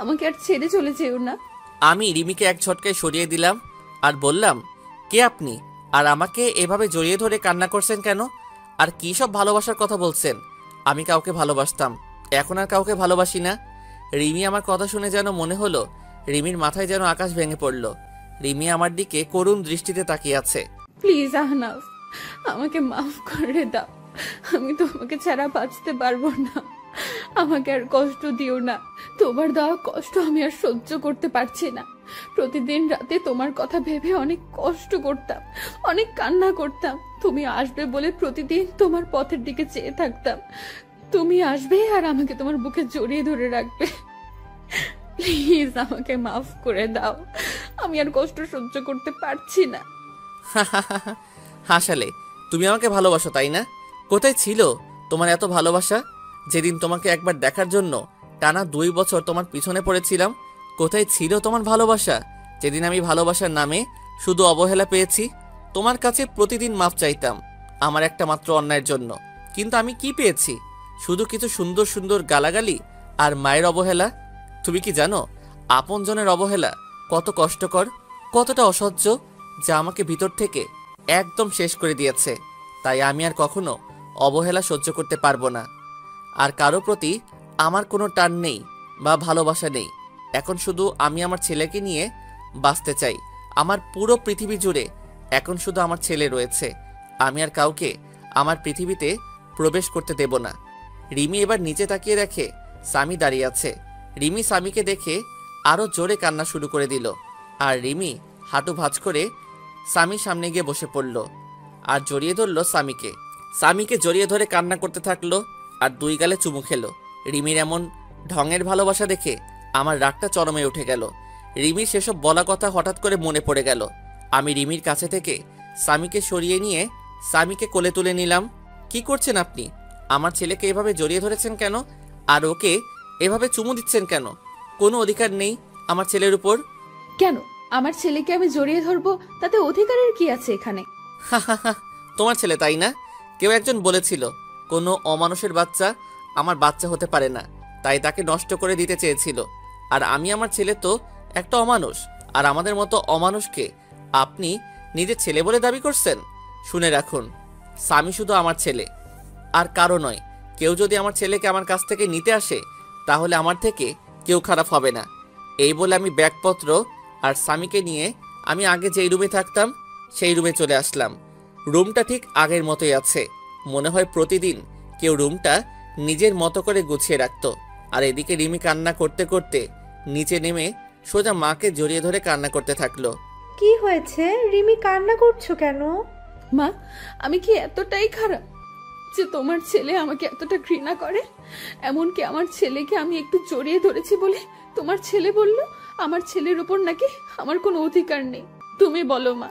Speaker 4: আমাকে আর ছেড়ে চলে যেও না।
Speaker 1: আমি রিমিকে এক ঝটকায় সরিয়ে দিলাম আর বললাম, কে আপনি? আর আমাকে এভাবে জড়িয়ে ধরে কান্না করছেন কেন? আর কি সব ভালোবাসার কথা বলছেন? আমি কাউকে ভালোবাসতাম, এখন আর কাউকে ভালোবাসি না। রিমি আমার কথা শুনে যেন মনে হলো রিমির মাথায় যেন আকাশ ভেঙে পড়ল। রিমি আমার দিকে করুণ দৃষ্টিতে তাকিয়ে আছে।
Speaker 4: প্লিজ আহনাফ, আমাকে মাফ করে দাও। আমি তোমাকে ছাড়া বাঁচতে পারবো না। আমাকে আর কষ্ট দিও না। তোমার দেওয়া কষ্ট আমি আর সহ্য করতে পারছি না। প্রতিদিন রাতে তোমার কথা ভেবে অনেক কষ্ট করতাম, অনেক কান্না করতাম। তুমি আসবে বলে প্রতিদিন তোমার পথের দিকে চেয়ে থাকতাম। তুমি আসবে আর আমাকে তোমার বুকে জড়িয়ে ধরে রাখবে। প্লিজ আমাকে মাফ করে দাও, আমি আর কষ্ট সহ্য করতে পারছি না।
Speaker 1: হাসালে, তুমি আমাকে ভালোবাসো তাই না? কোথায় ছিল তোমার এত ভালোবাসা যেদিন তোমাকে একবার দেখার জন্য টানা 2 বছর তোমার পিছনে পড়েছিলাম? কোথায় ছিল তোমার ভালোবাসা যেদিন আমি ভালোবাসার নামে শুধু অবহেলা পেয়েছি? তোমার কাছে প্রতিদিন মাফ চাইতাম আমার একটা মাত্র অন্যায়ের জন্য, কিন্তু আমি কি পেয়েছি? শুধু কিছু সুন্দর সুন্দর গালাগালি আর মায়ের অবহেলা। তুমি কি জানো আপনজনের অবহেলা কত কষ্টকর, কতটা অসহ্য, যা আমাকে ভিতর থেকে একদম শেষ করে দিয়েছে। তাই আমি আর কখনো অবহেলা সহ্য করতে পারবো না। আর কারো প্রতি আমার কোনো টান নেই বা ভালোবাসা নেই। এখন শুধু আমি আমার ছেলেকে নিয়ে বাঁচতে চাই। আমার পুরো পৃথিবী জুড়ে এখন শুধু আমার ছেলে রয়েছে। আমি আর কাউকে আমার পৃথিবীতে প্রবেশ করতে দেব না। রিমি এবার নিচে তাকিয়ে দেখে স্বামী দাঁড়িয়ে আছে। রিমি স্বামীকে দেখে আরো জোরে কান্না শুরু করে দিল, আর রিমি হাঁটু ভাঁজ করে স্বামীর সামনে গিয়ে বসে পড়ল আর জড়িয়ে ধরল স্বামীকে। স্বামীকে জড়িয়ে ধরে কান্না করতে থাকলো আর 2 গালে চুমু খেলো। রিমির এমন ঢঙের ভালোবাসা দেখে আমার রাগটা চরমে উঠে গেল। রিমির সেসব বলা কথা হঠাৎ করে মনে পড়ে গেল। আমি রিমির কাছে থেকে সামিকে সরিয়ে নিয়ে সামিকে কোলে তুলে নিলাম। কি করছেন আপনি? আমার ছেলেকে এভাবে জড়িয়ে ধরেছেন কেন? আর ওকে এভাবে চুমু দিচ্ছেন কেন? কোনো অধিকার নেই আমার ছেলের উপর।
Speaker 4: কেন আমার ছেলেকে আমি জড়িয়ে ধরবো? তাতে অধিকারের কি আছে এখানে?
Speaker 1: তোমার ছেলে তাই না? কেউ একজন বলেছিল কোনো অমানুষের বাচ্চা আমার বাচ্চা হতে পারে না, তাই তাকে নষ্ট করে দিতে চেয়েছিল। আর আমি আমার ছেলে তো একটা অমানুষ, আর আমাদের মতো অমানুষকে আপনি নিজের ছেলে বলে দাবি করছেন? শুনে রাখুন, সামি শুধু আমার ছেলে, আর কারো নয়। কেউ যদি আমার ছেলেকে আমার কাছ থেকে নিতে আসে তাহলে আমার থেকে কেউ খারাপ হবে না। এই বলে আমি ব্যাগপত্র আর সামিকে নিয়ে আমি আগে যেই রুমে থাকতাম সেই রুমে চলে আসলাম। রুমটা ঠিক আগের মতোই আছে। মনে হয় প্রতিদিন কেউ রুমটা নিজের মতো করে গুছিয়ে রাখত। আর এদিকে রিমি কান্না করতে করতে নিচে নেমে সোজা মাকে জড়িয়ে ধরে কান্না করতে থাকলো।
Speaker 2: কি হয়েছে রিমি, কান্না করছো কেন?
Speaker 4: মা, আমি কি এতটাই খারাপ যে তোমার ছেলে আমাকে এতটা ঘৃণা করে? এমনকি আমার ছেলেকে আমি একটু জড়িয়ে ধরেছি বলে তোমার ছেলে বলল আমার ছেলের উপর নাকি আমার কোনো অধিকার নেই। তুমি বলো মা,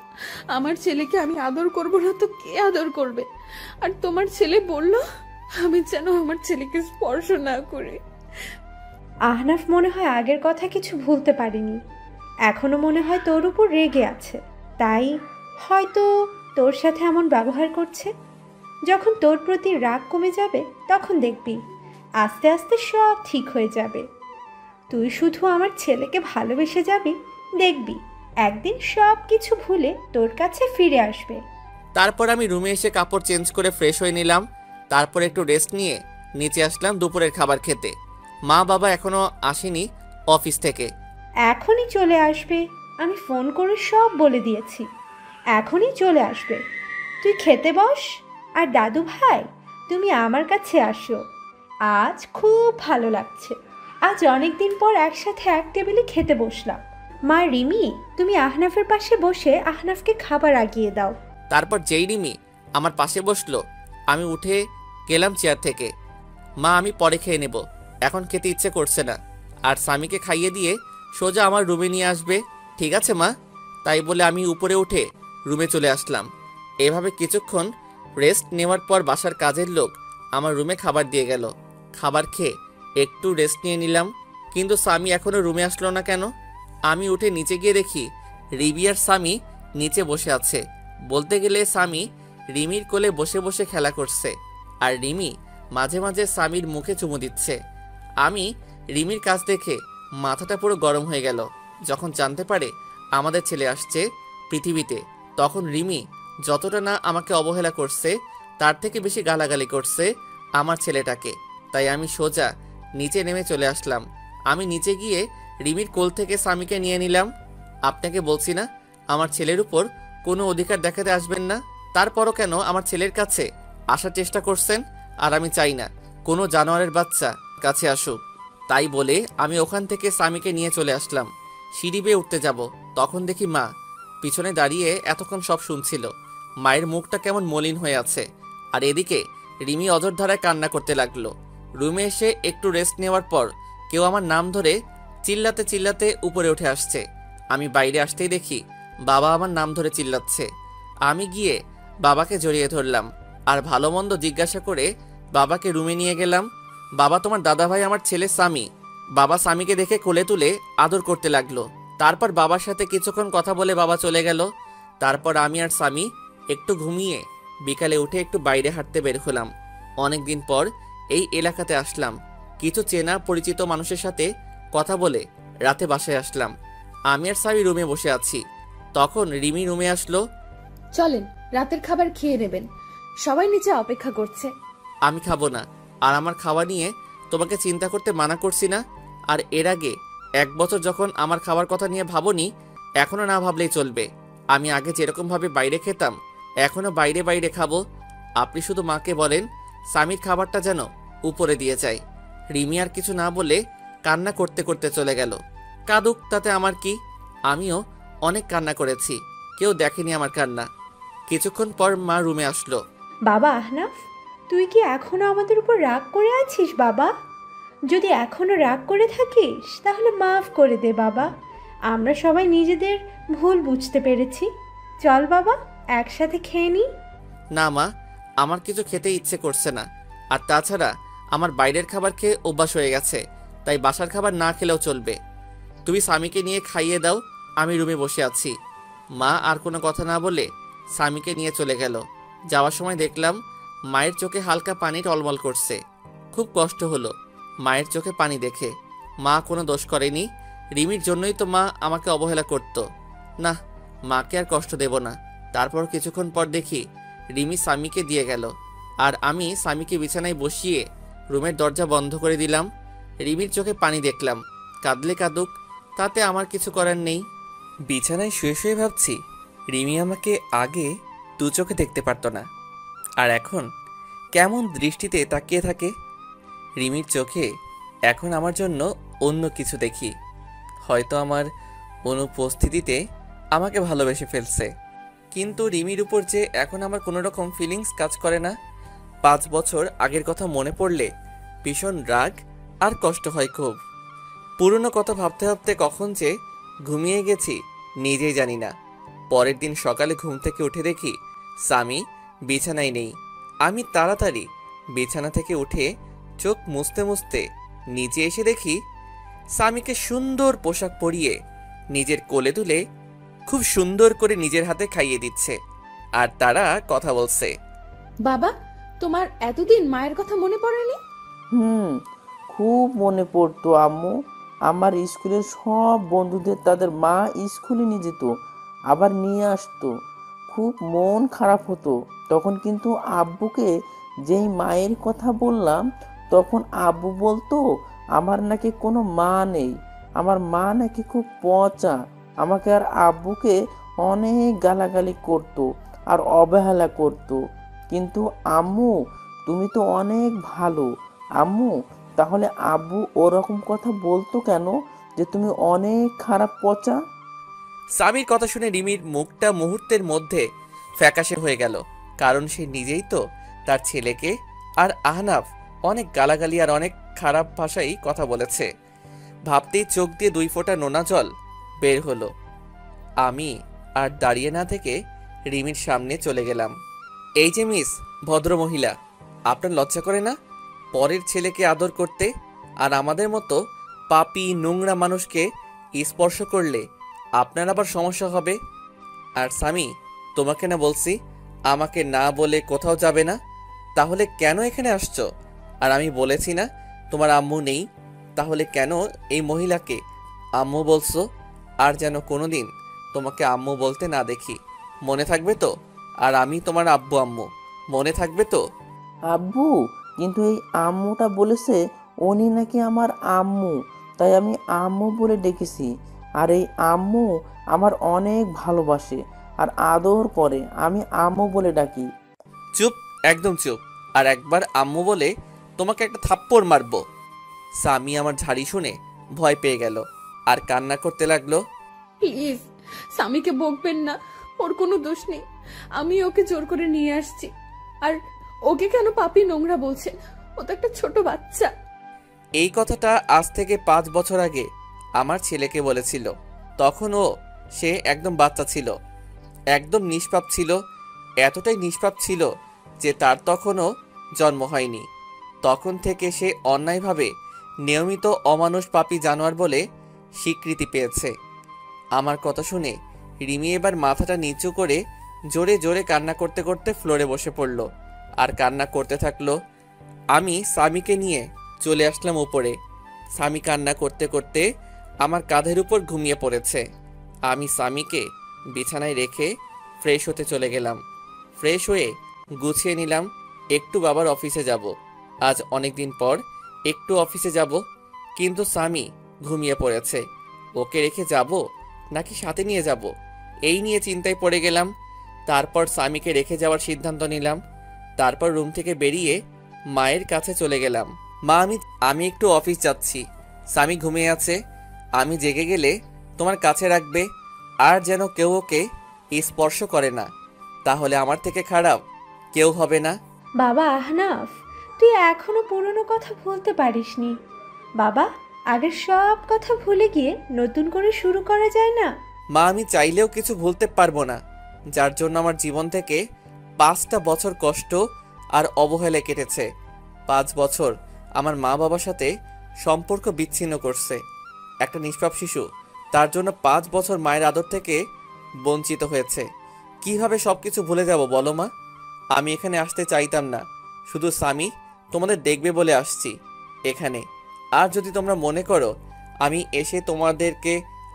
Speaker 4: আমার ছেলেকে আমি আদর করব না তো কে আদর করবে? আর তোমার ছেলে বলল আমি যেন আমার ছেলেকে স্পর্শ না করি।
Speaker 2: আহনাফ মনে হয় আগের কথা কিছু ভুলতে পারেনি, এখনো মনে হয় তোর উপর রেগে আছে, তাই হয়তো তোর সাথে এমন ব্যবহার করছে। যখন তোর প্রতি রাগ কমে যাবে তখন দেখবি আস্তে আস্তে সব ঠিক হয়ে যাবে। তুই শুধু আমার ছেলেকে ভালোবেসে যাবি, দেখবি একদিন সব কিছু ভুলে তোর কাছে ফিরে আসবে।
Speaker 1: তারপর আমি রুমে এসে কাপড় চেঞ্জ করে ফ্রেশ হয়ে নিলাম। তারপর একটু রেস্ট নিয়ে নিচে আসলাম দুপুরের খাবার খেতে। মা বাবা এখনো আসেনি অফিস থেকে।
Speaker 2: এখনই চলে আসবে, আমি ফোন করে সব বলে দিয়েছি, এখনই চলে আসবে। তুই খেতে বস। আর দাদু ভাই, তুমি আমার কাছে আসো, আজ খুব ভালো লাগছে। আজ অনেক দিন পর একসাথে এক টেবিলে খেতে বসলাম। মা রিমি, তুমি আহনাফের পাশে বসে আহনাফকে খাবার আগিয়ে দাও।
Speaker 1: তারপর যেই রিমি আমার পাশে বসলো আমি উঠে গেলাম চেয়ার থেকে। মা, আমি পরে খেয়ে নেব, এখন খেতে ইচ্ছে করছে না। আর স্বামীকে খাইয়ে দিয়ে সোজা আমার রুমে নিয়ে আসবে, ঠিক আছে মা? তাই বলে আমি উপরে উঠে রুমে চলে আসলাম। এভাবে কিছুক্ষণ রেস্ট নেওয়ার পর বাসার কাজের লোক আমার রুমে খাবার দিয়ে গেল। খাবার খেয়ে একটু রেস্ট নিয়ে নিলাম, কিন্তু স্বামী এখনও রুমে আসলো না কেন? আমি উঠে নিচে গিয়ে দেখি রিমি আর স্বামী নিচে বসে আছে। বলতে গেলে স্বামী রিমির কোলে বসে বসে খেলা করছে, আর রিমি মাঝে মাঝে স্বামীর মুখে চুমু দিচ্ছে। আমি রিমির কাছ দেখে মাথাটা পুরো গরম হয়ে গেল। যখন জানতে পারে আমাদের ছেলে আসছে পৃথিবীতে, তখন রিমি যতটা না আমাকে অবহেলা করছে তার থেকে বেশি গালাগালি করছে আমার ছেলেটাকে। তাই আমি সোজা নিচে নেমে চলে আসলাম। আমি নিচে গিয়ে রিমির কোল থেকে স্বামীকে নিয়ে নিলাম। আপনাকে বলছি না আমার ছেলের উপর কোনো অধিকার দেখাতে আসবেন না? তারপরও কেন আমার ছেলের কাছে আসার চেষ্টা করছেন? আর আমি চাই না কোনো জানোয়ারের বাচ্চা কাছে আসুক। তাই বলে আমি ওখান থেকে স্বামীকে নিয়ে চলে আসলাম। সিঁড়ি বেয়ে উঠতে যাব, তখন দেখি মা পিছনে দাঁড়িয়ে এতক্ষণ সব শুনছিল। মায়ের মুখটা কেমন মলিন হয়ে আছে, আর এদিকে রিমি অজরধারায় কান্না করতে লাগলো। রুমে এসে একটু রেস্ট নেওয়ার পর কেউ আমার নাম ধরে চিল্লাতে চিল্লাতে উপরে উঠে আসছে। আমি বাইরে আসতেই দেখি বাবা আমার নাম ধরে চিল্লাচ্ছে। আমি গিয়ে বাবাকে জড়িয়ে ধরলাম আর ভালো মন্দ জিজ্ঞাসা করে বাবাকে রুমে নিয়ে গেলাম। বাবা, তোমার দাদাভাই আমার ছেলে স্বামী। বাবা স্বামীকে দেখে কোলে তুলে আদর করতে লাগলো। তারপর বাবার সাথে কিছুক্ষণ কথা বলে বাবা চলে গেল। তারপর আমি আর স্বামী একটু ঘুমিয়ে বিকালে উঠে একটু বাইরে হাঁটতে বের হলাম। অনেকদিন পর এই এলাকাতে আসলাম। কিছু চেনা পরিচিত মানুষের সাথে কথা বলে রাতে বাসায় আসলাম। আমি আর স্বামী রুমে বসে আছি, তখন রিমি রুমে আসলো।
Speaker 4: চলেন, রাতের খাবার খেয়ে নেবেন, সবাই নিচে অপেক্ষা করছে।
Speaker 1: আমি খাবো না, আর আমার খাওয়া নিয়ে তোমাকে চিন্তা করতে মানা করছি না? আর এর আগে 1 বছর যখন আমার খাবার কথা নিয়ে ভাবনি, এখনো না ভাবলেই চলবে। আমি আগে যেরকমভাবে বাইরে খেতাম এখনো বাইরে বাইরে খাবো। আপনি শুধু মাকে বলেন স্বামীর খাবারটা যেন উপরে দিয়ে যায়। রিমি আর কিছু না বলে কান্না করতে করতে চলে গেল। কাঁদুক, তাতে আমার কি? আমিও অনেক কান্না করেছি, কেউ দেখেনি আমার কান্না। কিছুক্ষণ পর মা রুমে আসলো।
Speaker 2: বাবা আহনাফ, তুই কি এখনো আমাদের উপর রাগ করে আছিস বাবা? যদি এখনো রাগ করে থাকিস তাহলে মাফ করে দে বাবা, আমরা সবাই নিজেদের ভুল বুঝতে পেরেছি। চল বাবা, একসাথে খেয়ে নিই।
Speaker 1: না মা, আমার কিছু খেতে ইচ্ছে করছে না। আর তাছাড়া আমার বাইরের খাবার খেয়ে অভ্যাস হয়ে গেছে, তাই বাসার খাবার না খেলেও চলবে। তুমি স্বামীকে নিয়ে খাইয়ে দাও, আমি রুমে বসে আছি। মা আর কোনো কথা না বলে স্বামীকে নিয়ে চলে গেল। যাওয়ার সময় দেখলাম মায়ের চোখে হালকা পানি টলমল করছে। খুব কষ্ট হলো মায়ের চোখে পানি দেখে। মা কোনো দোষ করেনি, রিমির জন্যই তো মা আমাকে অবহেলা করত। না, মাকে আর কষ্ট দেব না। তারপর কিছুক্ষণ পর দেখি রিমি স্বামীকে দিয়ে গেল, আর আমি স্বামীকে বিছানায় বসিয়ে রুমের দরজা বন্ধ করে দিলাম। রিমির চোখে পানি দেখলাম, কাঁদলে কাঁদুক, তাতে আমার কিছু করার নেই। বিছানায় শুয়ে শুয়ে ভাবছি রিমি আমাকে আগে দু চোখে দেখতে পারতো না, আর এখন কেমন দৃষ্টিতে তাকিয়ে থাকে। রিমির চোখে এখন আমার জন্য অন্য কিছু দেখি। হয়তো আমার অনুপস্থিতিতে আমাকে ভালোবেসে ফেলছে। কিন্তু রিমির উপর যে এখন আমার কোনো রকম ফিলিংস কাজ করে না। 5 বছর আগের কথা মনে পড়লে ভীষণ রাগ আর কষ্ট হয় খুব। পুরনো কথা ভাবতে ভাবতে কখন যে ঘুমিয়ে গেছি নিজেই জানি না। পরের দিন সকালে ঘুম থেকে উঠে দেখি স্বামী বিছানায় নেই। আমি তাড়াতাড়ি বিছানা থেকে উঠে চোখ মুছতে মুছতে নিচে এসে দেখি স্বামীকে সুন্দর পোশাক পরিয়ে নিজের কোলে তুলে খুব সুন্দর করে নিজের হাতে খাইয়ে দিচ্ছে, আর তারা কথা বলছে।
Speaker 4: বাবা, তোমার এতদিন মায়ের কথা মনে পড়েনি?
Speaker 7: খুব মনে পড়তো আম্মু। আমার স্কুলের সব বন্ধুদের তাদের মা স্কুলে নিয়ে যেত, আবার নিয়ে আসতো। খুব মন খারাপ হতো তখন, কিন্তু আব্বুকে যেই মায়ের কথা বললাম তখন আব্বু বলতো আমার নাকি কোনো মা নেই, আমার মা নাকি খুব পচা। আমাকে আর আব্বুকে অনেক গালাগালি করতো আর অবহেলা করতো। কিন্তু আম্মু, তুমি তো অনেক ভালো আম্মু, তাহলে আব্বু ওরকম কথা বলতো কেন যে তুমি অনেক খারাপ পচা?
Speaker 1: স্বামীর কথা শুনে রিমির মুখটা মুহূর্তের মধ্যে ফ্যাকাশে হয়ে গেল, কারণ সে নিজেই তো তার ছেলেকে আর আহনাফ অনেক গালাগালি আর অনেক খারাপ ভাষায় কথা বলেছে। ভাবতেই চোখ দিয়ে 2 ফোঁটা নোনা জল বের হলো। আমি আর দাঁড়িয়ে না থেকে রিমির সামনে চলে গেলাম। এই যে মিস ভদ্রমহিলা, আপনার লজ্জা করে না পরের ছেলেকে আদর করতে? আর আমাদের মতো পাপী নোংরা মানুষকে স্পর্শ করলে আপনার আবার সমস্যা হবে। আর স্বামী, তোমাকে না বলছি আমাকে না বলে কোথাও যাবে না, তাহলে কেন এখানে আসছো? আর আমি বলেছি না তোমার আম্মু নেই, তাহলে কেন এই মহিলাকে আম্মু বলছো? আর যেন কোনোদিন তোমাকে আম্মু বলতে না দেখি, মনে থাকবে তো? আর আমি তোমার আব্বু আম্মু, মনে থাকবে তো?
Speaker 7: আব্বু, কিন্তু এই আম্মুটা বলেছে উনি নাকি আমার আম্মু, তাই আমি আম্মু বলে ডেকেছি। আর এই আম্মু আমার অনেক ভালোবাসে আর আদর করে, আমি আম্মু বলে ডাকি।
Speaker 1: চুপ, একদম চুপ। আর একবার আম্মু বলে তোমাকে একটা থাপ্পড় মারবো। স্বামী আমার ঝাড়ি শুনে ভয় পেয়ে গেল আর কান্না করতে লাগলো।
Speaker 4: প্লিজ স্বামীকে বকবেন না, ওর কোনো দোষ নেই। আমি ওকে জোর করে নিয়ে আসছি। আর ওকে কেন পাপী নোংরা বলছেন? ও তো একটা ছোট বাচ্চা।
Speaker 1: এই কথাটা আজ থেকে 5 বছর আগে আমার ছেলেকে বলেছিল। তখন সে একদম বাচ্চা ছিল, একদম নিষ্পাপ ছিল। এতটাই নিষ্পাপ ছিল যে তার তখনও জন্ম হয়নি। তখন থেকে সে অন্যায়ভাবে নিয়মিত অমানুষ পাপী জানোয়ার বলে স্বীকৃতি পেয়েছে। আমার কথা শুনে রিমি এবার মাথাটা নিচু করে জোরে জোরে কান্না করতে করতে ফ্লোরে বসে পড়ল আর কান্না করতে থাকলো। আমি স্বামীকে নিয়ে চলে আসলাম উপরে। স্বামী কান্না করতে করতে আমার কাঁধের উপর ঘুমিয়ে পড়েছে। আমি স্বামীকে বিছানায় রেখে ফ্রেশ হতে চলে গেলাম। ফ্রেশ হয়ে গুছিয়ে নিলাম, একটু বাবার অফিসে যাব। আজ অনেক দিন পর একটু অফিসে যাব, কিন্তু স্বামী ঘুমিয়ে পড়েছে। ওকে রেখে যাব নাকি সাথে নিয়ে যাব, এই নিয়ে চিন্তায় পড়ে গেলাম। তারপর স্বামীকে রেখে যাওয়ার সিদ্ধান্ত নিলাম। তারপর রুম থেকে বেরিয়ে মায়ের কাছে চলে গেলাম। মা, আমি একটু অফিস যাচ্ছি। স্বামী ঘুমিয়ে আছে, আমি জেগে গেলে তোমার কাছে রাখবে, আর যেন কেউ ওকে স্পর্শ করে না, তাহলে আমার থেকে খারাপ কেউ হবে না।
Speaker 2: বাবা আহনাফ, তুই এখনো পুরনো কথা ভুলতে পারিসনি। বাবা, আগের সব কথা ভুলে গিয়ে নতুন করে শুরু করা যায় না?
Speaker 1: মা, আমি চাইলেও কিছু ভুলতে পারবো না, যার জন্য আমার জীবন থেকে 5টা বছর কষ্ট আর অবহেলায় কেটেছে। 5 বছর আমার মা বাবার সাথে সম্পর্ক বিচ্ছিন্ন করছে একটা নিষ্পাপ শিশু। তার জন্য 5 বছর মায়ের আদর থেকে বঞ্চিত হয়েছে। কিভাবে সবকিছু ভুলে যাব বলো মা? আমি এখানে আসতে চাইতাম না, শুধু স্বামী তোমাদের দেখবে বলে আসছি এখানে। আর যদি তোমরা মনে করো আমি এসে তোমাদেরকে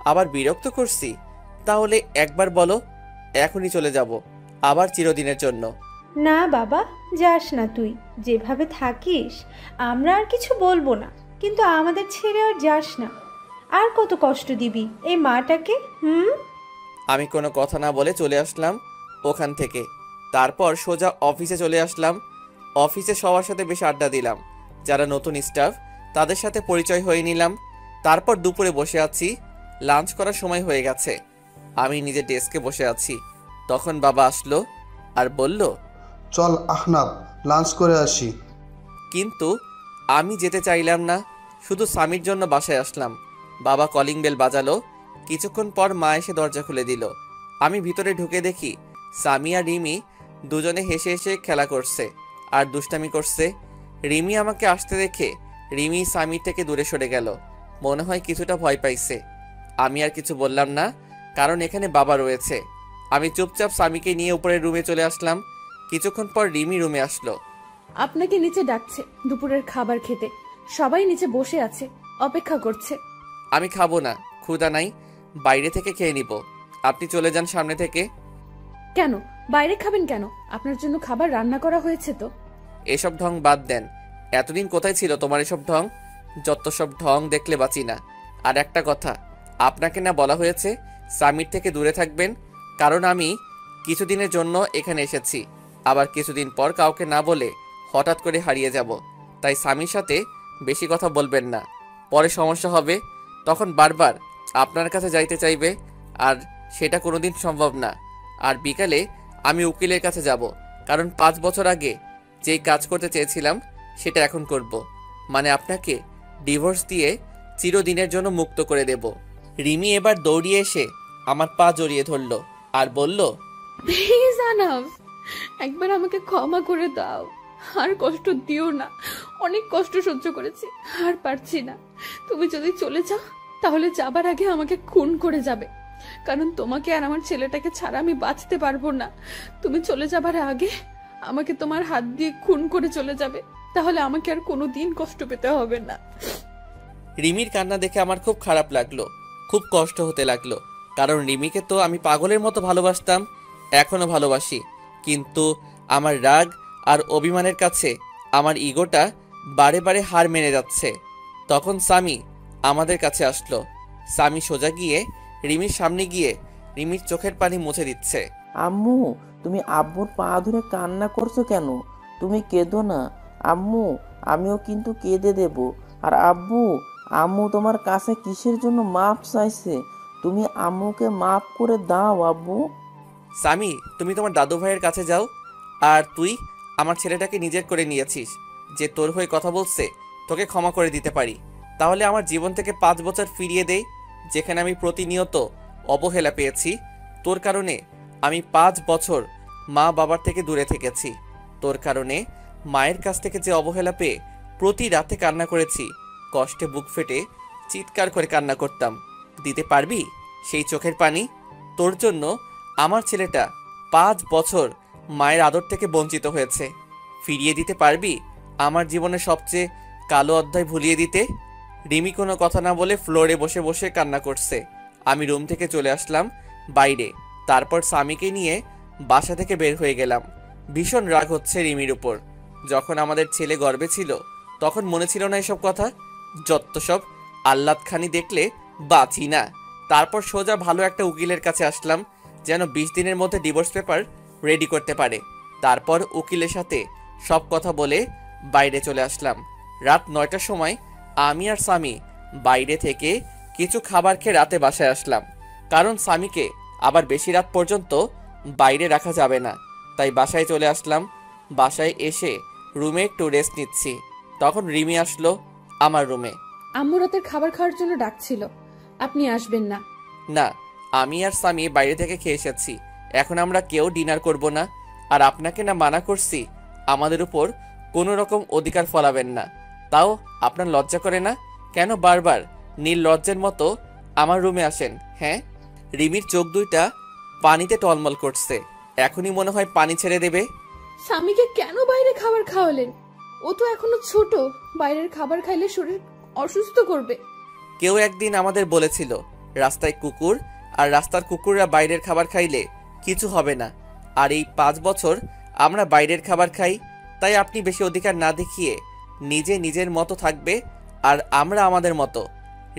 Speaker 1: আবার বিরক্ত করছি, তাহলে একবার বলো, এখনই চলে যাব, আবার চিরদিনের জন্য।
Speaker 2: না বাবা, যাস না তুই। যেভাবে থাকিস আমরা আর কিছু বলবো না, কিন্তু আমাদের ছেড়ে আর যাস না। আর কত কষ্ট দিবি এই মাটাকে?
Speaker 1: আমি কোনো কথা না বলে চলে আসলাম ওখান থেকে। তারপর সোজা অফিসে চলে আসলাম। অফিসে সবার সাথে বেশ আড্ডা দিলাম, যারা নতুন স্টাফ তাদের সাথে পরিচয় হয়ে নিলাম। তারপর দুপুরে বসে আছি, লাঞ্চ করার সময় হয়ে গেছে। আমি নিজের ডেস্কে বসে আছি, তখন বাবা আসলো আর বলল,
Speaker 3: চল আহনাব, লাঞ্চ করে আসি।
Speaker 1: কিন্তু আমি যেতে চাইলাম না, শুধু স্বামীর জন্য বাসায় আসলাম। বাবা কলিং বেল বাজালো। কিছুক্ষণ পর মা এসে দরজা খুলে দিল। আমি ভিতরে ঢুকে দেখি স্বামী আর রিমি দুজনে হেসে হেসে খেলা করছে আর দুষ্টামি করছে। রিমি আমাকে আসতে দেখে রিমি স্বামীর থেকে দূরে সরে গেল, মনে হয় কিছুটা ভয় পাইছে। আমি আর কিছু বললাম না, কারণ এখানে বাবা রয়েছে। আমি চুপচাপ স্বামীকে নিয়ে উপরের রুমে চলে আসলাম। কিছুক্ষণ পর রিমি রুমে আসলো।
Speaker 4: আপনাকে নিচে ডাকছে দুপুরের খাবার খেতে। সবাই নিচে বসে আছে, অপেক্ষা করছে।
Speaker 1: আমি খাবো না, ক্ষুধা নাই, বাইরে থেকে খেয়ে নিব। আপনি চলে যান সামনে থেকে।
Speaker 4: কেন বাইরে খাবেন কেন? আপনার জন্য খাবার রান্না করা হয়েছে তো।
Speaker 1: এসব ঢং বাদ দেন। এতদিন কোথায় ছিল তোমার এসব ঢং? যত সব ঢং দেখলে বাঁচি না। আর একটা কথা, আপনাকে না বলা হয়েছে স্বামীর থেকে দূরে থাকবেন? কারণ আমি কিছুদিনের জন্য এখানে এসেছি, আবার কিছুদিন পর কাউকে না বলে হঠাৎ করে হারিয়ে যাব। তাই স্বামীর সাথে বেশি কথা বলবেন না, পরে সমস্যা হবে। তখন বারবার আপনার কাছে যাইতে চাইবে, আর সেটা কোনোদিন সম্ভব না। আর বিকালে আমি উকিলের কাছে যাব, কারণ 5 বছর আগে যেই কাজ করতে চেয়েছিলাম সেটা এখন করব। মানে আপনাকে ডিভোর্স দিয়ে চিরদিনের জন্য মুক্ত করে দেব। রিমি এবার দৌড়িয়ে এসে আমার পা জড়িয়ে ধরল আর বলল,
Speaker 4: প্লিজ আনাব, একবার আমাকে ক্ষমা করে দাও। আর কষ্ট দিও না, অনেক কষ্ট সহ্য করেছি, আর পারছি না। তুমি যদি চলে যাও তাহলে যাবার আগে আমাকে খুন করে যাবে, কারণ তোমাকে আর আমার ছেলেটাকে ছাড়া আমি বাঁচতে পারবো না। তুমি চলে যাবার আগে আমাকে তোমার হাত দিয়ে খুন করে চলে যাবে, তাহলে আমাকে আর কোনোদিন কষ্ট পেতে হবে না।
Speaker 1: রিমির কান্না দেখে আমার খুব খারাপ লাগলো, খুব কষ্ট হতে লাগলো। কারণ রিমিকে তো আমি পাগলের মতো ভালোবাসতাম, এখনো ভালোবাসি। কিন্তু আমার রাগ আর অভিমানের কাছে আমার ইগোটা বারে বারে হার মেনে যাচ্ছে। তখন স্বামী আমাদের কাছে আসলো। স্বামী সোজা গিয়ে রিমির সামনে গিয়ে রিমির চোখের পানি মুছে দিচ্ছে।
Speaker 7: আম্মু, তুমি আব্বুর পা ধরে কান্না করছো কেন? তুমি কেঁদো না আম্মু, আমিও কিন্তু কেঁদে দেব। আর আব্বু, আম্মু তোমার কাছে কিসের জন্য মাপ চাইছে? তুমি আম্মুকে মাপ করে দাও আব্বু।
Speaker 1: স্বামী, তুমি তোমার দাদু ভাইয়ের কাছে যাও। আর তুই আমার ছেলেটাকে নিজের করে নিয়েছিস, যে তোর হয়ে কথা বলছে তোকে ক্ষমা করে দিতে পারি। তাহলে আমার জীবন থেকে 5 বছর ফিরিয়ে দেই, যেখানে আমি প্রতিনিয়ত অবহেলা পেয়েছি। তোর কারণে আমি 5 বছর মা বাবার থেকে দূরে থেকেছি। তোর কারণে মায়ের কাছ থেকে যে অবহেলা পেয়ে প্রতি রাতে কান্না করেছি, কষ্টে বুক ফেটে চিৎকার করে কান্না করতাম। দিতে পারবি সেই চোখের পানি? তোর জন্য আমার ছেলেটা 5 বছর মায়ের আদর থেকে বঞ্চিত হয়েছে। ফিরিয়ে দিতে পারবি আমার জীবনের সবচেয়ে কালো অধ্যায় ভুলিয়ে দিতে? রিমি কোনো কথা না বলে ফ্লোরে বসে বসে কান্না করছে। আমি রুম থেকে চলে আসলাম বাইরে। তারপর স্বামীকে নিয়ে বাসা থেকে বের হয়ে গেলাম। ভীষণ রাগ হচ্ছে রিমির উপর। যখন আমাদের ছেলে গর্ভে ছিল তখন মনে ছিল না এসব কথা? যত সব আহ্লাদখানি দেখলে বাঁচি না। তারপর সোজা ভালো একটা উকিলের কাছে আসলাম, যেন 20 দিনের মধ্যে ডিভোর্স পেপার রেডি করতে পারে। তারপর উকিলের সাথে সব কথা বলে বাইরে চলে আসলাম। রাত 9টার সময় আমি আর স্বামী বাইরে থেকে কিছু খাবার খেয়ে রাতে বাসায় আসলাম, কারণ স্বামীকে আবার বেশি রাত পর্যন্ত বাইরে রাখা যাবে না। তাই বাসায় চলে আসলাম। বাসায় এসে রুমে একটু রেস্ট নিচ্ছি, তখন রিমি আসলো আমার রুমে।
Speaker 4: আম্মু রাতের খাবার খাওয়ার জন্য ডাকছিল, আপনি আসবেন না।
Speaker 1: না, আমি আর স্বামী বাইরে থেকে খেয়ে এসেছি, এখন আমরা কেউ ডিনার করব না। আর আপনাকে না মানা করছি আমাদের উপর কোনো রকম অধিকার ফলাবেন না, তাও আপনার লজ্জা করে না? কেন বারবার নীল লজ্জের মতো আমার রুমে আসেন? হ্যাঁ, রিমির চোখ দুইটা পানিতে টলমল করছে, এখনই মনে হয় পানি ছেড়ে দেবে।
Speaker 4: স্বামীকে কেন বাইরে খাবার খাওয়ালেন? ও তো এখনো ছোট, বাইরের খাবার খাইলে শরীর অসুস্থ করবে।
Speaker 1: কেউ একদিন আমাদের বলেছিল রাস্তায় কুকুর, আর রাস্তার কুকুররা বাইরের খাবার খাইলে কিছু হবে না। আর এই 5 বছর আমরা বাইরের খাবার খাই, তাই আপনি বেশি অধিকার না দেখিয়ে নিজে নিজের মতো থাকবে আর আমরা আমাদের মতো।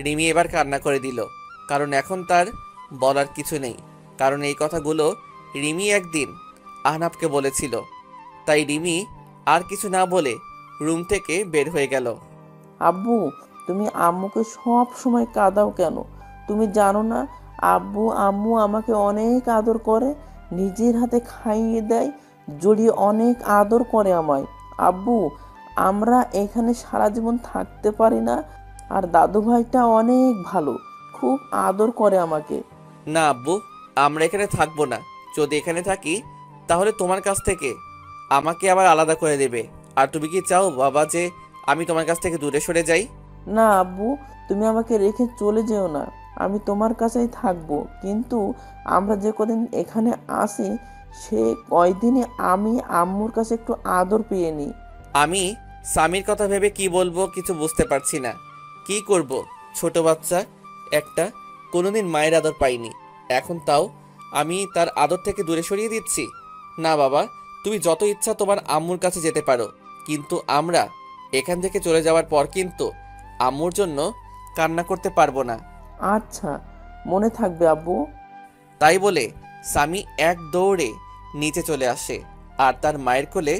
Speaker 1: রিমি এবার কান্না করে দিল, কারণ এখন তার বলার কিছু নেই, কারণ এই কথাগুলো রিমি একদিন আহনাফকে বলেছিল। তাই রিমি আর কিছু না বলে রুম থেকে বের হয়ে গেল।
Speaker 7: আব্বু, তুমি আম্মুকে সব সময় কাঁদাও কেন? তুমি জানো না আব্বু আম্মু আমাকে অনেক আদর করে, নিজের হাতে খাইয়ে দেয়, জড়িয়ে অনেক আদর করে আমায়। আব্বু, আমরা এখানে সারা জীবন থাকতে পারি না, আর দাদু ভাইটা অনেক ভালো, খুব আদর করে আমাকে।
Speaker 1: না আব্বু, আমরা এখানে থাকবো না। যদি এখানে থাকি তাহলে তোমার কাছ থেকে আমাকে আবার আলাদা করে দেবে। আর তুমি কি চাও বাবা যে আমি তোমার কাছ থেকে দূরে সরে যাই?
Speaker 7: না আব্বু, তুমি আমাকে রেখে চলে যেও না, আমি তোমার কাছেই থাকবো। কিন্তু আমরা যে কদিন এখানে আসি সে কয়দিনে আমি আম্মুর কাছে একটু আদর পেয়ে নিই।
Speaker 1: আমি স্বামীর কথা ভেবে কি বলবো কিছু বুঝতে পারছি না। কি করব, ছোট বাচ্চা একটা, কোনোদিন মায়ের আদর পাইনি, এখন তাও আমি তার আদর থেকে দূরে সরিয়ে দিচ্ছি? না বাবা, তুমি যত ইচ্ছা তোমার আম্মুর কাছে যেতে পারো, কিন্তু আমরা এখান থেকে চলে যাওয়ার পর কিন্তু আম্মুর জন্য কান্না করতে পারবো না।
Speaker 7: আচ্ছা, মনে থাকবে আব্বু।
Speaker 1: তাই বলে স্বামী এক দৌড়ে নিচে চলে আসে আর তার মায়ের কোলে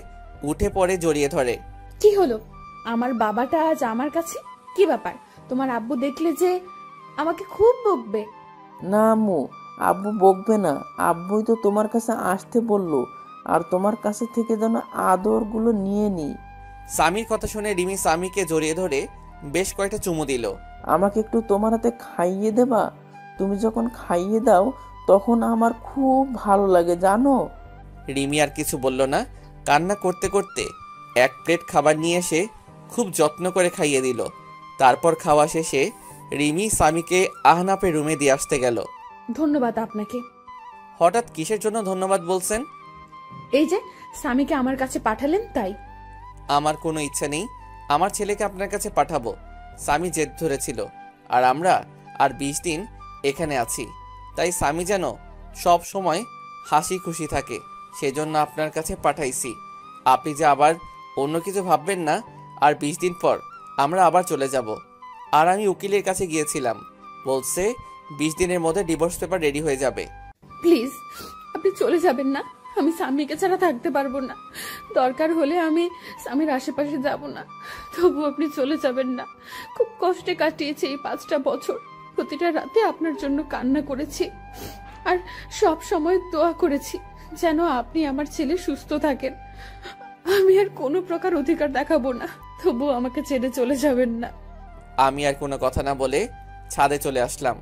Speaker 1: উঠে পড়ে জড়িয়ে ধরে।
Speaker 4: কি হলো? আমার বাবাটা আজ আমার কাছে? কি ব্যাপার? তোমার আব্বু দেখলে যে আমাকে খুব বকবে।
Speaker 7: না আম্মু, আব্বু বকবে না, আব্বুই তো তোমার কাছে আসতে বললো, আর তোমার কাছে থেকে যেন আদরগুলো নিয়ে নিই।
Speaker 1: স্বামীর কথা শুনে রিমি স্বামীকে জড়িয়ে ধরে বেশ কয়েকটা চুমু দিল।
Speaker 7: আমাকে একটু তোমার হাতে খাইয়ে দেবা? তুমি যখন খাইয়ে দাও তখন আমার খুব ভালো লাগে জানো।
Speaker 1: রিমি আর কিছু বলল না, কান্না করতে করতে এক প্লেট খাবার নিয়ে এসে খুব যত্ন করে খাইয়ে দিল। তারপর খাওয়া শেষে রিমি স্বামীকে আহনাফের রুমে দিয়ে আসতে গেল।
Speaker 4: ধন্যবাদ আপনাকে।
Speaker 1: হঠাৎ কিসের জন্য ধন্যবাদ বলছেন?
Speaker 4: এই যে স্বামীকে আমার কাছে পাঠালেন তাই।
Speaker 1: আমার কোনো ইচ্ছা নেই আমার ছেলেকে আপনার কাছে পাঠাবো। স্বামী জেদ ধরেছিল, আর আমরা আর 20 দিন এখানে আছি, তাই স্বামী যেন সব সময় হাসি খুশি থাকে, সেজন্য আপনার কাছে পাঠাইছি। আপনি যে আবার অন্য কিছু ভাববেন না। আর 20 দিন পর আমরা আবার চলে যাব। আর আমি উকিলের কাছে গিয়েছিলাম, বলছে 20 দিনের মধ্যে ডিভোর্স পেপার রেডি হয়ে যাবে।
Speaker 4: প্লিজ আপনি চলে যাবেন না, আমি স্বামীকে ছাড়া থাকতে পারবো না। দরকার হলে আমি স্বামীর আশেপাশে যাব না, তবু আপনি চলে যাবেন না। খুব কষ্টে কাটিয়েছি এই 5টা বছর, প্রতিটা রাতে আপনার জন্য কান্না করেছি আর সব সময় দোয়া করেছি যেন আপনি আমার ছেলে সুস্থ থাকেন। আমি আর কোনো প্রকার অধিকার দেখাবো না, তবু আমাকে ছেড়ে চলে যাবেন না।
Speaker 1: আমি আর কোনো কথা না বলে ছাদে চলে আসলাম।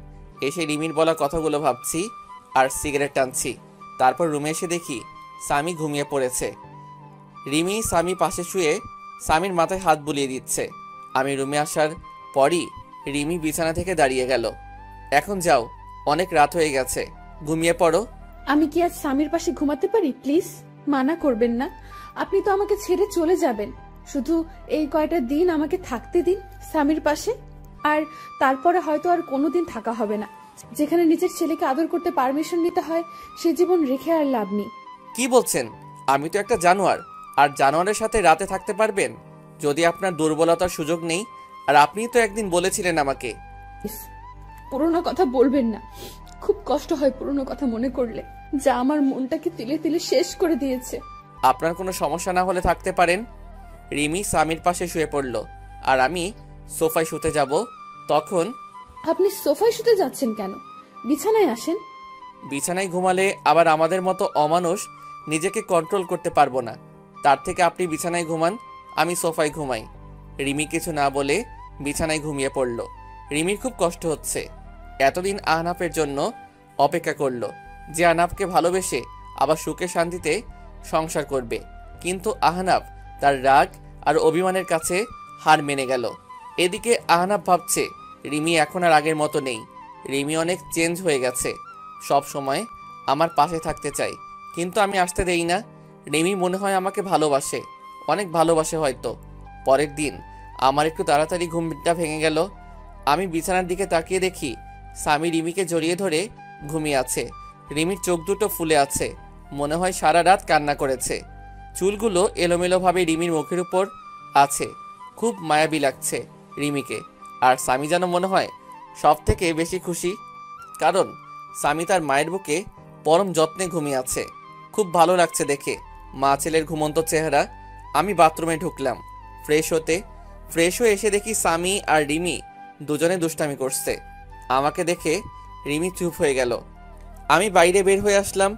Speaker 1: এসে রিমির বলা কথাগুলো ভাবছি আর সিগারেট টানছি। তারপর রুমে এসে দেখি স্বামী ঘুমিয়ে পড়েছে। রিমি স্বামী পাশে শুয়ে স্বামীর মাথায় হাত বুলিয়ে দিচ্ছে। আমি রুমে আসার পরই রিমি বিছানা থেকে দাঁড়িয়ে গেল। এখন যাও, অনেক রাত হয়ে গেছে, ঘুমিয়ে পড়ো।
Speaker 4: আমি কি আজ স্বামীর পাশে ঘুমাতে পারি? প্লিজ মানা করবেন না। আপনি তো আমাকে ছেড়ে চলে যাবেন, শুধু এই কয়টা দিন আমাকে থাকতে দিন স্বামীর পাশে, আর তারপরে হয়তো আর কোনোদিন থাকা হবে না। যেখানে নিজের ছেলেকে আদর করতে পারমিশন নিতে হয় সে জীবন রেখে আর লাভ নেই।
Speaker 1: কি বলছেন? আমি তো একটা জানোয়ার, আর জানোয়ারের সাথে রাতে থাকতে পারবেন? যদি আপনার দুর্বলতার সুযোগ নেই, আর আপনিই তো একদিন বলেছিলেন আমাকে।
Speaker 4: পুরোনো কথা বলবেন না, খুব কষ্ট হয় পুরোনো কথা মনে করলে, যা আমার মনটাকে তিলে তিলে শেষ করে দিয়েছে।
Speaker 1: আপনার কোনো সমস্যা না হলে থাকতে পারেন। রিমি স্বামীর পাশে শুয়ে পড়ল, আর আমি সোফায় শুতে যাব। তখন
Speaker 4: আপনি সোফায় শুতে যাচ্ছেন কেন? বিছানায় আসেন।
Speaker 1: বিছানায় ঘুমালে আবার আমাদের মতো অমানুষ নিজেকে কন্ট্রোল করতে পারবো না। তার থেকে আপনি বিছানায় ঘুমান, আমি সোফায় ঘুমাই। রিমি কিছু না বলে বিছানায় ঘুমিয়ে পড়ল। রিমির খুব কষ্ট হচ্ছে। এতদিন আহনাফের জন্য অপেক্ষা করলো, যে আহনাফকে ভালোবেসে আবার সুখে শান্তিতে সংসার করবে। কিন্তু আহনাফ তার রাগ আর অভিমানের কাছে হার মেনে গেল। এদিকে আহনাফ ভাবছে রিমি এখন আর আগের মতো নেই। রিমি অনেক চেঞ্জ হয়ে গেছে। সব সময় আমার পাশে থাকতে চাই, কিন্তু আমি আসতে দেই না। রিমি মনে হয় আমাকে ভালোবাসে, অনেক ভালোবাসে হয়তো। পরের দিন আমার একটু তাড়াতাড়ি ঘুমটা ভেঙে গেল। আমি বিছানার দিকে তাকিয়ে দেখি স্বামী রিমিকে জড়িয়ে ধরে ঘুমিয়ে আছে। রিমির চোখ দুটো ফুলে আছে, মনে হয় সারা রাত কান্না করেছে। চুলগুলো এলোমেলোভাবে রিমির মুখের উপর আছে। খুব মায়াবী লাগছে রিমিকে। আর স্বামী যেন মনে হয় সব থেকে বেশি খুশি, কারণ স্বামী তার মায়ের বুকে পরম যত্নে ঘুমিয়ে আছে। খুব ভালো লাগছে দেখে মা ছেলের ঘুমন্ত চেহারা। আমি বাথরুমে ঢুকলাম ফ্রেশ হয়ে এসে দেখি স্বামী আর রিমি দুজনে দুষ্টামি করছে। আমাকে দেখে রিমি চুপ হয়ে গেল। আমি বাইরে বের হয়ে আসলাম।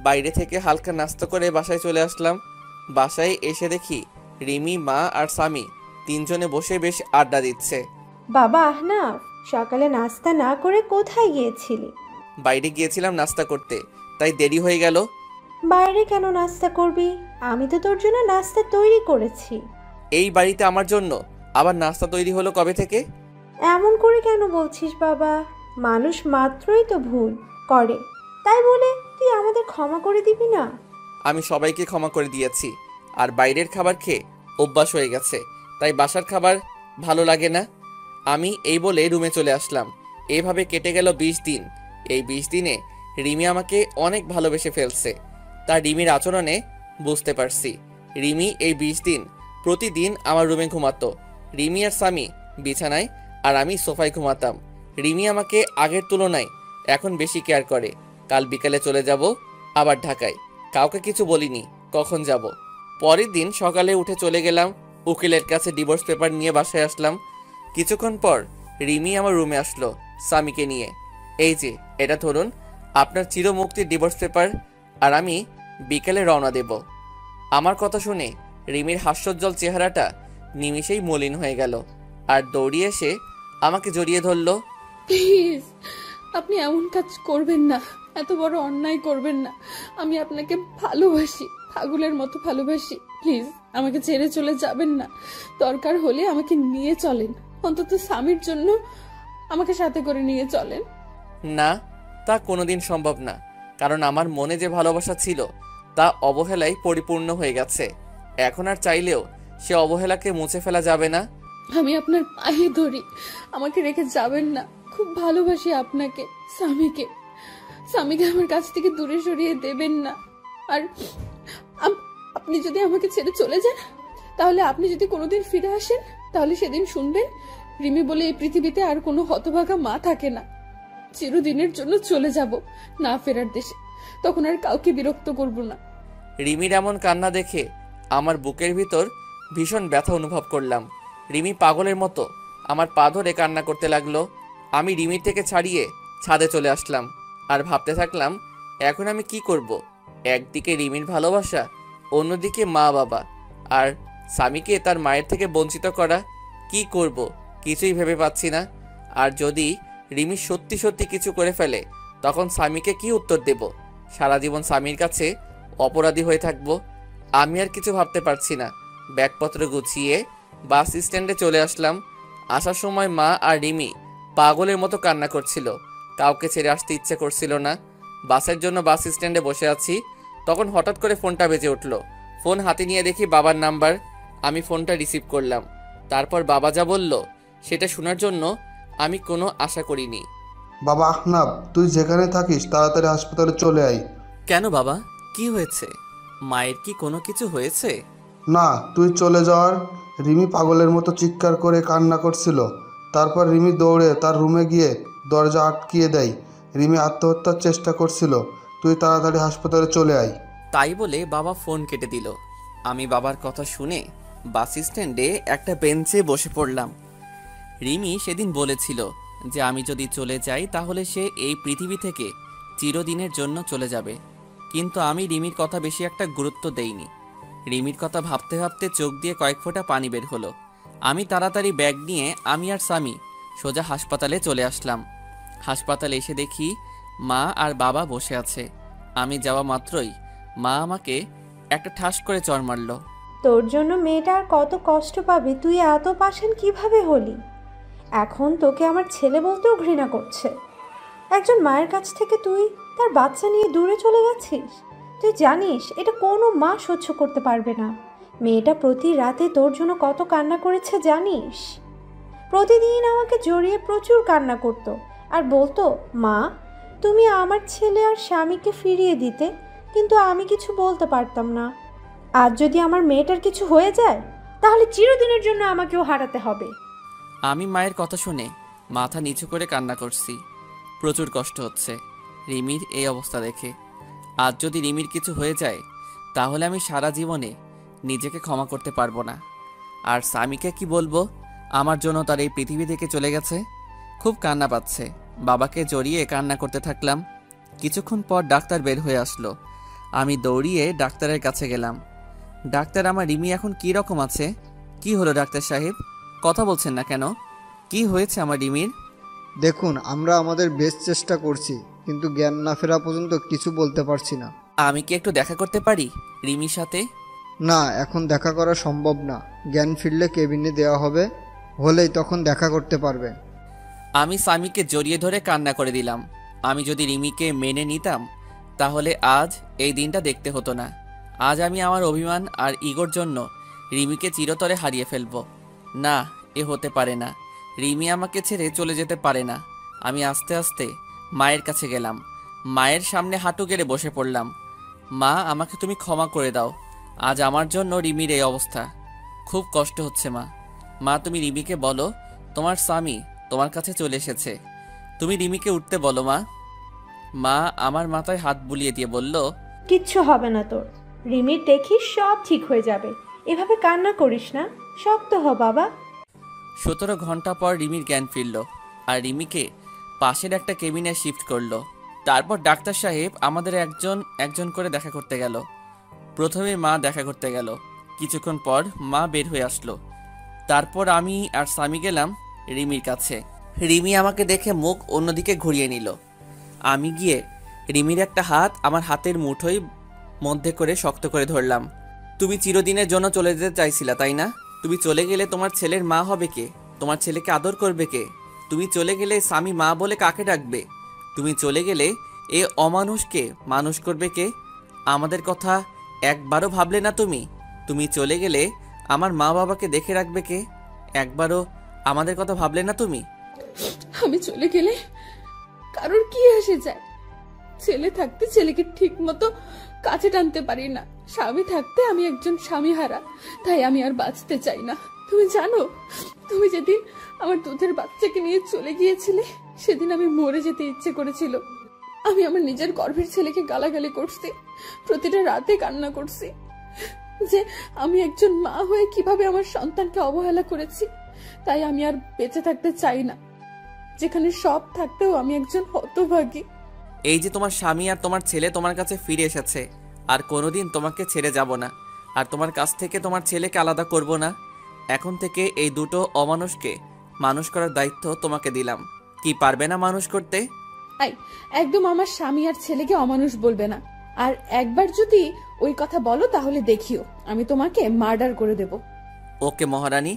Speaker 1: বাইরে থেকে হালকা নাস্তা করে বাসায় চলে আসলাম। বাসায় এসে দেখি রিমি, মা আর স্বামী তিনজনে বসে বেশ আড্ডা দিচ্ছে।
Speaker 2: বাবা আহনাফ, সকালে নাস্তা না করে কোথায় গিয়েছিলি?
Speaker 1: বাইরে গিয়েছিলাম নাস্তা করতে, তাই দেরি হয়ে গেল।
Speaker 2: বাইরে কেন নাস্তা করবি? আমি তো তোর জন্য নাস্তা তৈরি করেছি।
Speaker 1: এই বাড়িতে আমার জন্য আবার নাস্তা তৈরি হলো কবে থেকে?
Speaker 2: এমন করে কেন বলছিস বাবা? মানুষ মাত্রই তো ভুল করে, তাই বলে তুই আমাদের ক্ষমা করে দিবি না?
Speaker 1: আমি সবাইকে ক্ষমা করে দিয়েছি। আর বাইরের খাবার খেয়ে অভ্যাস হয়ে গেছে, তাই বাসার খাবার ভালো লাগে না। আমি এই বলে রুমে চলে আসলাম। এইভাবে কেটে গেল 20 দিন। এই 20 দিনে রিমি আমাকে অনেক ভালোবেসে ফেলছে, তা রিমির আচরণে বুঝতে পারছি। রিমি এই 20 দিন প্রতিদিন আমার রুমে ঘুমাতো। রিমি আর স্বামী বিছানায় আর আমি সোফায় ঘুমাতাম। রিমি আমাকে আগের তুলনায় এখন বেশি কেয়ার করে। কাল বিকালে চলে যাব আবার ঢাকায়। কাউকে কিছু বলিনি কখন যাব। পরের দিন সকালে উঠে চলে গেলাম উকিলের কাছে, ডিভোর্স পেপার নিয়ে বাসায় আসলাম। কিছুক্ষণ পর রিমি আমার রুমে আসলো স্বামীকে নিয়ে। এই যে এটা ধরুন আপনার চিরমুক্তির ডিভোর্স পেপার, আর আমি বিকেলে রওনা দেব। আমার কথা শুনে রিমির হাস্যোজ্জ্বল চেহারাটা নিমিষেই মলিন হয়ে গেল, আর দৌড়িয়ে এসে আমাকে জড়িয়ে ধরল।
Speaker 4: প্লিজ, আপনি এমন কাজ করবেন না, এত বড় অন্যায় করবেন না। আমি আপনাকে ভালোবাসি, পাগলের মতো ভালোবাসি। প্লিজ আমাকে ছেড়ে চলে যাবেন না। দরকার হলে আমাকে নিয়ে চলেন, অন্তত স্বামীর জন্য আমাকে সাথে করে নিয়ে চলেন।
Speaker 1: না, তা কোনোদিন সম্ভব না, কারণ আমার মনে যে ভালোবাসা ছিল তা অবহেলায় পরিপূর্ণ হয়ে গেছে। এখন আর চাইলেও সে অবহেলাকে মুছে ফেলা যাবে না।
Speaker 4: আমি আপনার পায়ে ধরি, আমাকে রেখে যাবেন না। খুব ভালোবাসি আপনাকে, স্বামীকে। স্বামীকে আমার কাছ থেকে দূরে সরিয়ে দেবেন না। আর আপনি যদি আমাকে ছেড়ে চলে যান, তাহলে আপনি যদি কোনোদিন ফিরে আসেন, তাহলে সেদিন শুনবেন রিমি বলে এই পৃথিবীতে আর কোনো হতভাগা মা থাকে না। চিরদিনের জন্য চলে যাব না ফেরার দেশে, তখন আর কাউকে বিরক্ত করব না।
Speaker 1: রিমির এমন কান্না দেখে আমার বুকের ভিতর ভীষণ ব্যথা অনুভব করলাম। রিমি পাগলের মতো আমার পা ধরে কান্না করতে লাগলো। আমি রিমির থেকে ছাড়িয়ে ছাদে চলে আসলাম আর ভাবতে থাকলাম এখন আমি কি করব। একদিকে রিমির ভালোবাসা, অন্যদিকে মা বাবা আর স্বামীকে তার মায়ের থেকে বঞ্চিত করা। কি করব কিছুই ভেবে পাচ্ছি না। আর যদি রিমি সত্যি সত্যি কিছু করে ফেলে, তখন স্বামীকে কি উত্তর দেব? সারা জীবন স্বামীর কাছে অপরাধী হয়ে থাকবো। আমি আর কিছু ভাবতে পারছি না। ব্যাগপত্র গুছিয়ে বাস স্ট্যান্ডে চলে আসলাম। আসার সময় মা আর রিমি পাগলের মতো কান্না করছিল, কাউকে ছেড়ে আসতে ইচ্ছে করছিল না। বাসের জন্য বাস স্ট্যান্ডে বসে আছি, তখন হঠাৎ করে ফোনটা বেজে উঠল। ফোন হাতে নিয়ে দেখি বাবার নাম্বার। আমি ফোনটা রিসিভ করলাম। তারপর বাবা যা বলল সেটা শোনার জন্য আমি কোনো আশা করিনি।
Speaker 3: বাবা আহনাফ, তুই যেখানে থাকিস তাড়াতাড়ি হাসপাতালে চলে আয়।
Speaker 1: কেন বাবা, কি হয়েছে? মায়ের কি কোনো কিছু হয়েছে?
Speaker 3: না, তুই চলে যাওয়ার রিমি পাগলের মতো চিৎকার করে কান্না করছিল। তারপর রিমি দৌড়ে তার রুমে গিয়ে দরজা আটকিয়ে দেয়। রিমি আত্মহত্যার চেষ্টা করছিল। তুই তাড়াতাড়ি হাসপাতালে চলে আয়।
Speaker 1: তাই বলে বাবা ফোন কেটে দিল। আমি বাবার কথা শুনে বাস স্ট্যান্ডে একটা বেঞ্চে বসে পড়লাম। রিমি সেদিন বলেছিল যে আমি যদি চলে যাই তাহলে সে এই পৃথিবী থেকে চিরদিনের জন্য চলে যাবে, কিন্তু আমি রিমির কথা বেশি একটা গুরুত্ব দেইনি। রিমির কথা ভাবতে ভাবতে চোখ দিয়ে কয়েক ফোঁটা পানি বের হলো। আমি তাড়াতাড়ি ব্যাগ নিয়ে আমি আর স্বামী সোজা হাসপাতালে চলে আসলাম। হাসপাতালে এসে দেখি মা আর বাবা বসে আছে। আমি যাওয়া মাত্রই মা আমাকে একটা ঠাস করে চড় মারল।
Speaker 2: তোর জন্য মেয়েটা আর কত কষ্ট পাবে, তুই এত পাষাণ কিভাবে হলি? এখন তোকে আমার ছেলে বলতেও ঘৃণা করছে। একজন মায়ের কাছ থেকে তুই তার বাচ্চা নিয়ে দূরে চলে গেছিস। তুই জানিস এটা কোনো মা সহ্য করতে পারবে না। মেয়েটা প্রতি রাতে তোর জন্য কত কান্না করেছে জানিস? প্রতিদিন আমাকে জড়িয়ে প্রচুর কান্না করতো আর বলতো, মা তুমি আমার ছেলে আর স্বামীকে ফিরিয়ে দিতে, কিন্তু আমি কিছু বলতে পারতাম না। আজ যদি আমার মেয়েটার কিছু হয়ে যায় তাহলে চিরদিনের জন্য আমাকেও হারাতে হবে।
Speaker 1: আমি মায়ের কথা শুনে মাথা নিচু করে কান্না করছি। প্রচুর কষ্ট হচ্ছে রিমির এই অবস্থা দেখে। আজ যদি রিমির কিছু হয়ে যায় তাহলে আমি সারা জীবনে নিজেকে ক্ষমা করতে পারবো না। আর স্বামীকে কি বলবো আমার জন্য তার এই পৃথিবী থেকে চলে গেছে। খুব কান্না পাচ্ছে। বাবাকে জড়িয়ে কান্না করতে থাকলাম। কিছুক্ষণ পর ডাক্তার বের হয়ে আসলো। আমি দৌড়িয়ে ডাক্তারের কাছে গেলাম। ডাক্তার, আমার রিমি এখন কি রকম আছে? কি হলো ডাক্তার সাহেব, কথা বলছেন না কেন? কি হয়েছে আমার রিমির?
Speaker 5: দেখুন, আমরা আমাদের বেস্ট চেষ্টা করছি, কিন্তু জ্ঞান না ফেরা পর্যন্ত কিছু বলতে পারছি না।
Speaker 1: আমি কি একটু দেখা করতে পারি রিমির সাথে?
Speaker 5: না, এখন দেখা করা সম্ভব না। জ্ঞান ফিরলে কেবিনে দেওয়া হবে, হলেই তখন দেখা করতে পারবেন।
Speaker 1: আমি স্বামীকে জড়িয়ে ধরে কান্না করে দিলাম। আমি যদি রিমিকে মেনে নিতাম তাহলে আজ এই দিনটা দেখতে হতো না। আজ আমি আমার অভিমান আর ইগোর জন্য রিমিকে চিরতরে হারিয়ে ফেলবো। না, এ হতে পারে না। রিমি আমাকে ছেড়ে চলে যেতে পারে না। আমি আস্তে আস্তে মায়ের কাছে গেলাম। মায়ের সামনে হাঁটু গেড়ে বসে পড়লাম। মা, আমাকে তুমি ক্ষমা করে দাও। আজ আমার জন্য রিমির এই অবস্থা। খুব কষ্ট হচ্ছে মা। মা, তুমি রিমিকে বলো তোমার স্বামী তোমার কাছে চলে এসেছে। তুমি রিমিকে উঠতে বলো মা। মা আমার মাথায় হাত বুলিয়ে দিয়ে বলল,
Speaker 2: কিচ্ছু হবে না তোর। রিমির দেখিস সব ঠিক হয়ে যাবে। এভাবে কান্না করিস না, শক্ত হ বাবা।
Speaker 1: 17 ঘন্টা পর রিমির জ্ঞান ফিরল আর রিমিকে পাশের একটা কেবিনে শিফট করলো। তারপর ডাক্তার সাহেব আমাদের একজন একজন করে দেখা করতে গেল। প্রথমে মা দেখা করতে গেল। কিছুক্ষণ পর মা বের হয়ে আসলো। তারপর আমি আর স্বামী গেলাম রিমির কাছে। রিমি আমাকে দেখে মুখ অন্যদিকে ঘুরিয়ে নিল। আমি গিয়ে রিমির একটা হাত আমার হাতের মুঠোয় মধ্যে করে শক্ত করে ধরলাম। তুমি চিরদিনের জন্য চলে যেতে চাইছিলা, তাই না? তুমি চলে গেলে তোমার ছেলের মা হবে কে? তোমার ছেলেকে আদর করবে কে? তুমি চলে গেলে স্বামী মা বলে কাকে ডাকবে? তুমি চলে গেলে এ অমানুষকে মানুষ করবে কে? আমাদের কথা একবারও ভাবলে না তুমি? তুমি চলে গেলে আমার মা বাবাকে দেখে রাখবে কে? একবারও আমাদের কথা ভাবলে না তুমি?
Speaker 4: আমি চলে গেলে কারোর কি আসে যায়? ছেলে থাকতে ছেলেকে ঠিক মতো কাছে টানতে পারি না। স্বামী থাকতে আমি একজন স্বামী হারা, তাই আমি আর বাঁচতে চাই না। তুমি জানো, তুমি যেদিন আমার দুধের বাচ্চাকে নিয়ে চলে গিয়েছিলে সেদিন আমি মরে যেতে ইচ্ছে করেছিল। আমি আমার নিজের গর্ভের ছেলেকে গালাগালি করছি, প্রতিটা রাতে কান্না করছি যে আমি একজন মা হয়ে কিভাবে আমার সন্তানকে অবহেলা করেছি। তাই আমি আর বেঁচে থাকতে চাই না, যেখানে সব থাকতেও আমি একজন হতভাগী।
Speaker 1: এই যে তোমার স্বামী আর তোমার ছেলে তোমার কাছে ফিরে এসেছে, আর কোনোদিন তোমাকে ছেড়ে যাব না, আর তোমার কাছ থেকে তোমার ছেলেকে আলাদা করব না। এখন থেকে এই দুটো অমানুষকে মানুষ করার দায়িত্ব তোমাকে দিলাম। কি পারবে না মানুষ করতে?
Speaker 4: একদম আমার স্বামী আর ছেলেকে অমানুষ বলবে না। আর একবার যদি ওই কথা বলো তাহলে দেখিও আমি তোমাকে মার্ডার করে দেব।
Speaker 1: ওকে মহারানী,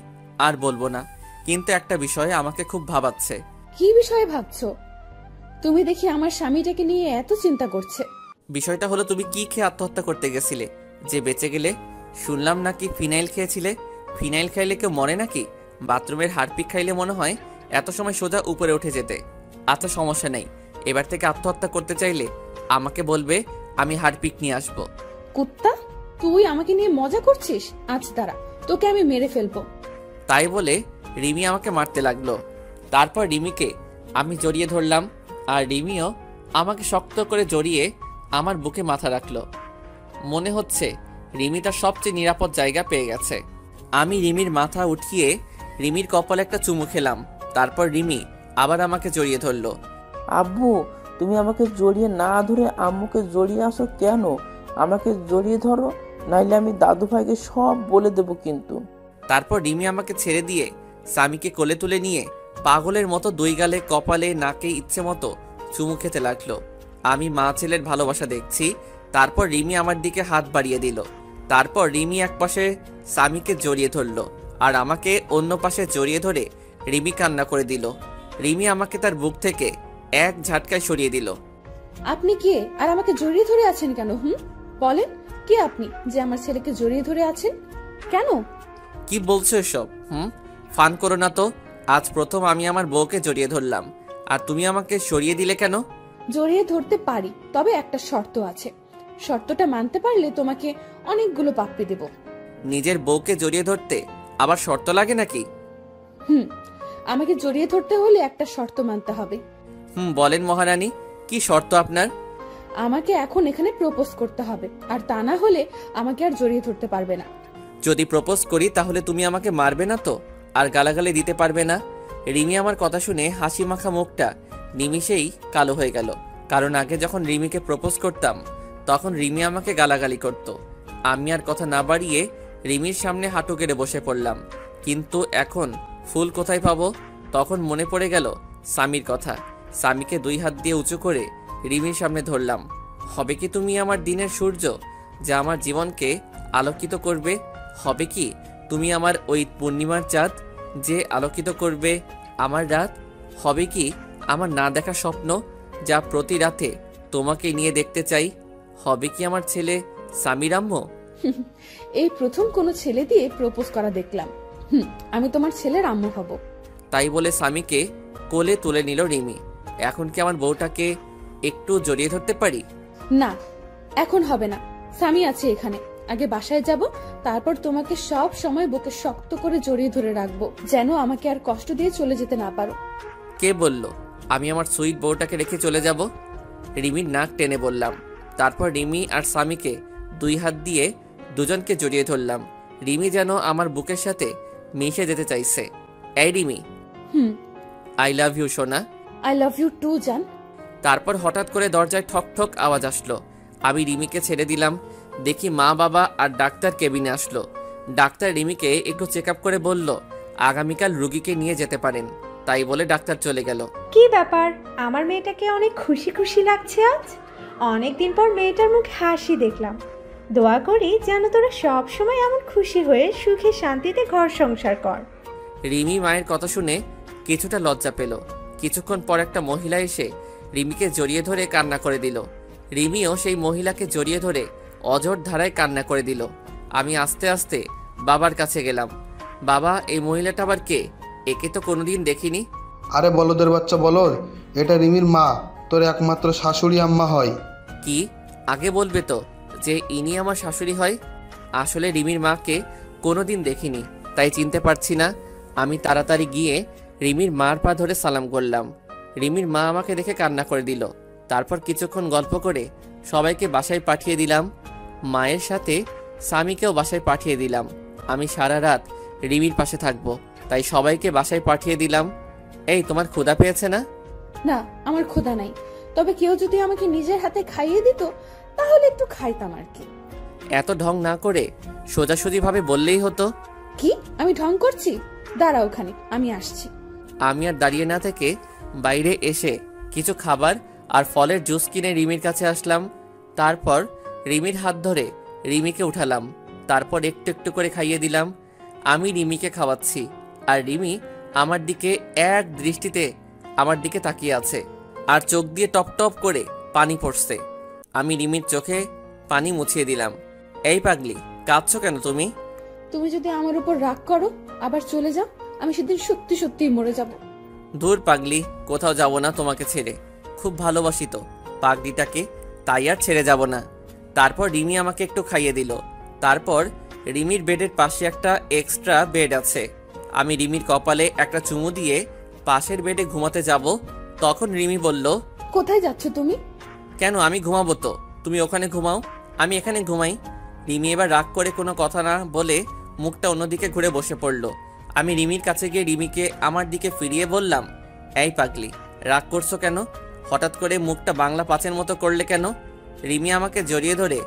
Speaker 1: আর বলবো না। কিন্তু একটা বিষয়ে আমাকে খুব ভাবাচ্ছে।
Speaker 4: কি বিষয়ে ভাবছো? তুমি দেখি আমার স্বামীটাকে নিয়ে এত চিন্তা করছে।
Speaker 1: বিষয়টা হলো, তুমি কি খেয়ে আত্মহত্যা করতে গেছিলে যে বেঁচে গেলে? শুনলাম নাকি ফিনাইল খেয়েছিলে। ফিনাইল খাইলে কেউ মরে নাকি? বাথরুমের হারপিক খাইলে মনে হয় এত সময় সোজা উপরে উঠে যেতে। আচ্ছা, সমস্যা নেই। এবার থেকে আত্মহত্যা করতে চাইলে আমাকে বলবে, আমি হারপিক নিয়ে আসবো।
Speaker 4: কুত্তা, তুই আমাকে নিয়ে মজা করছিস? আজ দাঁড়া, তোকে আমি মেরে ফেলবো।
Speaker 1: তাই বলে রিমি আমাকে মারতে লাগলো। তারপর রিমিকে আমি জড়িয়ে ধরলাম আর রিমিও আমাকে শক্ত করে জড়িয়ে আমার বুকে মাথা রাখলো। মনে হচ্ছে রিমি তার সবচেয়ে নিরাপদ জায়গা পেয়ে গেছে। আমি রিমির মাথা উঠিয়ে রিমির কপালে একটা চুমু খেলাম। তারপর রিমি আবার আমাকে জড়িয়ে ধরলো।
Speaker 7: আব্বু, তুমি আমাকে জড়িয়ে না ধরে আম্মুকে জড়িয়ে আসো কেন? আমাকে জড়িয়ে ধরো, নাইলে আমি দাদু ভাইকে সব বলে দেবো কিন্তু।
Speaker 1: তারপর রিমি আমাকে ছেড়ে দিয়ে স্বামীকে কোলে তুলে নিয়ে পাগলের মতো দুই গালে, কপালে, নাকে ইচ্ছে মতো চুমু খেতে লাগলো। আমি মা ছেলের ভালোবাসা দেখছি। তারপর রিমি আমার দিকে হাত বাড়িয়ে দিল। তারপর রিমি এক পাশে স্বামীকে জড়িয়ে ধরলো আর আমাকে অন্য পাশে জড়িয়ে ধরে রিমি কান্না করে দিল। রিমি আমাকে তার বুক থেকে এক ঝাটকায় সরিয়ে দিল।
Speaker 4: আপনি কে আর আমাকে জড়িয়ে ধরে আছেন কেন? বলেন, কে আপনি যে আমার ছেলেকে জড়িয়ে ধরে আছেন কেন?
Speaker 1: কি বলছো এসব? ফান করো না তো। আজ প্রথম আমি আমার বউকে জড়িয়ে ধরলাম, আর তুমি আমাকে সরিয়ে দিলে কেন?
Speaker 4: জড়িয়ে ধরতে পারি, তবে একটা শর্ত আছে। শর্তটা মানতে পারলে তোমাকে অনেকগুলো পাপ্পি দেব।
Speaker 1: নিজের বউকে জড়িয়ে ধরতে আবার শর্ত লাগে নাকি?
Speaker 4: আমাকে জড়িয়ে ধরতে হলে একটা শর্ত মানতে হবে।
Speaker 1: বলেন মহারানী, কি শর্ত আপনার?
Speaker 4: আমাকে এখন এখানে প্রপোজ করতে হবে, আর তা না হলে আমাকে আর জড়িয়ে ধরতে পারবে না।
Speaker 1: যদি প্রপোজ করি তাহলে তুমি আমাকে মারবে না তো, আর গালাগালি দিতে পারবে না? রিমি আমার কথা শুনে হাসি মাখা মুখটা নিমিষেই কালো হয়ে গেল। কারণ আগে যখন রিমিকে প্রপোজ করতাম তখন রিমি আমাকে গালাগালি করত। আমি আর কথা না বাড়িয়ে রিমির সামনে হাঁটু গেড়ে বসে পড়লাম। কিন্তু এখন ফুল কোথায় পাবো? তখন মনে পড়ে গেল স্বামীর কথা। স্বামীকে দুই হাত দিয়ে উঁচু করে রিমির সামনে ধরলাম। হবে কি তুমি আমার দিনের সূর্য, যা আমার জীবনকে আলোকিত করবে? হবে কি তুমি আমার ওই পূর্ণিমার চাঁদ, যে আলোকিত করবে আমার রাত? হবে কি আমার না দেখা স্বপ্ন, যা প্রতি রাতে তোমাকে নিয়ে দেখতে চাই? হবে কি আমার ছেলে স্বামীর আম্মু?
Speaker 4: এই প্রথম কোনো ছেলে দিয়ে প্রপোজ করা দেখলাম। আমি তোমার ছেলের আম্মু হব।
Speaker 1: তাই বলে স্বামীকে কোলে তুলে নিল রিমি। এখন কি আমার বউটাকে একটু জড়িয়ে ধরতে পারি?
Speaker 4: না, এখন হবে না। স্বামী আছে এখানে, আগে বাসায় যাব, তারপর তোমাকে সব সময় বুকে শক্ত করে জড়িয়ে ধরে রাখবো, যেন আমাকে আর কষ্ট দিয়ে চলে যেতে না পারো।
Speaker 1: কে বলল আমি আমার সুইট বউটাকে রেখে চলে যাব? রিমির নাক টেনে বললাম। তারপর রিমি আর স্বামীকে দুই হাত দিয়ে দুজনকে জড়িয়ে ধরলাম। রিমি যেন আমার বুকের সাথে মিশে যেতে চাইছে। এই রিমি, আই লাভ ইউ সোনা।
Speaker 4: আই লাভ ইউ টু জান।
Speaker 1: তারপর হঠাৎ করে দরজায় ঠক ঠক আওয়াজ আসলো। আমি রিমিকে ছেড়ে দিলাম। দেখি মা, বাবা আর ডাক্তার কেবিনে আসলো। ডাক্তার রিমিকে একটু চেক আপ করে বলল আগামীকাল রুগীকে নিয়ে যেতে পারেন। তাই বলে ডাক্তার চলে গেল।
Speaker 2: কি ব্যাপার, আমার মেয়েটাকে অনেক খুশি খুশি লাগছে আজ। অনেকদিন পর মেয়েটার মুখে হাসি দেখলাম। দোয়া করি যেন তোরা সব সময় এমন খুশি হয়ে সুখে শান্তিতে ঘর সংসার কর।
Speaker 1: রিমি মায়ের কথা শুনে কিছুটা লজ্জা পেল। কিছুক্ষণ পর একটা মহিলা এসে রিমিকে জড়িয়ে ধরে কান্না করে দিল। রিমিও সেই মহিলাকে জড়িয়ে ধরে অঝোর ধারায় কান্না করে দিল। আমি আস্তে আস্তে বাবার কাছে গেলাম। বাবা, এই মহিলাটা আবার কে? একে তো কোনোদিন দেখিনি।
Speaker 3: আরে বলদের বাচ্চা বলদ, এটা রিমির মা, তোর একমাত্র শাশুড়ি আম্মা হয়।
Speaker 1: কি? আগে বলবে তো যে ইনি আমার শাশুড়ি হয়। আসলে রিমির মাকে কোনোদিন দেখিনি, তাই চিনতে পারছি না। আমি তাড়াতাড়ি গিয়ে রিমির মার পা ধরে সালাম করলাম। রিমির মা আমাকে দেখে কান্না করে দিল। তারপর কিছুক্ষণ গল্প করে সবাইকে বাসায় পাঠিয়ে দিলাম। মায়ের সাথে স্বামীকেও বাসায় পাঠিয়ে দিলাম। আমি সারা রাত রিমির পাশে থাকবো, তাই সবাইকে বাসায় পাঠিয়ে দিলাম। এই, তোমার ক্ষুধা পেয়েছে না?
Speaker 4: না, আমার ক্ষুধা নাই, তবে কেউ যদি আমাকে নিজের হাতে খাইয়ে দিত তাহলে একটু খাইতাম আর কি।
Speaker 1: এত ঢং না করে সোজাসুজি ভাবে বললেই হতো।
Speaker 4: কি আমি ঢং করছি? দাঁড়া, ওখানে আমি আসছি।
Speaker 1: আমি আর দাঁড়িয়ে না থেকে বাইরে এসে কিছু খাবার আর ফলের জুস কিনে রিমির কাছে আসলাম। তারপর রিমির হাত ধরে রিমিকে উঠালাম। তারপর একটু একটু করে খাইয়ে দিলাম। আমি রিমিকে খাওয়াচ্ছি আর রিমি আমার দিকে এক দৃষ্টিতে আমার দিকে তাকিয়ে আছে, আর চোখ দিয়ে টপ টপ করে পানি পড়ছে। আমি রিমির চোখে পানি মুছিয়ে দিলাম। এই পাগলি, কাঁদছো কেন তুমি?
Speaker 4: তুমি যদি আমার উপর রাগ করো আবার চলে যাও, আমি সেদিন সত্যি সত্যি মরে যাব।
Speaker 1: দূর পাগলি, কোথাও যাব না তোমাকে ছেড়ে। খুব ভালোবাসি তো পাগলিটাকে, তাই আর ছেড়ে যাব না। তারপর রিমি আমাকে একটু খাইয়ে দিল। তারপর রিমির বেডের পাশে একটা এক্সট্রা বেড আছে। আমি রিমির কপালে একটা চুমু দিয়ে পাশের বেডে ঘুমাতে যাব। তখন রিমি বলল,
Speaker 4: কোথায় যাচ্ছ তুমি?
Speaker 1: কেন, আমি ঘুমাবো তো, তুমি ওখানে ঘুমাও, আমি এখানে ঘুমাই। রিমি এবার রাগ করে কোনো কথা না বলে মুখটা অন্যদিকে ঘুরে বসে পড়ল। আমি রিমির কাছে গিয়ে রিমিকে আমার দিকে ফিরিয়ে বললাম, এই পাগলি, রাগ করছো কেন? হঠাৎ করে মুখটা বাংলা পাঁচের মতো করলে কেন? রিমি আমাকে জড়িয়ে ধরে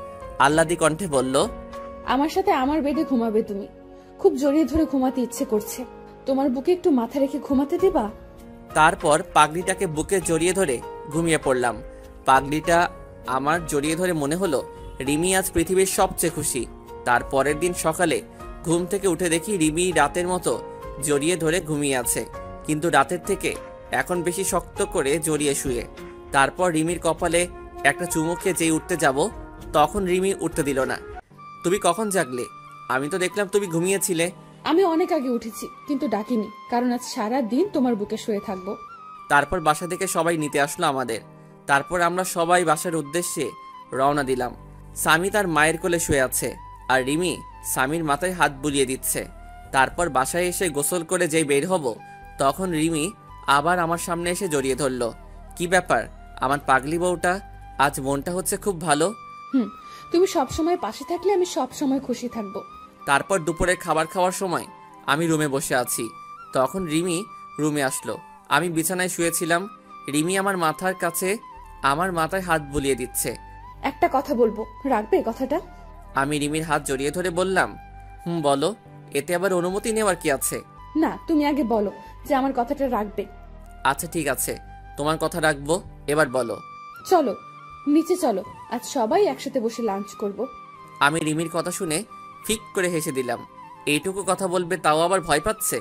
Speaker 1: আহ্লাদি কণ্ঠে বলল,
Speaker 4: আমার সাথে আমার বেডে ঘুমাবে তুমি। খুব জড়িয়ে ধরে ঘুমাতে ইচ্ছে করছে। তোমার বুকে একটু মাথা রেখে ঘুমাতে দেবা?
Speaker 1: তারপর পাগলিটাকে বুকে জড়িয়ে ধরে ঘুমিয়ে পড়লাম। পাগলিটা আমার জড়িয়ে ধরে মনে হলো রিমি আজ পৃথিবীর সবচেয়ে খুশি। তার পরের দিন সকালে ঘুম থেকে উঠে দেখি রিমি রাতের মতো জড়িয়ে ধরে ঘুমিয়ে আছে, কিন্তু রাতের থেকে এখন বেশি শক্ত করে জড়িয়ে শুয়ে। তারপর রিমির কপালে একটা চুমু খেয়ে যেই উঠতে যাব, তখন রিমি উঠতে দিল না। তুমি কখন জাগলে? আমি তো দেখলাম তুমি ঘুমিয়েছিলে।
Speaker 4: আমি অনেক আগে উঠেছি, কিন্তু ডাকিনি, কারণ আজ সারা দিন তোমার বুকে শুয়ে থাকবো।
Speaker 1: তারপর বাসা থেকে সবাই নিতে আসলো আমাদের। তারপর আমরা সবাই বাসার উদ্দেশ্যে রওনা দিলাম। স্বামী তার মায়ের কোলে শুয়ে আছে, আর রিমি স্বামীর মাথায় হাত বুলিয়ে দিচ্ছে। তারপর বাসায় এসে গোসল করে যেই বের হব, তখন রিমি আবার আমার সামনে এসে জড়িয়ে ধরল। কি ব্যাপার আমার পাগলি বউটা, আজ মনটা হচ্ছে খুব ভালো।
Speaker 4: তুমি সব সময় পাশে থাকলে আমি সব সময় খুশি থাকবো।
Speaker 1: তারপর দুপুরের খাবার খাওয়ার সময় আমি রুমে বসে আছি, তখন রিমি রুমে আসলো। আমি বিছানায় শুয়েছিলাম, রিমি আমার মাথার কাছে আমার মাথায় হাত বুলিয়ে দিচ্ছে।
Speaker 4: একটা কথা বলবো, রাখবে কথাটা?
Speaker 1: আমি রিমির হাত জড়িয়ে ধরে বললাম, বলো। এতে আবার অনুমতি নেওয়ার কি আছে?
Speaker 4: না, তুমি আগে বলো যে আমার কথাটা রাখবে।
Speaker 1: আচ্ছা ঠিক আছে, তোমার কথা রাখবো, এবার বলো।
Speaker 4: চলো নিচে চলো, আজ সবাই একসাথে বসে লাঞ্চ করব।
Speaker 1: আমি রিমির কথা শুনে ফিক করে হেসে দিলাম। এইটুকু কথা বলবে তাও আবার ভয় পাচ্ছে।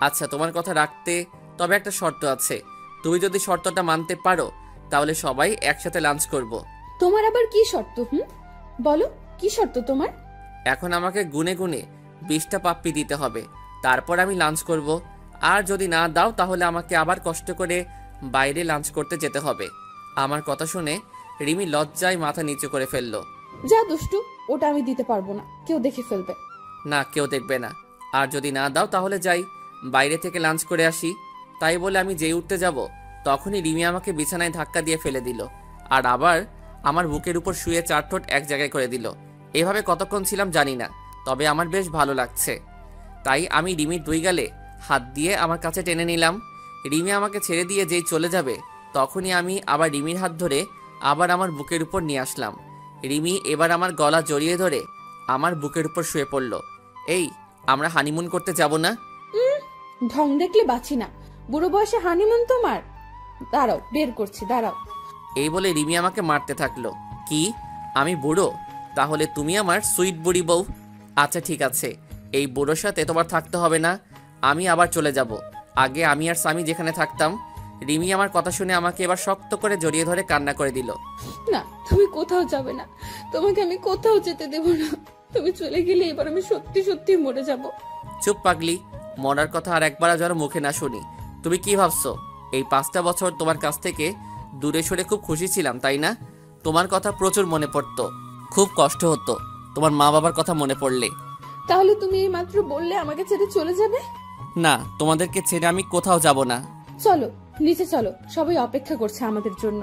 Speaker 1: আচ্ছা তোমার কথা রাখতে তবে একটা শর্ত আছে, তুমি যদি শর্তটা মানতে পারো তাহলে সবাই একসাথে লাঞ্চ করব।
Speaker 4: তোমার আবার কি শর্ত? বলো কি শর্ত তোমার?
Speaker 1: এখন আমাকে গুনে গুনে 20টা পাপ্পি দিতে হবে, তারপর আমি লাঞ্চ করব। আর যদি না দাও তাহলে আমাকে আবার কষ্ট করে বাইরে লাঞ্চ করতে যেতে হবে। আমার কথা শুনে রিমি লজ্জায় মাথা নিচু করে ফেললো।
Speaker 4: যা দুষ্টু, ওটা আমি দিতে পারবো না, কেউ দেখে ফেলবে।
Speaker 1: না, কেউ দেখবে না। আর যদি না দাও তাহলে যাই বাইরে থেকে লাঞ্চ করে আসি। তাই বলে আমি যেই উঠতে যাব, তখনই রিমি আমাকে বিছানায় ধাক্কা দিয়ে ফেলে দিল, আর আবার আমার বুকের উপর শুয়ে 4 ঠোঁট এক জায়গায় করে দিল। এভাবে কতক্ষণ ছিলাম জানি না, তবে আমার বেশ ভালো লাগছে। তাই আমি রিমির 2 গালে হাত দিয়ে আমার কাছে টেনে নিলাম। রিমি আমাকে ছেড়ে দিয়ে যেই চলে যাবে, তখনই আমি আবার রিমির হাত ধরে আবার আমার বুকের উপর নিয়ে আসলাম। রিমি এবার আমার গলা জড়িয়ে ধরে আমার বুকের উপর শুয়ে পড়ল। এই, আমরা হানিমুন করতে যাব না?
Speaker 4: ঢং দেখলে বাঁচি না। বুড়ো বয়সে হানিমুন তোমার? দাঁড়াও, বের করছি, দাঁড়াও।
Speaker 1: এই বলে রিমি আমাকে মারতে থাকলো। কি, আমি বুড়ো? তাহলে তুমি আমার সুইট বুড়ি বউ। আচ্ছা ঠিক আছে, এই বুড়োর সাথে তোমার থাকতে হবে না, আমি আবার চলে যাব। আগে আমি আর স্বামী যেখানে থাকতাম। রিমি আমার কথা শুনে আমাকে এবার শক্ত করে জড়িয়ে ধরে কান্না করে দিল।
Speaker 4: না, তুমি কোথাও যাবে না, তোমাকে আমি কোথাও যেতে দেব না। তুমি চলে গেলে এবার আমি সত্যি সত্যি মরে যাব।
Speaker 1: চুপ পাগলি, মরার কথা আর একবার যেন মুখে না শুনি। তুমি কি ভাবছো এই 5টা বছর তোমার কাছ থেকে দূরে সরে খুব খুশি ছিলাম, তাই না? তোমার কথা প্রচুর মনে পড়তো, খুব কষ্ট হতো তোমার মা বাবার কথা মনে পড়লে।
Speaker 4: তাহলে তুমি এই মাত্র বললে আমাকে ছেড়ে চলে যাবে?
Speaker 1: না, তোমাদেরকে ছেড়ে আমি কোথাও যাব না।
Speaker 4: চলো নিচে চলো, সবাই অপেক্ষা করছে আমাদের জন্য।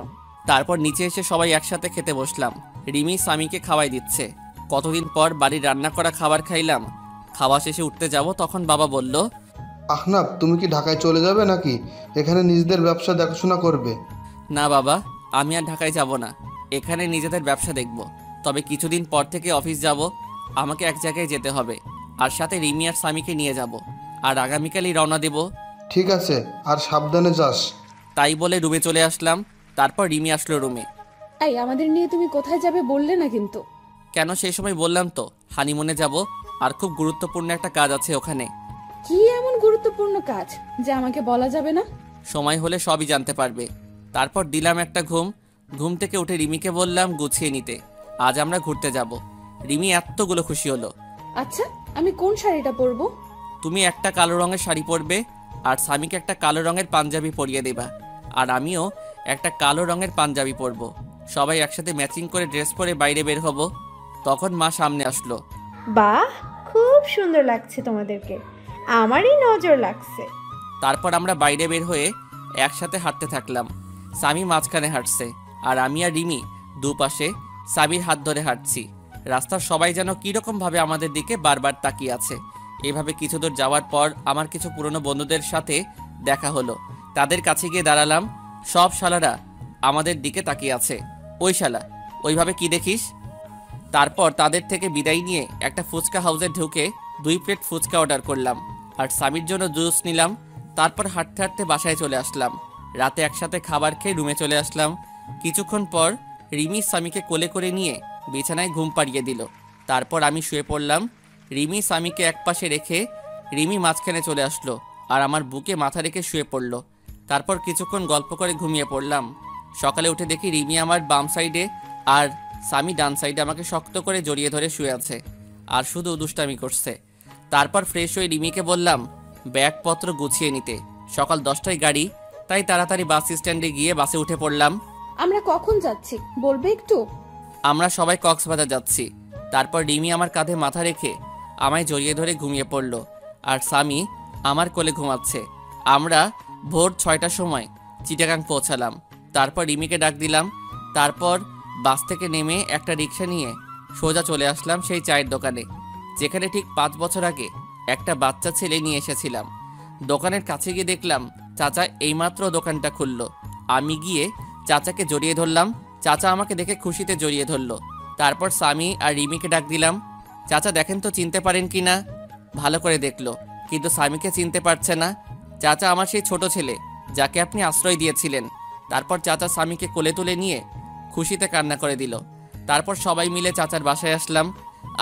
Speaker 1: তারপর নিচে এসে সবাই একসাথে খেতে বসলাম। রিমি স্বামীকে খাওয়াই দিচ্ছে। কতদিন পর বাড়ির রান্না করা খাবার খাইলাম। খাওয়া শেষে উঠতে যাব, তখন বাবা বলল,
Speaker 3: আহনাব, তুমি কি ঢাকায় চলে যাবে নাকি এখানে নিজেদের ব্যবসা দেখাশোনা করবে?
Speaker 1: না বাবা, আমি আর ঢাকায় যাব না, এখানে নিজেদের ব্যবসা দেখব। তবে কিছুদিন পর থেকে অফিস যাব, আমাকে এক জায়গায় যেতে হবে, আর সাথে রিমি আর স্বামীকে নিয়ে যাব, আর আগামীকালই রওনা দেব।
Speaker 3: ঠিক আছে, আর সাবধানে যাস।
Speaker 1: তাই বলে রুমে চলে আসলাম। তারপর রিমি আসলো রুমে।
Speaker 4: এই, আমাদের নিয়ে তুমি কোথায় যাবে বললে না কিন্তু।
Speaker 1: কেন, সেই সময় বললাম তো হানিমুনে যাব, আর খুব গুরুত্বপূর্ণ একটা কাজ আছে ওখানে।
Speaker 4: কি এমন গুরুত্বপূর্ণ কাজ যে আমাকে বলা যাবে না?
Speaker 1: সময় হলে সবই জানতে পারবে। তারপর দিলাম একটা ঘুম। ঘুম থেকে উঠে রিমিকে বললাম গুছিয়ে নিতে, আজ আমরা ঘুরতে যাব। রিমি এতগুলো খুশি হলো।
Speaker 4: আচ্ছা, আমি কোন শাড়িটা পরবো?
Speaker 1: তুমি একটা কালো রঙের শাড়ি পরবে, আর স্বামীকে একটা কালো রঙের পাঞ্জাবি পরিয়ে দেবা, আর আমিও একটা কালো রঙের পাঞ্জাবি পরবো। সবাই একসাথে ম্যাচিং করে ড্রেস পরে বাইরে বের হব। তখন মা সামনে আসলো।
Speaker 2: বাহ, খুব সুন্দর লাগছে তোমাদেরকে, আমারই নজর লাগছে।
Speaker 1: তারপর আমরা বাইরে বের হয়ে একসাথে হাঁটতে থাকলাম। স্বামী মাঝখানে হাঁটছে, আর আমি আর রিমি দুপাশে স্বামীর হাত ধরে হাঁটছি। রাস্তার সবাই যেন কীরকম ভাবে আমাদের দিকে বারবার তাকিয়ে আছে। এভাবে কিছু দূর যাওয়ার পর আমার কিছু পুরনো বন্ধুদের সাথে দেখা হলো। তাদের কাছে গিয়ে দাঁড়ালাম। সব শালারা আমাদের দিকে তাকিয়ে আছে। ওই শালা, ওইভাবে কি দেখিস? তারপর তাদের থেকে বিদায় নিয়ে একটা ফুচকা হাউসে ঢুকে 2 প্লেট ফুচকা অর্ডার করলাম আর স্বামীর জন্য জুস নিলাম। তারপর হাঁটতে হাঁটতে বাসায় চলে আসলাম। রাতে একসাথে খাবার খেয়ে রুমে চলে আসলাম। কিছুক্ষণ পর রিমি স্বামীকে কোলে করে নিয়ে বিছানায় ঘুম পাড়িয়ে দিল। তারপর আমি শুয়ে পড়লাম। রিমি স্বামীকে একপাশে রেখে রিমি মাঝখানে চলে আসলো আর আমার বুকে মাথা রেখে শুয়ে পড়ল। তারপর কিছুক্ষণ গল্প করে ঘুমিয়ে পড়লাম। সকালে উঠে দেখি রিমি আমার বাম সাইডে আর স্বামী ডান সাইডে আমাকে শক্ত করে জড়িয়ে ধরে শুয়ে আছে আর শুধু দুষ্টামি করছে। তারপর ফ্রেশ হয়ে রিমিকে বললাম ব্যাগপত্র গুছিয়ে নিতে। সকাল 10টায় গাড়ি, তাই তাড়াতাড়ি বাস স্ট্যান্ডে গিয়ে বাসে উঠে পড়লাম।
Speaker 4: আমরা কখন যাচ্ছি বলবে একটু?
Speaker 1: আমরা সবাই কক্সবাজার যাচ্ছি। তারপর রিমি আমার কাঁধে মাথা রেখে আমায় জড়িয়ে ধরে ঘুমিয়ে পড়ল আর স্বামী আমার কোলে ঘুমাচ্ছে। আমরা ভোর 6টার সময় চিটাগাং পৌঁছালাম। তারপর রিমিকে ডাক দিলাম। তারপর বাস থেকে নেমে একটা রিক্সা নিয়ে সোজা চলে আসলাম সেই চায়ের দোকানে, যেখানে ঠিক 5 বছর আগে একটা বাচ্চা ছেলে নিয়ে এসেছিলাম। দোকানের কাছে গিয়ে দেখলাম চাচা এইমাত্র দোকানটা খুললো। আমি গিয়ে চাচাকে জড়িয়ে ধরলাম। চাচা আমাকে দেখে খুশিতে জড়িয়ে ধরলো। তারপর স্বামী আর রিমিকে ডাক দিলাম। চাচা দেখেন তো চিনতে পারেন কি না। ভালো করে দেখলো, কিন্তু স্বামীকে চিনতে পারছে না। চাচা আমার সেই ছোট ছেলে যাকে আপনি আশ্রয় দিয়েছিলেন। তারপর চাচা স্বামীকে কোলে তুলে নিয়ে খুশিতে কান্না করে দিল। তারপর সবাই মিলে চাচার বাসায় আসলাম।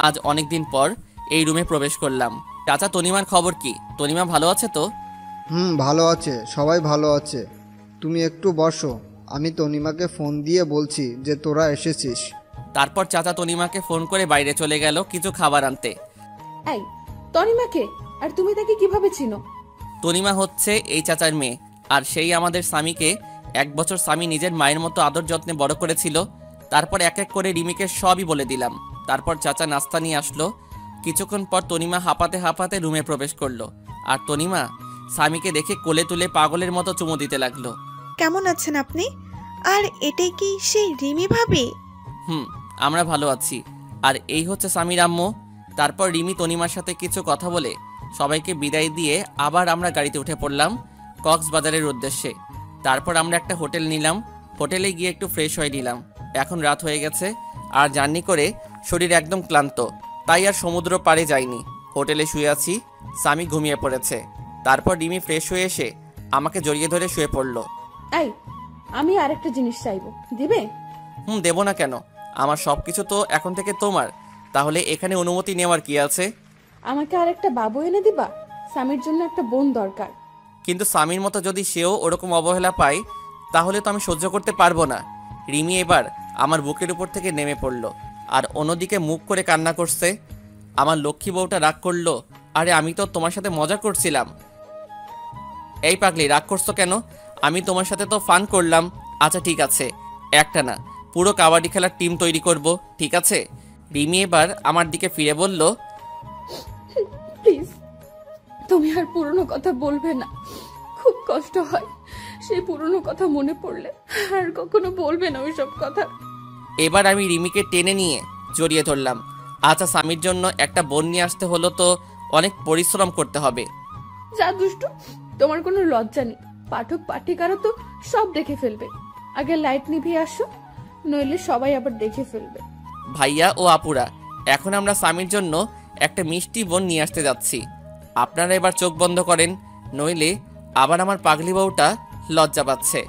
Speaker 1: আজ অনেক দিন পর এই রুমে প্রবেশ করলাম। চাচা তনিমার খবর কি? তনিমা ভালো আছে তো?
Speaker 5: ভালো আছে, সবাই ভালো আছে। তুমি একটু বসো, আমি তনিমাকে ফোন দিয়ে বলছি যে তোরা এসেছিস।
Speaker 1: তারপর চাচা তনিমাকে ফোন করে বাইরে চলে গেল কিছু খাবার আনতে।
Speaker 4: এই তনিমাকে, আর তুমি তাকে কিভাবে চিনো?
Speaker 1: তনিমা হচ্ছে এই চাচার মেয়ে, আর সেই আমাদের স্বামীকে 1 বছর স্বামী নিজের মায়ের মতো আদর যত্নে বড় করেছিল। তারপর এক এক করে রিমিকে সবই বলে দিলাম। তারপর চাচা নাস্তা নিয়ে আসলো। কিছুক্ষণ পর তনিমা হাঁপাতে হাঁপাতে রুমে প্রবেশ করলো আর তনিমা স্বামীকে দেখে কোলে তুলে পাগলের মতো চুমু দিতে লাগলো।
Speaker 6: কেমন আছেন আপনি? আর এটাই কি সেই রিমি ভাবি?
Speaker 1: আমরা ভালো আছি। আর এই হচ্ছে স্বামীর আম্মু। তারপর রিমি তনিমার সাথে কিছু কথা বলে সবাইকে বিদায় দিয়ে আবার আমরা গাড়িতে উঠে পড়লাম কক্সবাজারের উদ্দেশ্যে। তারপর আমরা একটা হোটেল নিলাম। হোটেলে গিয়ে একটু ফ্রেশ হয়ে নিলাম। এখন রাত হয়ে গেছে আর জার্নি করে শরীর একদম ক্লান্ত, তাই আর সমুদ্র পাড়ে যাইনি। হোটেলে শুয়ে আছি, স্বামী ঘুমিয়ে পড়েছে। তারপর রিমি ফ্রেশ হয়ে এসে আমাকে জড়িয়ে ধরে শুয়ে পড়ল।
Speaker 4: এই আমি আরেকটা জিনিস চাইবো, দিবে?
Speaker 1: দেব না কেন? আমার সবকিছু তো এখন থেকে তোমার। তাহলে এখানে অনুমতি নেওয়ার কি আছে?
Speaker 4: আমাকে আরেকটা বাবু এনে দিবা? স্বামীর জন্য একটা বোন দরকার।
Speaker 1: কিন্তু স্বামীর মতো যদি সেও ওরকম অবহেলা পায় তাহলে তো আমি সহ্য করতে পারবো না। রিমি এবার আমার বুকের উপর থেকে নেমে পড়ল আর অন্যদিকে মুখ করে কান্না করছে। আমার লক্ষ্মী বউটা রাগ করলো। আরে আমি তো তোমার সাথে মজা করছিলাম। এই পাগলি, রাগ করছো কেন? আমি তোমার সাথে তো ফান করলাম। আচ্ছা ঠিক আছে, একটা না পুরো কাবাডি খেলার টিম তৈরি করব, ঠিক আছে? রিমি এবার আমার দিকে ফিরে বলল,
Speaker 4: প্লিজ তুমি আর পুরনো কথা বলবে না, খুব কষ্ট হয় সেই পুরনো কথা মনে পড়লে। আর কখনো বলবে না ওইসব কথা।
Speaker 1: এবার আমি রিমিকে টেনে নিয়ে জড়িয়ে ধরলাম। আচ্ছা স্বামীর জন্য একটা বোন নিয়ে আসতে হলো তো অনেক পরিশ্রম করতে হবে।
Speaker 4: যা দুষ্টু, তোমার কোনো লজ্জা নেই। পাঠক পাঠিকারা তো সব দেখে ফেলবে। আগে লাইট নিভিয়ে আসো, নইলে সবাই আবার দেখে ফেলবে।
Speaker 1: ভাইয়া ও আপুরা, এখন আমরা স্বামীর জন্য একটা মিষ্টি বোন নিয়ে আসতে যাচ্ছি। আপনারা এবার চোখ বন্ধ করেন, নইলে আবার আমার পাগলি বউটা লজ্জা পাচ্ছে।